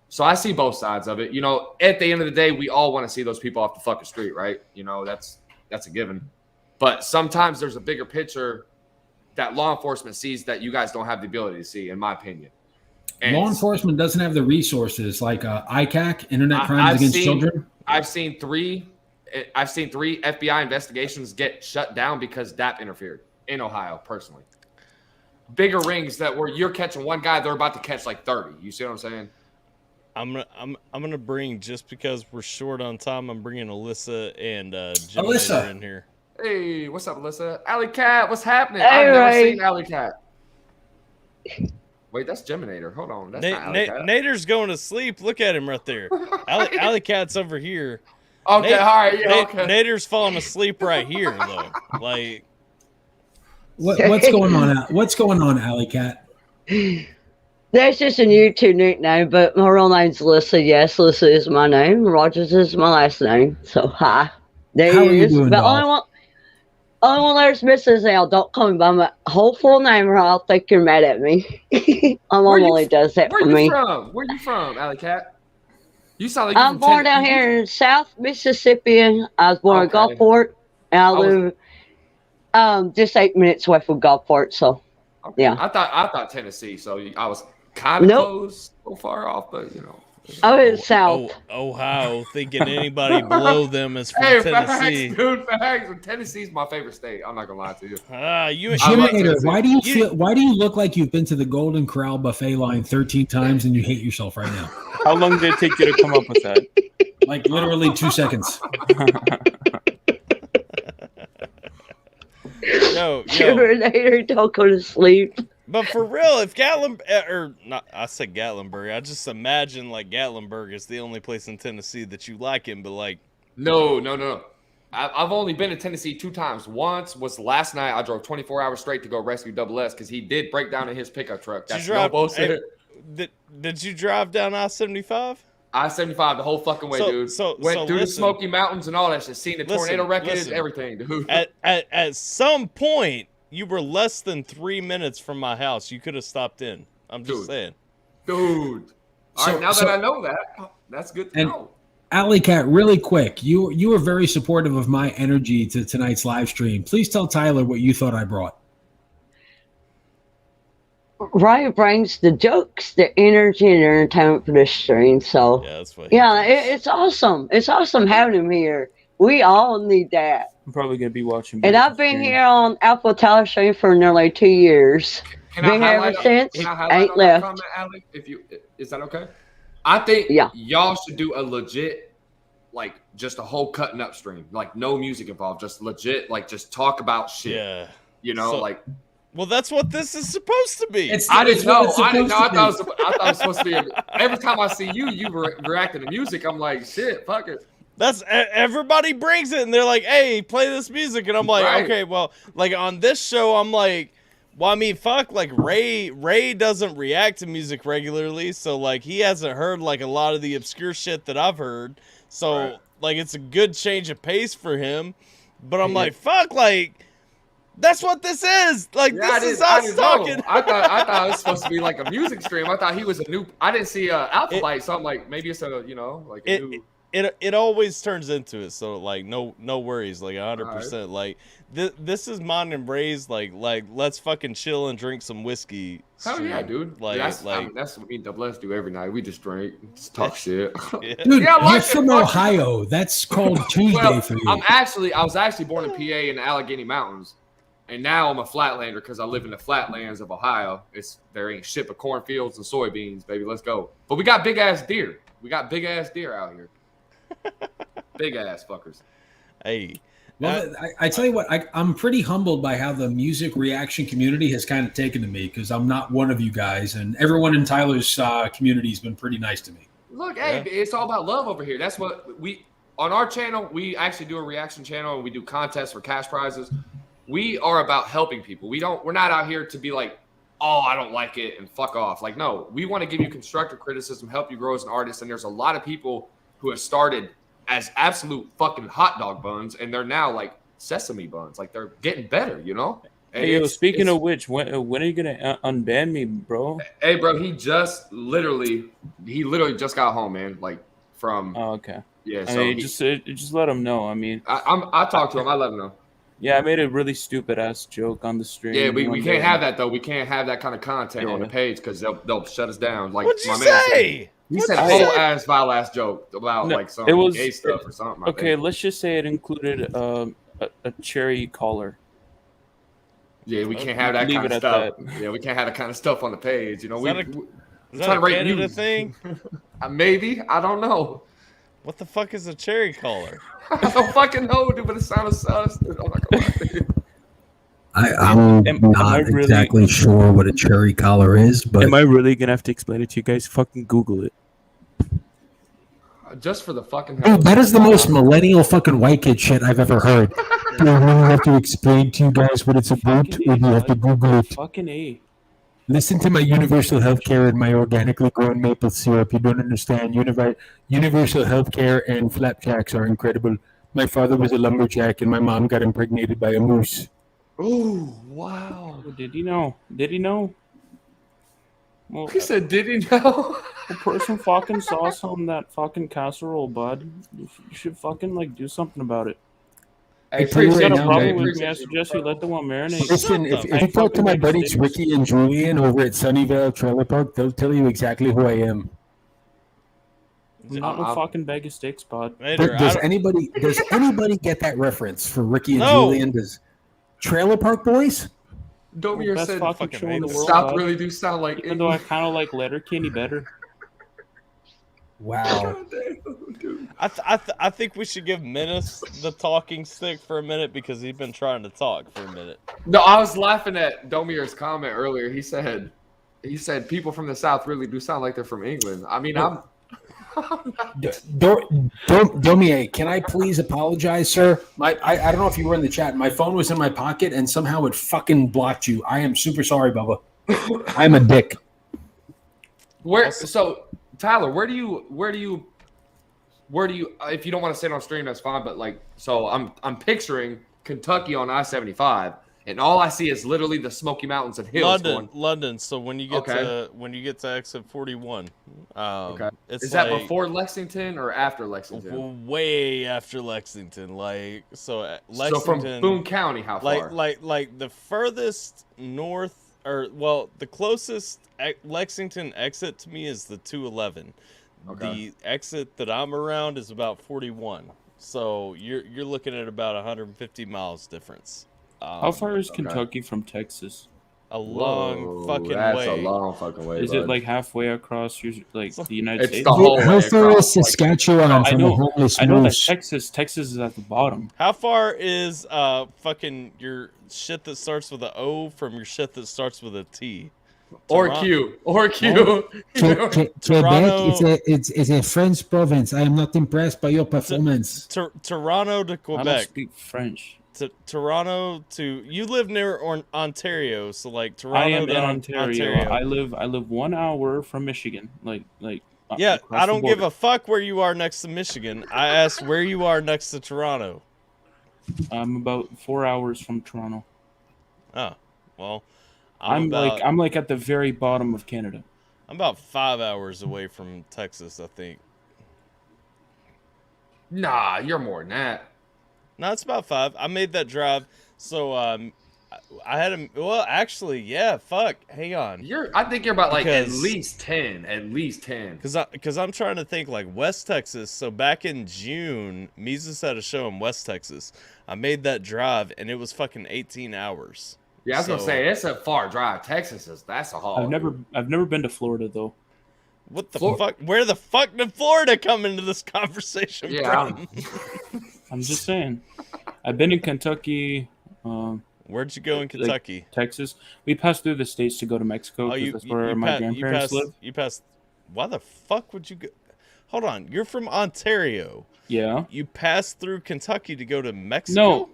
So I see both sides of it. You know, at the end of the day, we all want to see those people off the fucking street, right? You know, that's a given. But sometimes there's a bigger picture that law enforcement sees that you guys don't have the ability to see, in my opinion. And law enforcement doesn't have the resources like ICAC, Internet Crimes Against Children. I've seen three FBI investigations get shut down because DAP interfered in Ohio, personally. Bigger rings that where you're catching one guy, they're about to catch like 30. You see what I'm saying? I'm gonna bring, just because we're short on time, I'm bringing Alyssa and Jim in here. Hey, what's up, Alyssa? Alley Cat, what's happening? Hey, I've never Ray. seen Alley Cat. Wait, that's Geminator. Hold on, that's not Alley Cat. Nader's going to sleep. Look at him right there. Alley Cat's over here. Okay, all right, yeah, okay. Nader's falling asleep right here, though. Like, what's going on? What's going on, Alley Cat? That's just a YouTube nickname, but my real name's Alyssa. Yes, Alyssa is my name. Rogers is my last name. So, hi. There How it are you is. doing, But doll? only one letters missing is L. Don't call me by my whole full name or I'll think you're mad at me. My mom only does that for me. Where you from, Alley Cat? You sound like I'm born down here in South Mississippi. I was born in Gulfport, and I live just 8 minutes away from Gulfport. So, yeah. I thought Tennessee, so I was kind of close, so far off, but you know. Oh, it's South. Ohio, thinking anybody below them is from Hey, Tennessee. facts, dude, facts. Tennessee's my favorite state. I'm not gonna lie to you. Jimmy Hater, why do you look like you've been to the Golden Corral buffet line 13 times and you hate yourself right now? How long did it take you to come up with that? Like literally 2 seconds. Yo. Hater, don't go to sleep. But for real, if I said Gatlinburg, I just imagine like Gatlinburg is the only place in Tennessee that you like him, but like. No. I've only been to Tennessee 2 times. Once was last night. I drove 24 hours straight to go rescue Double S because he did break down in his pickup truck. That's no bullshit. Did you drive down I-75? I-75 the whole fucking way, dude. Went through the Smoky Mountains and all that shit. Seen the tornado wreckage, everything, dude. At some point, you were less than 3 minutes from my house. You could have stopped in. I'm just saying. Dude. All right, now that I know that, that's good to know. Alley Cat, really quick, you were very supportive of my energy to tonight's live stream. Please tell Tyler what you thought I brought. Ray brings the jokes, the energy, and entertainment for this stream. So, it's awesome. It's awesome having him here. We all need that. I'm probably going to be watching. And I've been here on AlphaTyler stream for nearly 2 years. Been here ever since. Ain't left. Comment, Alec, is that okay? I think y'all should do a legit, like just a whole cutting up stream, like no music involved, just legit, like just talk about shit. Yeah. You know, Well, that's what this is supposed to be. I didn't know. I thought it was supposed to be. Every time I see you reacting to music. I'm like, shit, fuck it. That's everybody brings it, and they're like, "Hey, play this music," and I'm like, Right. "Okay, well, like on this show, I'm like, well, I mean, fuck, like Ray doesn't react to music regularly, so like he hasn't heard like a lot of the obscure shit that I've heard, so like it's a good change of pace for him, but I'm like, fuck, like." That's what this is. Like this is us talking. I thought it was supposed to be like a music stream. I thought he was a new. I didn't see AlphaTyler, so I'm like, maybe it's a like a new. It always turns into it. So like no worries. Like 100%. Like this is mine and Ray's. Like let's fucking chill and drink some whiskey. Hell yeah, dude. Like that's what me and Double S do every night. We just drink, just talk shit. Dude, you're from Ohio. That's called Tuesday for you. I was actually born in PA in the Allegheny Mountains. And now I'm a flatlander because I live in the flatlands of Ohio. There ain't shit but cornfields and soybeans, baby. Let's go. But we got big ass deer. We got big ass deer out here. Big ass fuckers. Hey. Well, I tell you what, I'm pretty humbled by how the music reaction community has kind of taken to me because I'm not one of you guys, and everyone in Tyler's community has been pretty nice to me. Look, hey, it's all about love over here. That's what on our channel, we actually do a reaction channel and we do contests for cash prizes. We are about helping people. We're not out here to be like, oh, I don't like it and fuck off. Like, no, we want to give you constructive criticism, help you grow as an artist. And there's a lot of people who have started as absolute fucking hot dog buns, and they're now like sesame buns. Like they're getting better, you know? And hey, speaking of which, when are you gonna unban me, bro? Hey, bro, he literally just got home, man. Like from. Oh, okay. Yeah. I So mean, just let him know. I mean, I talked to him. I let him know. Yeah, I made a really stupid ass joke on the stream. Yeah, we can't have that though. We can't have that kind of content on the page because they'll shut us down. Like What'd you my man say? He said a whole ass vile ass joke about like some gay stuff or something. Okay, let's just say it included a cherry collar. Yeah, we can't have that kind of stuff. Yeah, we can't have that kind of stuff on the page. You know, Is that a Canada thing? Maybe, I don't know. What the fuck is a cherry collar? I don't fucking know, dude. But it sounded sus. Dude. I'm not gonna lie. I'm not exactly sure what a cherry collar is, but am I really gonna have to explain it to you guys? Fucking Google it. Just for the fucking. Dude, that is the most millennial fucking white kid shit I've ever heard. Do I really have to explain to you guys what it's about, or do you have to Google it? Fucking A. Listen to my universal healthcare and my organically grown maple syrup. You don't understand. Universal healthcare and flapjacks are incredible. My father was a lumberjack, and my mom got impregnated by a moose. Oh, wow. Did he know? Did he know? Well, He said, did he know? a person fucking saw some in that fucking casserole, bud. You should fucking like do something about it. Hey, If you got a now, problem man. with me, I suggest you let the one marinate. Listen, if you talk to my buddies Ricky and Julian over at Sunnyvale Trailer Park, they'll tell you exactly who I am. Not no fucking bag of sticks, bud. Does anybody get that reference for Ricky and Julian? Does Trailer Park Boys? Domir Best said, fucking show in the world, Stop bud. really do sound like Even though I kind of like Letterkenny better. Wow. I think we should give Menace the talking stick for a minute because he's been trying to talk for a minute. No, I was laughing at Domir's comment earlier. He said people from the South really do sound like they're from England. I mean, Domier, can I please apologize, sir? I don't know if you were in the chat. My phone was in my pocket and somehow it fucking blocked you. I am super sorry, Bubba. I'm a dick. So Tyler, where do you if you don't want to say it on stream, that's fine, but like, so I'm picturing Kentucky on I-75 and all I see is literally the Smoky Mountains and hills. London. So when you get to exit 41, okay. It's Is that before Lexington or after Lexington? Way after Lexington. Lexington. So from Boone County, how far? Like the furthest north, the closest Lexington exit to me is the 211. Okay. The exit that I'm around is about 41. So you're looking at about 150 miles difference. How far is Kentucky from Texas? A long fucking way. That's a long fucking way. Is it like halfway across the United States? The whole How way far across, is Saskatchewan from a homeless I know that moose? Texas is at the bottom. How far is fucking your shit that starts with an O from your shit that starts with a T? Or Q. Quebec, it's a French province. I am not impressed by your performance. Toronto to Quebec. I don't speak French. Toronto to you live near Ontario, so like Toronto I am to in Ontario. I live 1 hour from Michigan. Yeah, I don't give a fuck where you are next to Michigan. I asked where you are next to Toronto. I'm about 4 hours from Toronto. Oh, well, I'm like at the very bottom of Canada. I'm about 5 hours away from Texas, I think. Nah, you're more than that. No, it's about 5. I made that drive, so I had actually, yeah. Fuck, hang on. I think you're about at least 10. At least 10. Because I'm trying to think like West Texas. So back in June, Mises had a show in West Texas. I made that drive, and it was fucking 18 hours. Yeah, I was gonna say it's a far drive. Texas that's a haul. I've never been to Florida though. What the fuck? Where the fuck did Florida come into this conversation from? I'm just saying. I've been in Kentucky. Where'd you go in Kentucky? Texas. We passed through the states to go to Mexico because that's where my grandparents live. You passed. Why the fuck would you go? Hold on. You're from Ontario. Yeah. You passed through Kentucky to go to Mexico?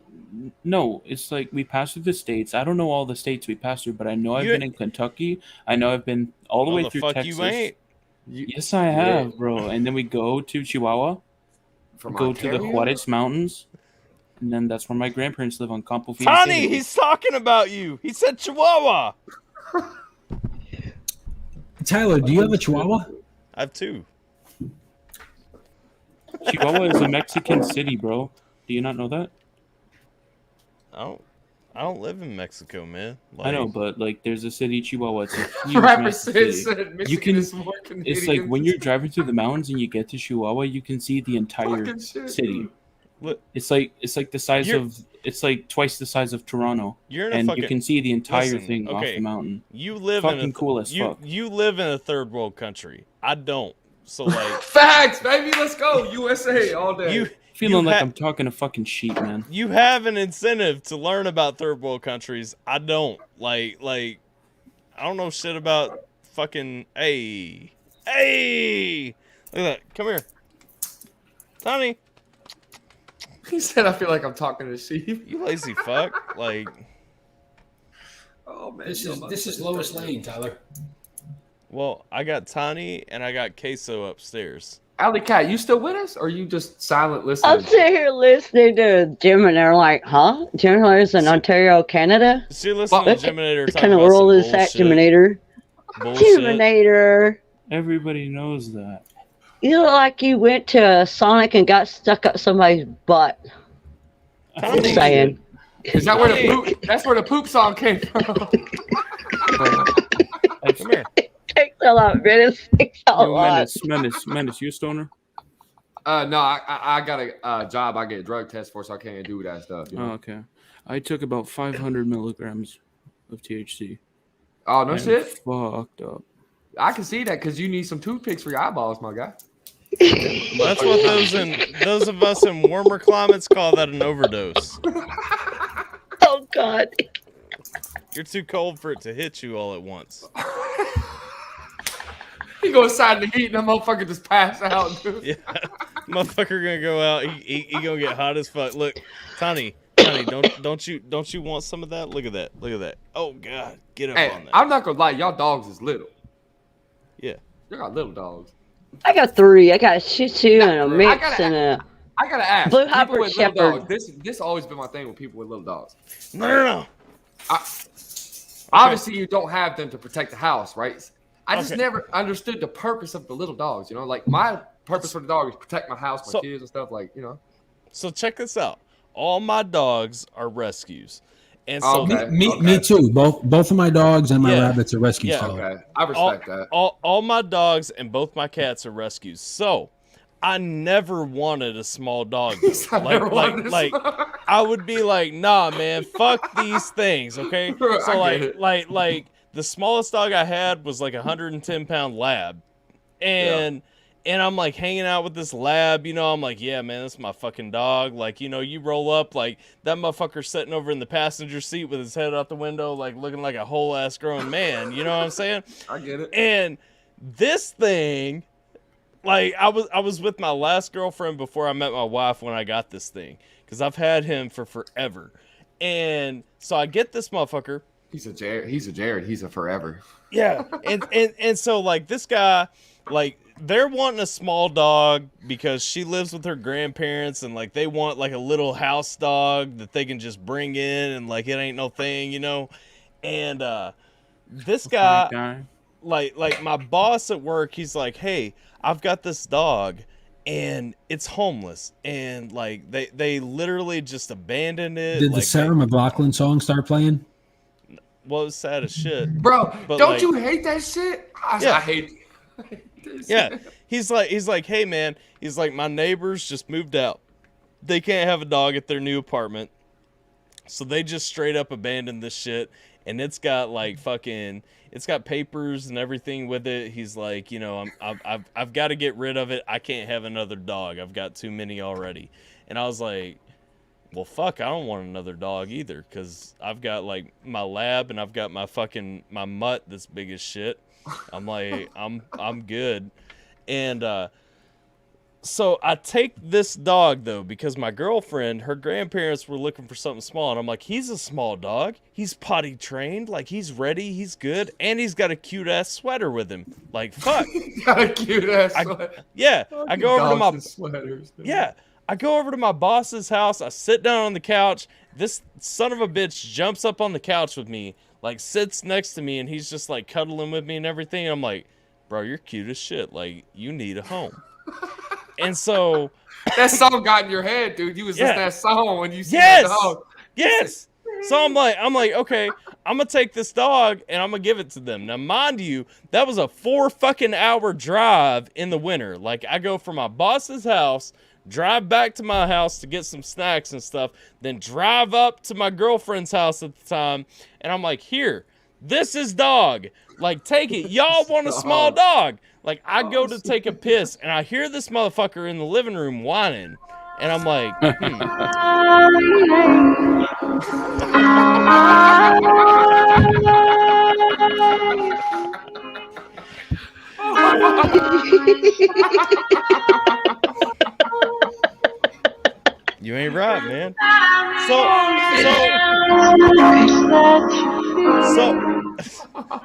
No. It's like we passed through the states. I don't know all the states we passed through, but I know I've been in Kentucky. I know I've been all the way through Texas. You ain't. Yes, I have, bro. And then we go to Chihuahua. To the Juarez Mountains. And then that's where my grandparents live on Campo Fiel. Tony, he's talking about you. He said Chihuahua. Tyler, do you have a Chihuahua? I have 2. Chihuahua is a Mexican city, bro. Do you not know that? I don't live in Mexico, man. I know, but there's a city, Chihuahua. It's a huge city. You can. It's like when you're driving through the mountains and you get to Chihuahua, you can see the entire city. It's like the size of. It's like twice the size of Toronto, you can see the entire thing off the mountain. You live cool as fuck. You live in a third world country. I don't. So like facts, baby. Let's go USA all day. Feeling like I'm talking a fucking sheep, man. You have an incentive to learn about third world countries. I don't. Like I don't know shit about fucking Hey. Look at that. Come here. Tony. He said I feel like I'm talking to sheep. You lazy fuck. Oh man, this is Lois Lane, Tyler. Well, I got Tani and I got Queso upstairs. Alley Cat, you still with us, or are you just silent listening? I'm sitting here listening to Jim, and they're like, "Huh? Jim lives in Ontario, Canada." So you listen to Jiminator What talk kind of about world some is that, bullshit. Jiminator? Jiminator. Everybody knows that. You look like you went to Sonic and got stuck up somebody's butt. Just saying. Is that where the poop? That's where the poop song came from. Come here. Takes a lot, Menace. Takes a lot. Menace, you a stoner? No, I got a job. I get a drug test for, so I can't do that stuff. You know? Oh, okay. I took about 500 milligrams of THC. Oh, no shit? Fucked up. I can see that because you need some toothpicks for your eyeballs, my guy. That's what those of us in warmer climates call that an overdose. Oh God. You're too cold for it to hit you all at once. He go inside the heat and that motherfucker just pass out, dude. Yeah, motherfucker gonna go out. He gonna get hot as fuck. Look, Tony, don't you want some of that? Look at that. Oh God, get up on that. I'm not gonna lie, y'all dogs is little. Yeah, you got little dogs. I got 3. I got a Shih Tzu and a mix and a. I gotta ask. Blue people Hyper with little Shepherd. dogs, this always been my thing with people with little dogs. No. Obviously, you don't have them to protect the house, right? I just never understood the purpose of the little dogs. You know, like my purpose for the dog is protect my house, my kids and stuff. Like, you know. So check this out. All my dogs are rescues, and so me too. Both of my dogs and my rabbits are rescues. Yeah, okay. I respect that. All my dogs and both my cats are rescues. So I never wanted a small dog. like I would be like, nah, man, fuck these things. Okay. So like the smallest dog I had was like 110-pound lab, and I'm like hanging out with this lab, you know, I'm like, yeah, man, that's my fucking dog. Like, you know, you roll up, like that motherfucker sitting over in the passenger seat with his head out the window, like looking like a whole ass grown man. You know what I'm saying? I get it. And this thing, like I was with my last girlfriend before I met my wife when I got this thing, because I've had him for forever. And so I get this motherfucker. He's a Jared. He's a forever. Yeah. And so like this guy, like they're wanting a small dog because she lives with her grandparents, and like they want like a little house dog that they can just bring in and like it ain't no thing, you know. And this guy, like my boss at work, he's like, hey, I've got this dog and it's homeless, and like they literally just abandoned it. Did the Sarah McLachlan song start playing? Well, it was sad as shit, bro. But don't like, you hate that shit? I hate this. Yeah, he's like, hey man, he's like, my neighbors just moved out. They can't have a dog at their new apartment, so they just straight up abandoned this shit. And it's got like it's got papers and everything with it. He's like, you know, I've got to get rid of it. I can't have another dog. I've got too many already. And I was like, well, fuck, I don't want another dog either, because I've got like my lab and I've got my mutt that's big as shit. I'm like, I'm good. And so I take this dog though, because my girlfriend, her grandparents were looking for something small, and I'm like, he's a small dog. He's potty trained, like he's ready, he's good, and he's got a cute ass sweater with him. Like fuck. Got a cute ass sweater. Yeah, I go over to my sweaters. Dude. Yeah. I go over to my boss's house. I sit down on the couch. This son of a bitch jumps up on the couch with me, like sits next to me, and he's just like cuddling with me and everything. I'm like, bro, you're cute as shit. Like, you need a home. And so that song got in your head, dude. You was just that song when you see that dog. Yes. So I'm like, okay, I'm gonna take this dog and I'm gonna give it to them. Now, mind you, that was a 4 fucking hour drive in the winter. Like, I go from my boss's house, drive back to my house to get some snacks and stuff, then drive up to my girlfriend's house at the time, and I'm like, here, this is dog. Like, take it. Y'all want a small dog. Like, I go to take a piss, and I hear this motherfucker in the living room whining, and I'm like, You ain't right, man. So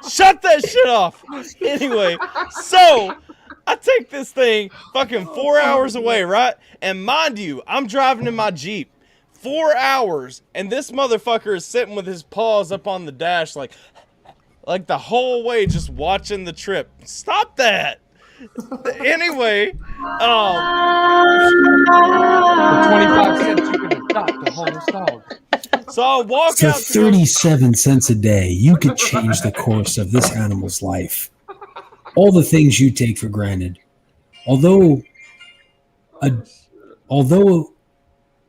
shut that shit off. Anyway, so I take this thing fucking 4 hours away, right? And mind you, I'm driving in my Jeep 4 hours, and this motherfucker is sitting with his paws up on the dash like the whole way, just watching the trip. Stop that. Anyway, For 25 cents, you can adopt the homeless dog. So I'll walk For out. 37 cents a day, you could change the course of this animal's life. All the things you take for granted. Although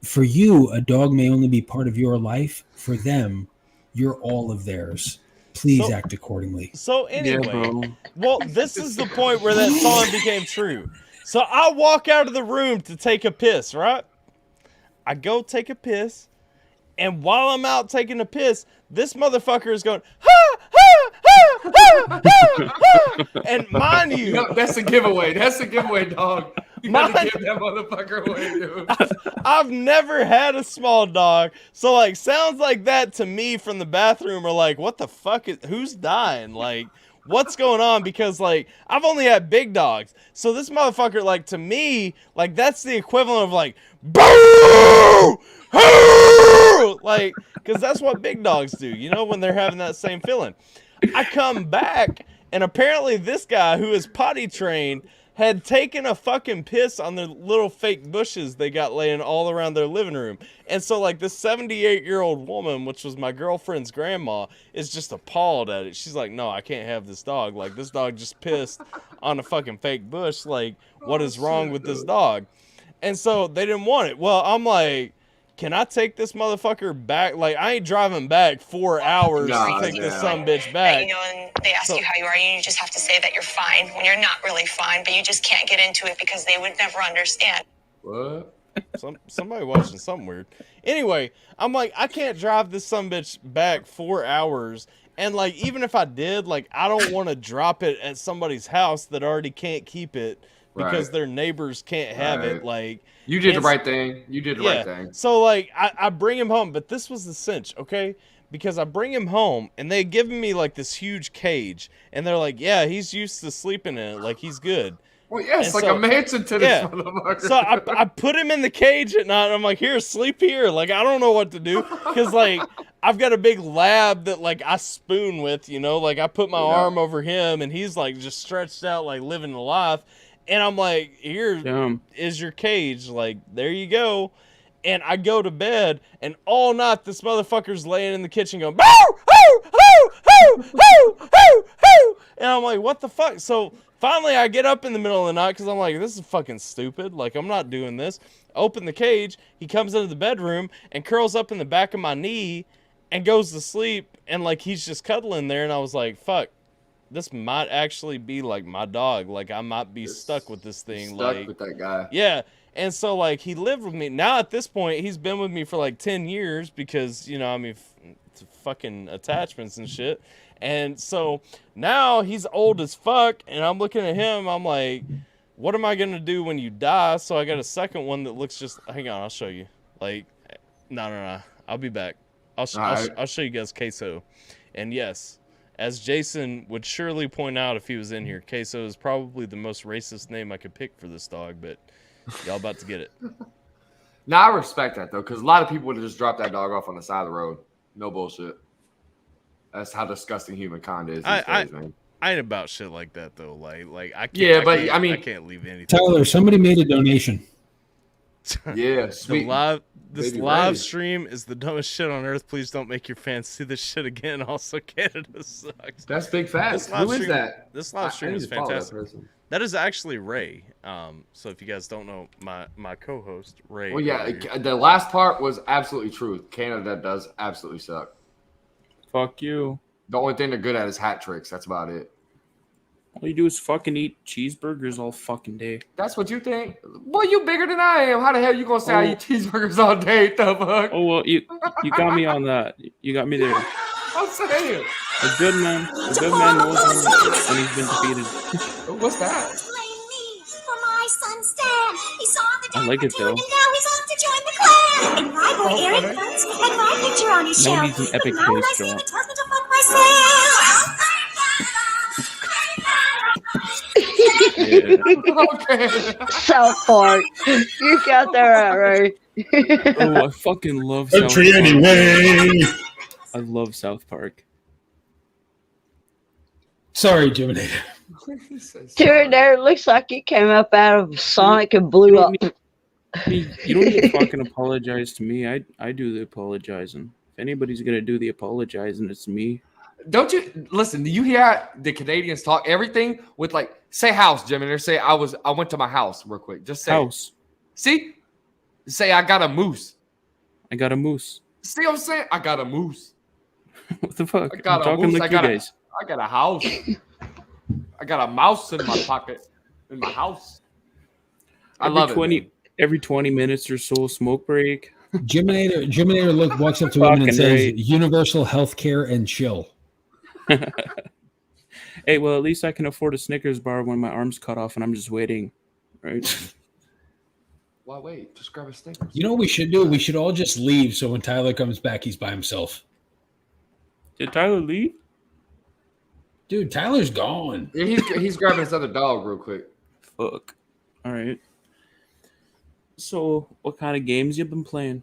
for you, a dog may only be part of your life, for them, you're all of theirs. Please act accordingly. So anyway, well, this is the point where that song became true. So I walk out of the room to take a piss, right? I go take a piss, and while I'm out taking a piss, this motherfucker is going, ha, ha, ha, ha, ha, ha. And mind you, that's a giveaway. That's a giveaway, dog. You gotta give that motherfucker away, dude. I've never had a small dog, so like sounds like that to me from the bathroom are like, what the fuck is, who's dying? Like, what's going on? Because like I've only had big dogs, so this motherfucker, like, to me, like that's the equivalent of like boo, hoo! Like, because that's what big dogs do, you know, when they're having that same feeling. I come back, and apparently this guy who is potty trained had taken a fucking piss on the little fake bushes they got laying all around their living room. And so like this 78-year-old woman, which was my girlfriend's grandma, is just appalled at it. She's like, no, I can't have this dog. Like, this dog just pissed on a fucking fake bush. Like, what is wrong with this dog? And so they didn't want it. Well, I'm like, can I take this motherfucker back? Like, I ain't driving back 4 hours to take this sumbitch back. You know, and they ask you how you are, and you just have to say that you're fine when you're not really fine, but you just can't get into it because they would never understand. What? Somebody watching something weird. Anyway, I'm like, I can't drive this sumbitch back 4 hours. And like, even if I did, like, I don't want to drop it at somebody's house that already can't keep it because their neighbors can't have it. Like, you did the right thing. You did the right thing. So like, I bring him home, but this was the cinch, okay? Because I bring him home, and they given me like this huge cage, and they're like, yeah, he's used to sleeping in it, like he's good. Well, yeah, it's like a mansion to this motherfucker. So I put him in the cage at night, and I'm like, here, sleep here. Like, I don't know what to do, because like I've got a big lab that like I spoon with, you know, like I put my arm over him, and he's like just stretched out, like living a life. And I'm like, here is your cage. Like, there you go. And I go to bed, and all night this motherfucker's laying in the kitchen going, boo, hoo, hoo, hoo, hoo, hoo, hoo. And I'm like, what the fuck? So finally I get up in the middle of the night because I'm like, this is fucking stupid. Like, I'm not doing this. Open the cage. He comes into the bedroom and curls up in the back of my knee and goes to sleep. And like, he's just cuddling there. And I was like, fuck. This might actually be like my dog. Like, I might be stuck with this thing. Stuck with that guy. Yeah. And so like, he lived with me. Now at this point, he's been with me for like 10 years because, you know, I mean, fucking attachments and shit. And so now he's old as fuck. And I'm looking at him. I'm like, what am I going to do when you die? So I got a second one that looks just, hang on, I'll show you. Like, no. I'll be back. I'll show you guys Queso. And yes, as Jason would surely point out if he was in here, Queso is probably the most racist name I could pick for this dog, but y'all about to get it. Now, I respect that, though, because a lot of people would have just dropped that dog off on the side of the road. No bullshit. That's how disgusting humankind is these days, man. I ain't about shit like that, though. Like I can't, yeah, but I mean, I can't leave anything. Tyler, somebody made a donation. Yeah, sweet. This live stream is the dumbest shit on earth. Please don't make your fans see this shit again. Also, Canada sucks. That's big facts. Who is that? This live stream is fantastic. That is actually Ray. So if you guys don't know, my co-host Ray. Well, yeah, the last part was absolutely true. Canada does absolutely suck. Fuck you. The only thing they're good at is hat tricks. That's about it. All you do is fucking eat cheeseburgers all fucking day. That's what you think? Boy, you bigger than I am. How the hell you gonna say I eat cheeseburgers all day, the fuck? Oh, well, you got me on that. You got me there. I'm saying. A good man knows when he's been defeated. What's that? I like it, though. And now he's off to join the clan. And my boy Eric comes and my picture on his shelf. Now he's an epic face drop. South Park. You got that right. Oh, I fucking love South Park. Anyway. I love South Park. Sorry, Jimmy. Dude, there looks like he came up out of Sonic and blew up. You don't need to fucking apologize to me. I do the apologizing. If anybody's gonna do the apologizing, it's me. Don't you listen? Do you hear the Canadians talk everything with like say house, Jimmy? Or say I went to my house real quick. Just say house. See, say I got a moose. I got a moose. See what I'm saying? I got a moose. What the fuck? I got I'm a talking moose. like you guys. I got a house. I got a mouse in my pocket in my house. I love it. Every 20 minutes or so, smoke break. Jiminator walks up to women and says, "Universal health care and chill." Hey, well, at least I can afford a Snickers bar when my arm's cut off and I'm just waiting, right? Why wait? Just grab a Snickers. You know what we should do? We should all just leave so when Tyler comes back, he's by himself. Did Tyler leave? Dude, Tyler's gone. Yeah, he's grabbing his other dog real quick. Fuck. All right. So, what kind of games you been playing?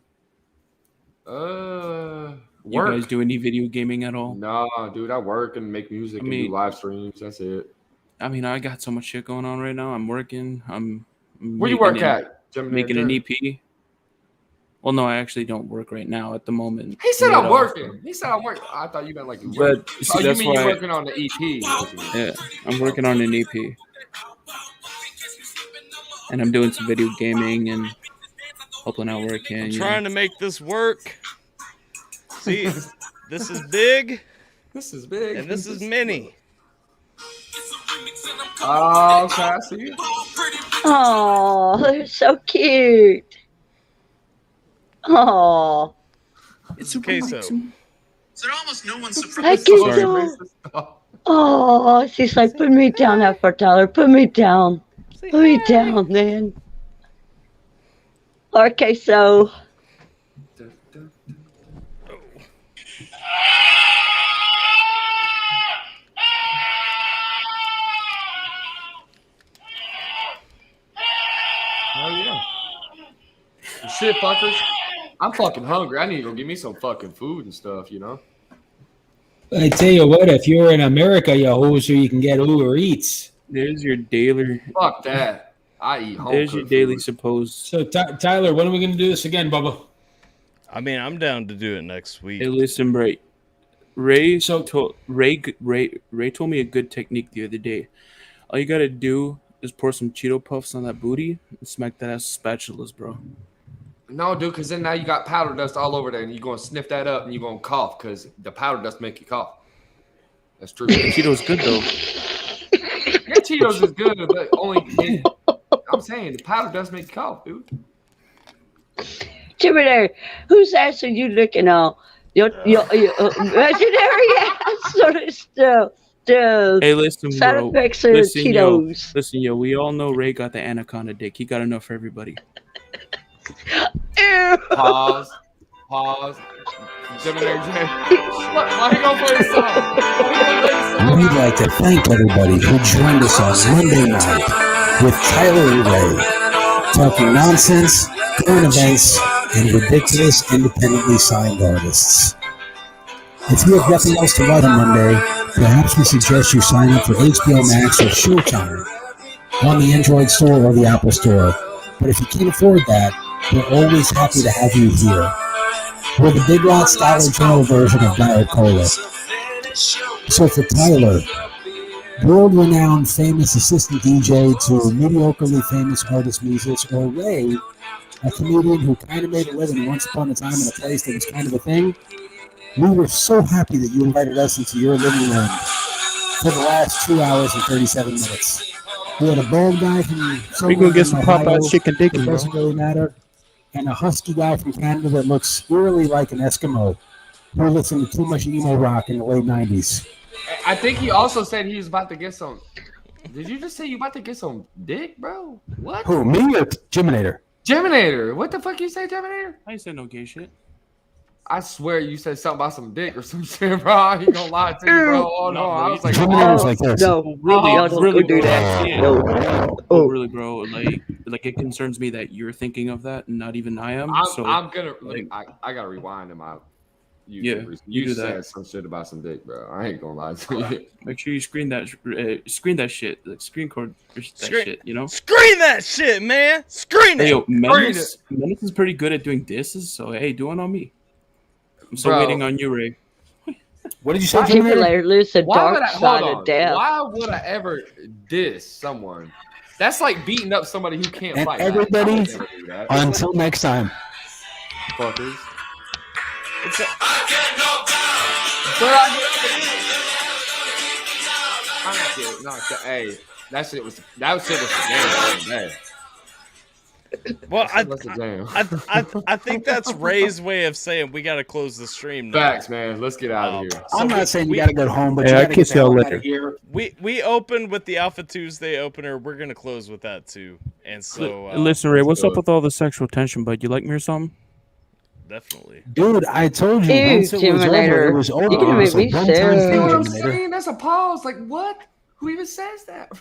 Work. You guys do any video gaming at all? Nah, dude, I work and make music and do live streams. That's it. I mean, I got so much shit going on right now. I'm working. Where you work at? Making an EP. Well, no, I actually don't work right now at the moment. He said I'm working. He said I'm working. I thought you meant like you work. But see, that's you mean why you're working on the EP? Yeah, I'm working on an EP. And I'm doing some video gaming and helping out where I can. I'm trying to make this work. See, this is big. This is big. And this is mini. Oh, okay, I see you. Oh, they're so cute. Oh. It's a queso. So almost no one's I surprised. Oh, she's like, put me down, AlphaTyler. Put me down. Put me down, man. Okay, so. Oh yeah. Shit, fuckers. I'm fucking hungry. I need to go get me some fucking food and stuff, you know? I tell you what, if you're in America, you hoser, you can get Uber Eats. There's your daily. Fuck that. I eat home. There's your daily supposed. So, Tyler, when are we going to do this again, Bubba? I mean, I'm down to do it next week. Hey, listen, Ray told me a good technique the other day. All you got to do is pour some Cheeto Puffs on that booty and smack that ass with spatulas, bro. No, dude, because then now you got powder dust all over there, and you're going to sniff that up, and you're going to cough, because the powder dust make you cough. That's true. Cheetos good, though. Yeah, Cheetos is good, but only... I'm saying, the powder does make you cough, dude. Jimmy, who's ass are you looking on? Your legendary ass or the hey, listen, side bro. effects of Cheetos? Listen, yo, we all know Ray got the anaconda dick. He got enough for everybody. Pause. Jimmy, why you gonna play a song? We'd like to thank everybody who joined us on Monday night with Tyler and Ray, talking nonsense, current events, and ridiculous independently signed artists. If you have nothing else to write on Monday, perhaps we suggest you sign up for HBO Max or Showtime on the Android store or the Apple store. But if you can't afford that, we're always happy to have you here. We're the Big Lots Dollar General version of Diet Cola. So for Tyler, world-renowned famous assistant DJ to mediocrely famous artist musicians, or Ray, a comedian who kind of made a living once upon a time in a place that was kind of a thing, we were so happy that you invited us into your living room for the last 2 hours and 37 minutes. We had a bald guy from We gonna get some Popeye chicken It dicky, bro. doesn't really matter. And a husky guy from Canada that looks eerily like an Eskimo who listened to too much emo rock in the late 90s. I think he also said he was about to get some... Did you just say you about to get some dick, bro? What? Who, me or Jiminator? Geminator. What the fuck you say, Geminator? I ain't said no gay shit. I swear you said something about some dick or some shit, bro. I ain't gonna lie to you, bro. Oh no, I was like, really do that. Really, bro. Like it concerns me that you're thinking of that, and not even I am. I'm gonna. I gotta rewind him out. You do said that. some shit about some dick, bro. I ain't gonna lie to you. Make sure you screen that shit, like screen record that shit. You know, screen that shit, man. Screen it. Hey, yo, Menace is pretty good at doing disses, so hey, do it on me. I'm still waiting on you, Ray. What did you say? Lose the dark side of death. Why would I ever diss someone? That's like beating up somebody who can't fight. Everybody, until next time. Fuckers. Hey, that shit was the game. Well, I think that's Ray's way of saying we got to close the stream now. Facts, man. Let's get out of here. I'm not saying you got to go home, but I kiss y'all later. We opened with the Alpha Tuesday opener. We're gonna close with that too. And so, listen, Ray, what's up with all the sexual tension, bud? You like me or something? Definitely, dude. I told you once it was over, it was over. You can make me sad. You know what I'm saying? That's a pause. Like what? Who even says that?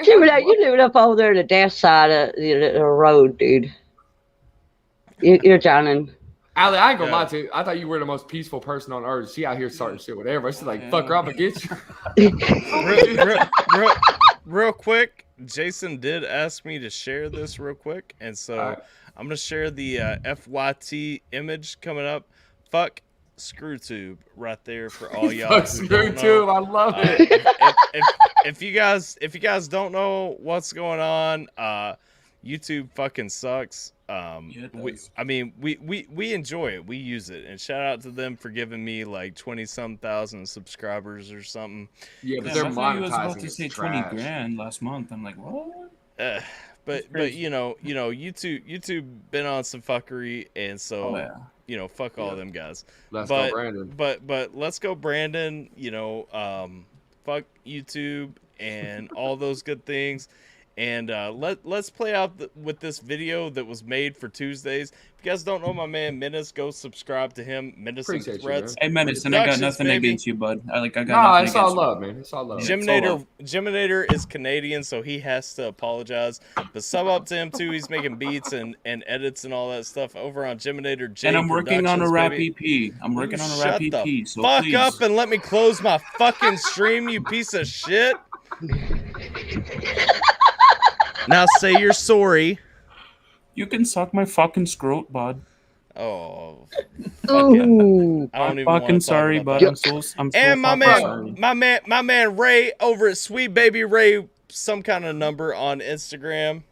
Gemini, you live up over there, the death side of the road, dude. You're drowning. Ali, I ain't gonna lie to you. I thought you were the most peaceful person on earth. She out here starting shit with everybody. She's like, fuck her, I'm gonna get you. real quick, Jason did ask me to share this real quick, and so I'm gonna share the FYT image coming up. Fuck ScrewTube right there for all y'all. Fuck ScrewTube, I love it. If you guys don't know what's going on, YouTube fucking sucks. We enjoy it. We use it, and shout out to them for giving me like 20-some thousand subscribers or something. Yeah, but they're monetizing. I was about to say 20 grand last month. I'm like, what? But you know, YouTube been on some fuckery, and so fuck all them guys. Let's go, Brandon. But let's go, Brandon. Fuck YouTube and all those good things. And let's play out with this video that was made for Tuesdays. If you guys don't know my man Menace, go subscribe to him. Menace and Threats. Hey Menace, and I got nothing against you, bud. I got nothing. It's all love, man. It's all love. Geminator is Canadian, so he has to apologize. But sub up to him too. He's making beats and edits and all that stuff over on Geminator J. And I'm working on a rap EP. I'm working on a rap EP. So fuck please. up and let me close my fucking stream, you piece of shit. Now say you're sorry. You can suck my fucking scrot, bud. Oh, ooh. I don't even fucking sorry, bud. I'm so and my sorry. man Ray over at Sweet Baby Ray, some kind of number on Instagram.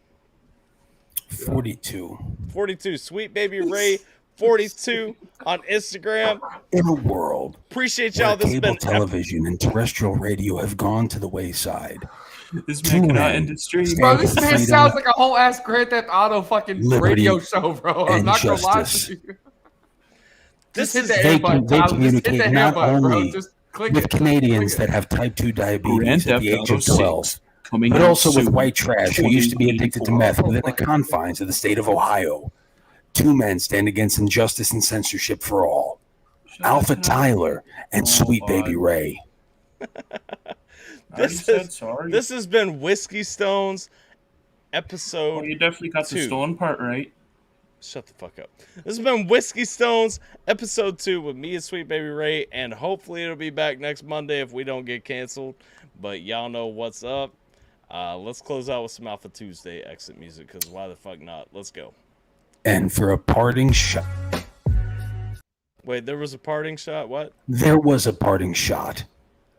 42. Sweet Baby Ray 42 on Instagram. In a world appreciate y'all. This cable television and terrestrial radio have gone to the wayside. This man cannot end the stream. Bro, this man sounds like a whole ass Grand Theft Auto fucking radio show, bro. I'm not gonna lie to you. They communicate not only with Canadians that have type 2 diabetes at the age of 12, but also with white trash who used to be addicted to meth within the confines of the state of Ohio. Two men stand against injustice and censorship for all. AlphaTyler and Sweet Baby Ray. This has been Whiskey Stones episode. You definitely got 2. The stone part right. Shut the fuck up. This has been Whiskey Stones episode 2 with me and Sweet Baby Ray, and hopefully it'll be back next Monday if we don't get canceled. But y'all know what's up. Let's close out with some Alpha Tuesday exit music, because why the fuck not? Let's go. And for a parting shot. Wait, there was a parting shot? What? There was a parting shot.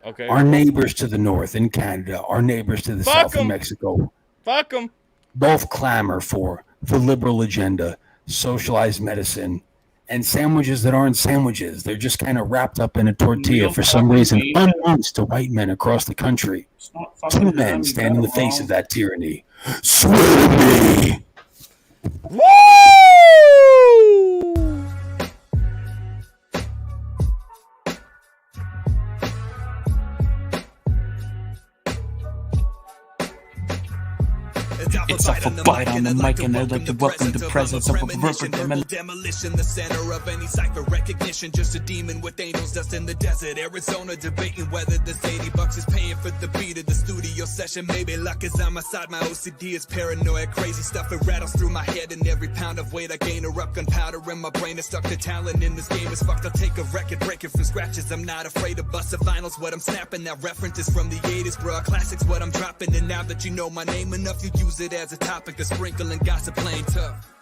Okay. Our neighbors to the north in Canada, our neighbors to the south in Mexico. Fuck them. Both clamor for the liberal agenda, socialized medicine, and sandwiches that aren't sandwiches. They're just kind of wrapped up in a tortilla for some reason, unbeknownst to white men across the country. 2 men stand in the face of that tyranny. Swear me! Woo! It's AlphaBite on the mic, and I'd like to welcome the presence of a verbal demolition, the center of any cipher recognition. Just a demon with angels dust in the desert, Arizona, debating whether this $80 is paying for the beat of the studio session. Maybe luck is on my side, my OCD is paranoid, crazy stuff it rattles through my head, and every pound of weight I gain erupt gunpowder in my brain is stuck. The talent in this game is fucked. I'll take a record, break it from scratches. I'm not afraid to bust the vinyls. What I'm snapping, that reference is from the 80s, bro. Classics, what I'm dropping, and now that you know my name enough, you use it as a topic. The sprinkling gossip playing tough.